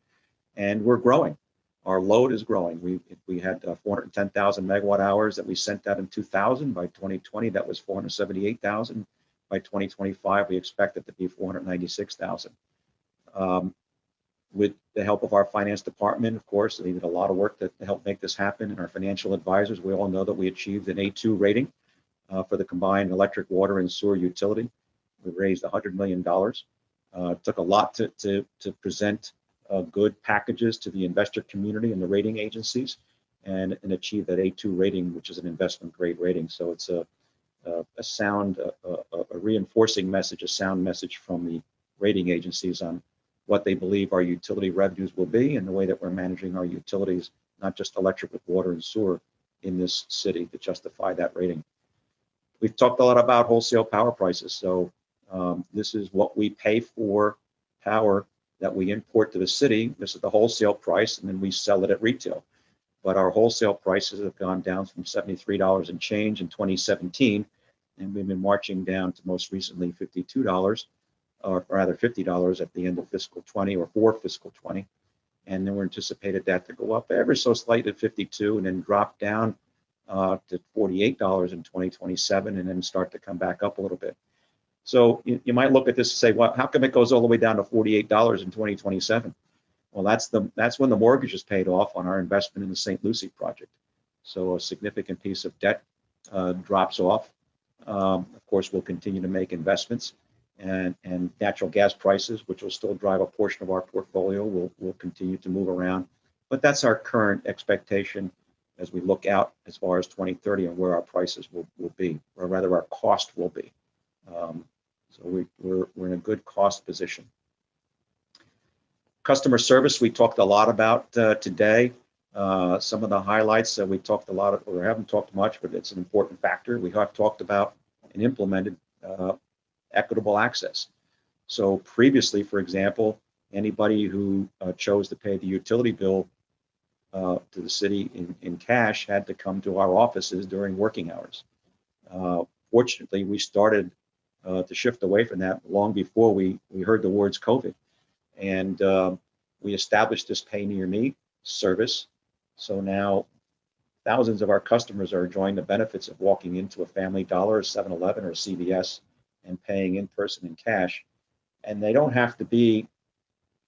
And we're growing. Our load is growing. We had 410,000 megawatt hours that we sent out in 2000. By 2020, that was 478,000. By 2025, we expect it to be 496,000. With the help of our finance department, of course, they did a lot of work to help make this happen. And our financial advisors, we all know that we achieved an A2 rating for the combined electric, water, and sewer utility. We raised $100 million. It took a lot to present good packages to the investor community and the rating agencies and achieve that A2 rating, which is an investment grade rating. So it's a sound, a reinforcing message, a sound message from the rating agencies on what they believe our utility revenues will be and the way that we're managing our utilities, not just electric, but water and sewer in this city to justify that rating. We've talked a lot about wholesale power prices. So this is what we pay for power that we import to the city. This is the wholesale price, and then we sell it at retail. But our wholesale prices have gone down from $73 and change in 2017, and we've been marching down to most recently $52, or rather $50 at the end of fiscal 20 or for fiscal 20. And then we're anticipated that to go up ever so slightly to 52 and then drop down to $48 in 2027 and then start to come back up a little bit. So you might look at this and say, well, how come it goes all the way down to $48 in 2027? Well, that's when the mortgage is paid off on our investment in the St. Lucie project. So a significant piece of debt drops off. Of course, we'll continue to make investments. and natural gas prices, which will still drive a portion of our portfolio, will continue to move around. But that's our current expectation as we look out as far as 2030 and where our prices will be, or rather our cost will be. So we're in a good cost position. Customer service, we talked a lot about today. Some of the highlights that we talked a lot of, or haven't talked much, but it's an important factor. We have talked about and implemented equitable access. So previously, for example, anybody who chose to pay the utility bill to the city in cash had to come to our offices during working hours. Fortunately, we started to shift away from that long before we heard the words COVID. And we established this Pay Near Me service. So now thousands of our customers are enjoying the benefits of walking into a Family Dollar, 7-Eleven, or CVS and paying in person in cash. And they don't have to be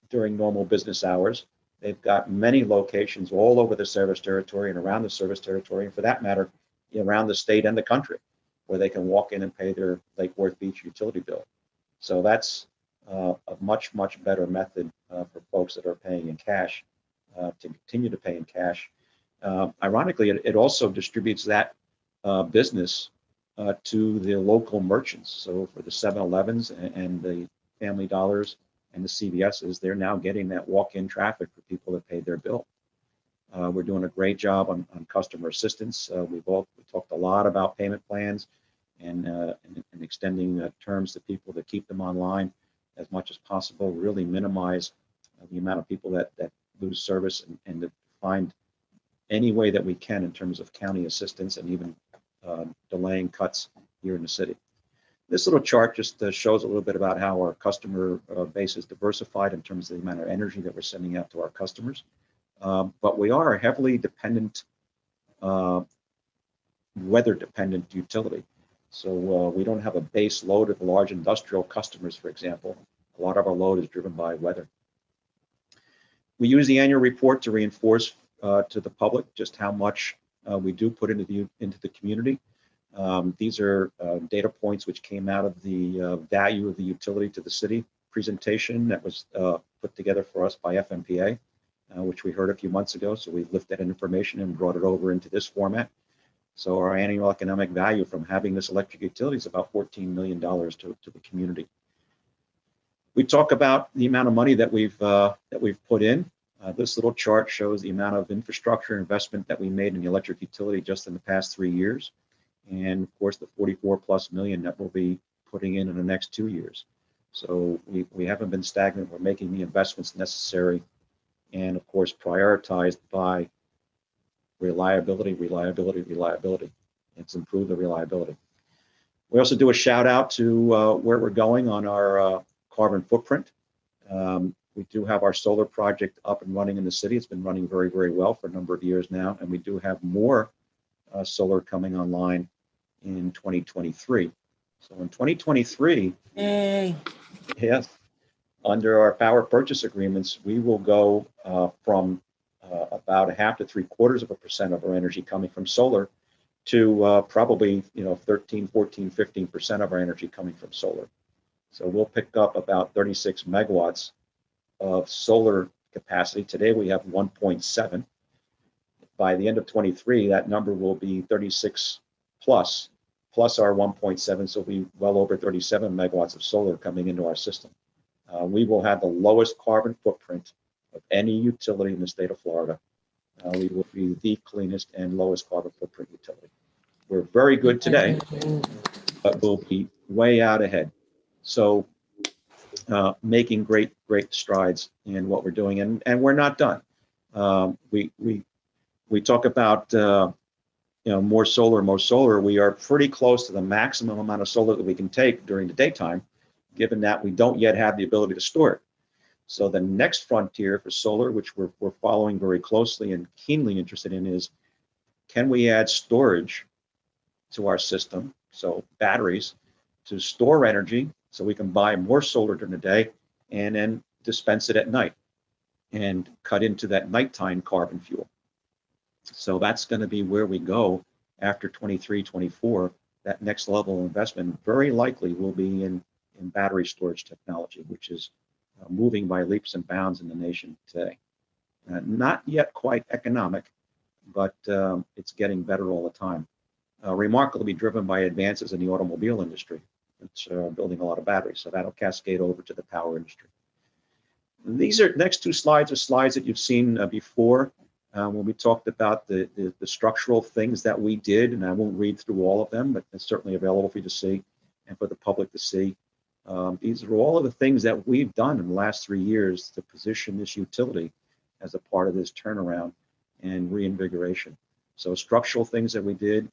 during normal business hours. They've got many locations all over the service territory and around the service territory, and for that matter, around the state and the country, where they can walk in and pay their Lake Worth Beach utility bill. So that's a much, much better method for folks that are paying in cash to continue to pay in cash. Ironically, it also distributes that business to the local merchants. So for the 7-Elevens and the Family Dollars and the CVSs, they're now getting that walk-in traffic for people that paid their bill. We're doing a great job on customer assistance. We talked a lot about payment plans and extending terms to people to keep them online as much as possible, really minimize the amount of people that lose service and to find any way that we can in terms of county assistance and even delaying cuts here in the city. This little chart just shows a little bit about how our customer base is diversified in terms of the amount of energy that we're sending out to our customers. But we are a heavily dependent, weather-dependent utility. So we don't have a base load of large industrial customers, for example. A lot of our load is driven by weather. We use the annual report to reinforce to the public just how much we do put into the community. These are data points which came out of the value of the utility to the city presentation that was put together for us by FMPA, which we heard a few months ago. So we've lifted that information and brought it over into this format. So our annual economic value from having this electric utility is about $14 million to the community. We talk about the amount of money that we've put in. This little chart shows the amount of infrastructure investment that we made in the electric utility just in the past 3 years. And of course, the 44+ million that we'll be putting in the next 2 years. So we haven't been stagnant. We're making the investments necessary and of course prioritized by reliability. It's improved the reliability. We also do a shout out to where we're going on our carbon footprint. We do have our solar project up and running in the city. It's been running very, very well for a number of years now, and we do have more solar coming online in 2023. So in 2023, yes, under our power purchase agreements, we will go from about 0.5 to 0.75% of our energy coming from solar to probably 13, 14, 15% of our energy coming from solar. So we'll pick up about 36 megawatts of solar capacity. Today we have 1.7. By the end of 23, that number will be 36 plus our 1.7, so it'll be well over 37 megawatts of solar coming into our system. We will have the lowest carbon footprint of any utility in the state of Florida. We will be the cleanest and lowest carbon footprint utility. We're very good today, but we'll be way out ahead. So making great strides in what we're doing, and we're not done. We talk about more solar. We are pretty close to the maximum amount of solar that we can take during the daytime, given that we don't yet have the ability to store it. So the next frontier for solar, which we're following very closely and keenly interested in, is can we add storage to our system, so batteries, to store energy so we can buy more solar during the day and then dispense it at night and cut into that nighttime carbon fuel. So that's going to be where we go after 23, 24. That next level of investment very likely will be in in battery storage technology, which is moving by leaps and bounds in the nation today. Not yet quite economic, but it's getting better all the time. Remarkably driven by advances in the automobile industry. It's building a lot of batteries, so that'll cascade over to the power industry. These are next two slides are slides that you've seen before when we talked about the structural things that we did, and I won't read through all of them, but it's certainly available for you to see and for the public to see. These are all of the things that we've done in the last 3 years to position this utility as a part of this turnaround and reinvigoration. So structural things that we did,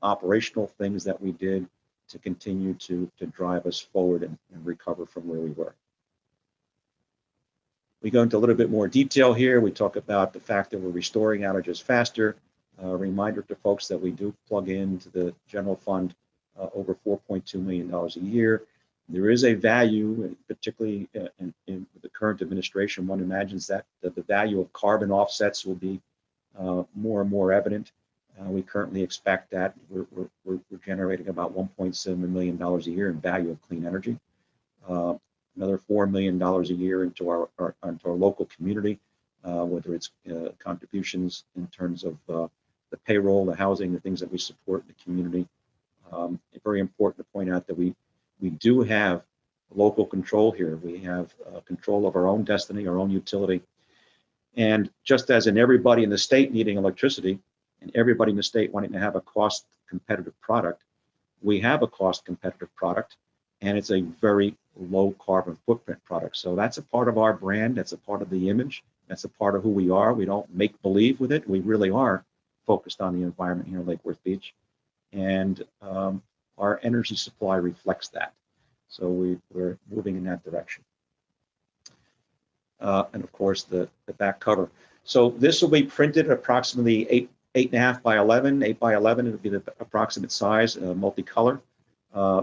operational things that we did to continue to drive us forward and recover from where we were. We go into a little bit more detail here. We talk about the fact that we're restoring outages faster. Reminder to folks that we do plug into the general fund over $4.2 million a year. There is a value, particularly in the current administration. One imagines that the value of carbon offsets will be more and more evident. We currently expect that we're generating about $1.7 million a year in value of clean energy. Another $4 million a year into our local community, whether it's contributions in terms of the payroll, the housing, the things that we support in the community. It's very important to point out that we do have local control here. We have control of our own destiny, our own utility. And just as in everybody in the state needing electricity and everybody in the state wanting to have a cost competitive product, we have a cost competitive product, and it's a very low carbon footprint product. So that's a part of our brand. That's a part of the image. That's a part of who we are. We don't make believe with it. We really are focused on the environment here in Lake Worth Beach. And our energy supply reflects that. So we're moving in that direction. And of course, the back cover. So this will be printed approximately 8.5 by 11. 8 by 11, it'll be the approximate size, multicolor.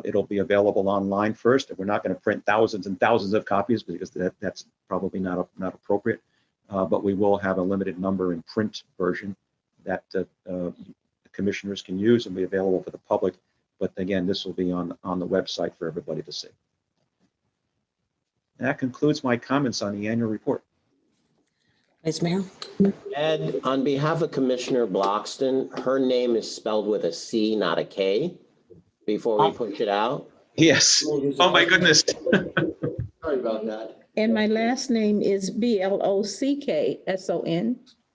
It'll be available online first. We're not going to print thousands and thousands of copies because that's probably not appropriate. But we will have a limited number in print version that commissioners can use and be available for the public. But again, this will be on the website for everybody to see. And that concludes my comments on the annual report. Vice Mayor? Ed, on behalf of Commissioner Bloxton, her name is spelled with a C, not a K, before we push it out. Yes. Oh my goodness. Sorry about that. And my last name is Blockson.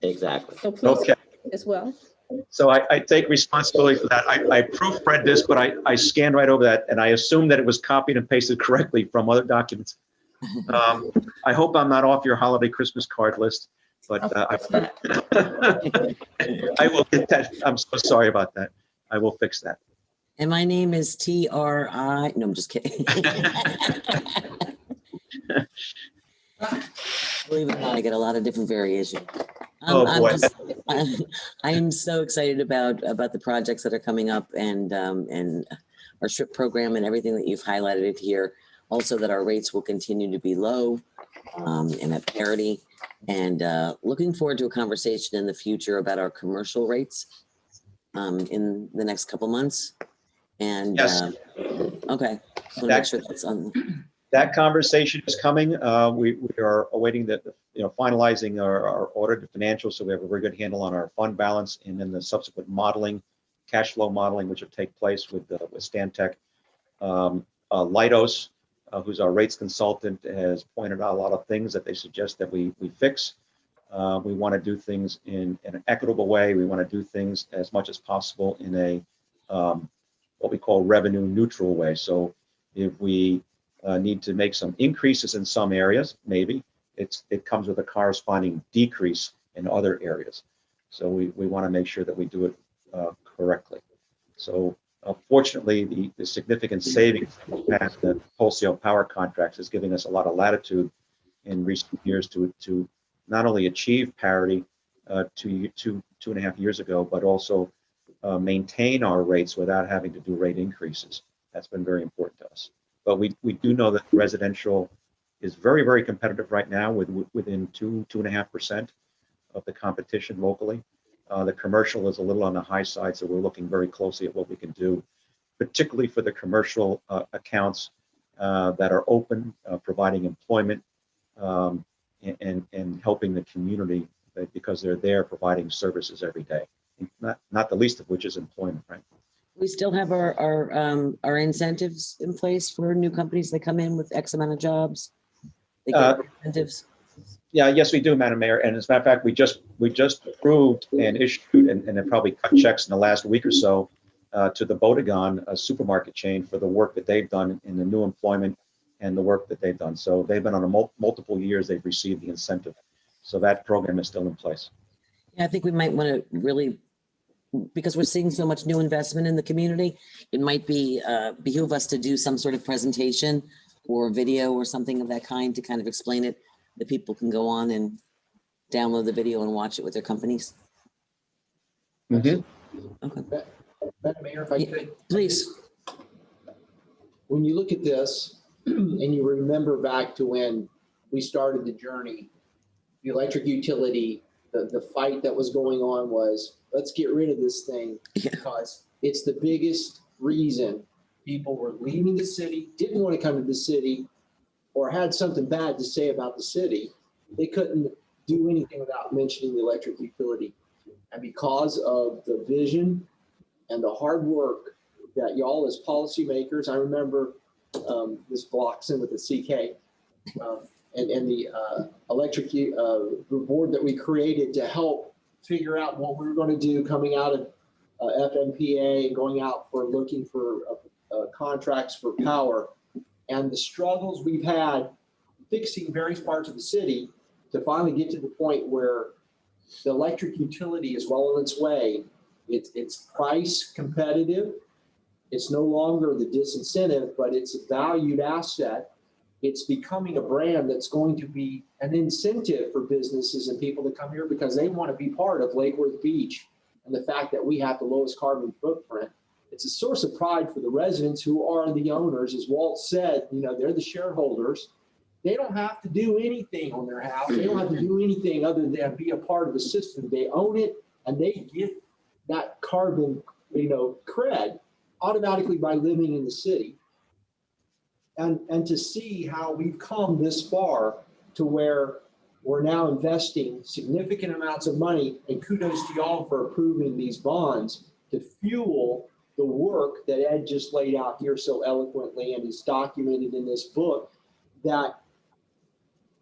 Exactly. So please Okay. as well. So I take responsibility for that. I proofread this, but I scanned right over that, and I assumed that it was copied and pasted correctly from other documents. I hope I'm not off your holiday Christmas card list, but I will get that. I'm so sorry about that. I will fix that. And my name is TRI. No, I'm just kidding. Believe it or not, I get a lot of different variations. Oh boy. I am so excited about the projects that are coming up and our STRIP program and everything that you've highlighted here. Also that our rates will continue to be low and at parity. And looking forward to a conversation in the future about our commercial rates in the next couple months. And yes. Okay, so make sure that's on. That conversation is coming. We are awaiting finalizing our audited financials, so we have a very good handle on our fund balance, and then the subsequent modeling, cash flow modeling, which will take place with Stantec. Leidos, who's our rates consultant, has pointed out a lot of things that they suggest that we fix. We want to do things in an equitable way. We want to do things as much as possible in a what we call revenue neutral way. So if we need to make some increases in some areas, maybe it comes with a corresponding decrease in other areas. So we want to make sure that we do it correctly. So fortunately, the significant savings past the wholesale power contracts is giving us a lot of latitude in recent years to not only achieve parity 2.5 years ago, but also maintain our rates without having to do rate increases. That's been very important to us. But we do know that residential is very, very competitive right now within 2.5% of the competition locally. The commercial is a little on the high side, so we're looking very closely at what we can do, particularly for the commercial accounts. that are open, providing employment, and helping the community because they're there providing services every day. Not the least of which is employment, right? We still have our incentives in place for new companies that come in with X amount of jobs. They get incentives. Yeah, yes, we do, Madam Mayor. And as a matter of fact, we just approved and issued and then probably cut checks in the last week or so to the Bodegon supermarket chain for the work that they've done in the new employment and the work that they've done. So they've been on a multiple years, they've received the incentive. So that program is still in place. Yeah, I think we might want to really, because we're seeing so much new investment in the community, it might be behoove us to do some sort of presentation or video or something of that kind to kind of explain it, that people can go on and download the video and watch it with their companies. Mm-hmm. Okay. Madam Mayor, if I could. Please. When you look at this and you remember back to when we started the journey, the electric utility, the fight that was going on was, let's get rid of this thing because it's the biggest reason people were leaving the city, didn't want to come to the city, or had something bad to say about the city. They couldn't do anything without mentioning the electric utility. And because of the vision and the hard work that y'all as policymakers, I remember this blocks in with the CK, and the electric board that we created to help figure out what we were going to do coming out of FMPA and going out for looking for contracts for power, and the struggles we've had fixing various parts of the city to finally get to the point where the electric utility is well on its way. It's price competitive. It's no longer the disincentive, but it's a valued asset. It's becoming a brand that's going to be an incentive for businesses and people to come here because they want to be part of Lake Worth Beach and the fact that we have the lowest carbon footprint. It's a source of pride for the residents who are the owners. As Walt said, they're the shareholders. They don't have to do anything on their house. They don't have to do anything other than be a part of the system. They own it and they get that carbon, cred automatically by living in the city. And to see how we've come this far to where we're now investing significant amounts of money, and kudos to y'all for approving these bonds to fuel the work that Ed just laid out here so eloquently and is documented in this book, that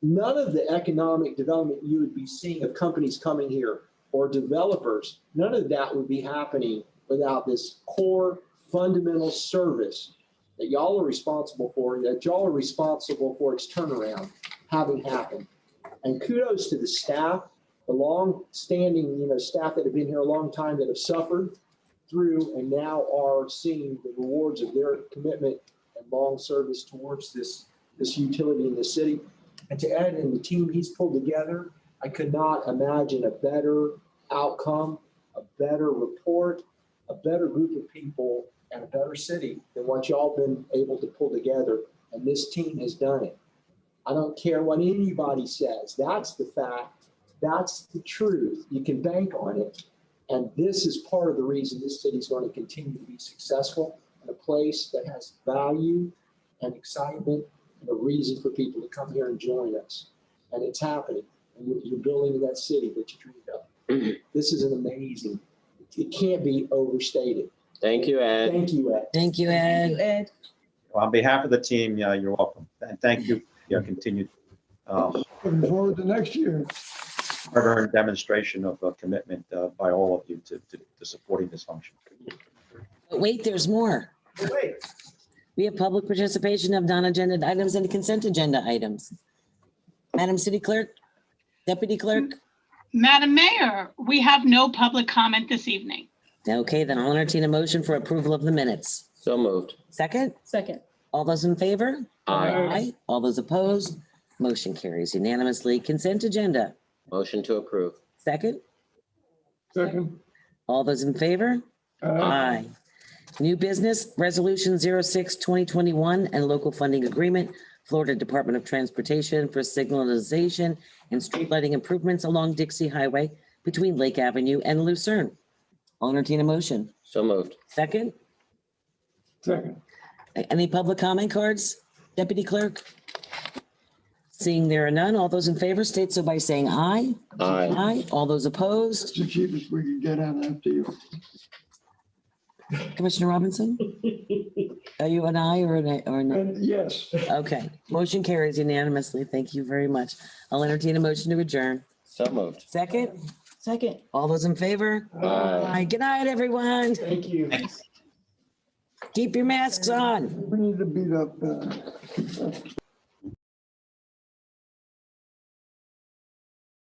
none of the economic development you would be seeing of companies coming here or developers, none of that would be happening without this core fundamental service that y'all are responsible for, that y'all are responsible for its turnaround having happened. And kudos to the staff, the long-standing, staff that have been here a long time that have suffered through and now are seeing the rewards of their commitment and long service towards this utility in the city. And to Ed and the team he's pulled together, I could not imagine a better outcome, a better report, a better group of people, and a better city than what y'all been able to pull together. And this team has done it. I don't care what anybody says. That's the fact. That's the truth. You can bank on it. And this is part of the reason this city is going to continue to be successful, and a place that has value and excitement and a reason for people to come here and join us. And it's happening. And you're building that city that you dreamed of. This is an amazing, it can't be overstated. Thank you, Ed. Thank you, Ed. Thank you, Ed. Thank you, Ed. Well, on behalf of the team, you're welcome. And thank you for your continued Looking forward to next year. hard-earned demonstration of commitment by all of you to supporting this function. But wait, there's more. Wait. We have public participation of non-agenda items and consent agenda items. Madam City Clerk, Deputy Clerk. Madam Mayor, we have no public comment this evening. Okay, then I'll entertain a motion for approval of the minutes. So moved. Second, Second. all those in favor? Aye. All those opposed? Motion carries unanimously. Consent agenda. Motion to approve. Second, Second. all those in favor? Aye. New business, Resolution 06-2021 and local funding agreement, Florida Department of Transportation for signalization and street lighting improvements along Dixie Highway between Lake Avenue and Lucerne. I'll entertain a motion. So moved. Second, Second. any public comment cards? Deputy Clerk? Seeing there are none, all those in favor state so by saying aye. Aye. Aye. All those opposed? Mr. Chief, if we could get on after you. Commissioner Robinson? Are you an aye or an? And yes. Okay, motion carries unanimously. Thank you very much. I'll entertain a motion to adjourn. So moved. Second, Second. all those in favor? Aye. Good night, everyone. Thank you. Keep your masks on. We need to beat up.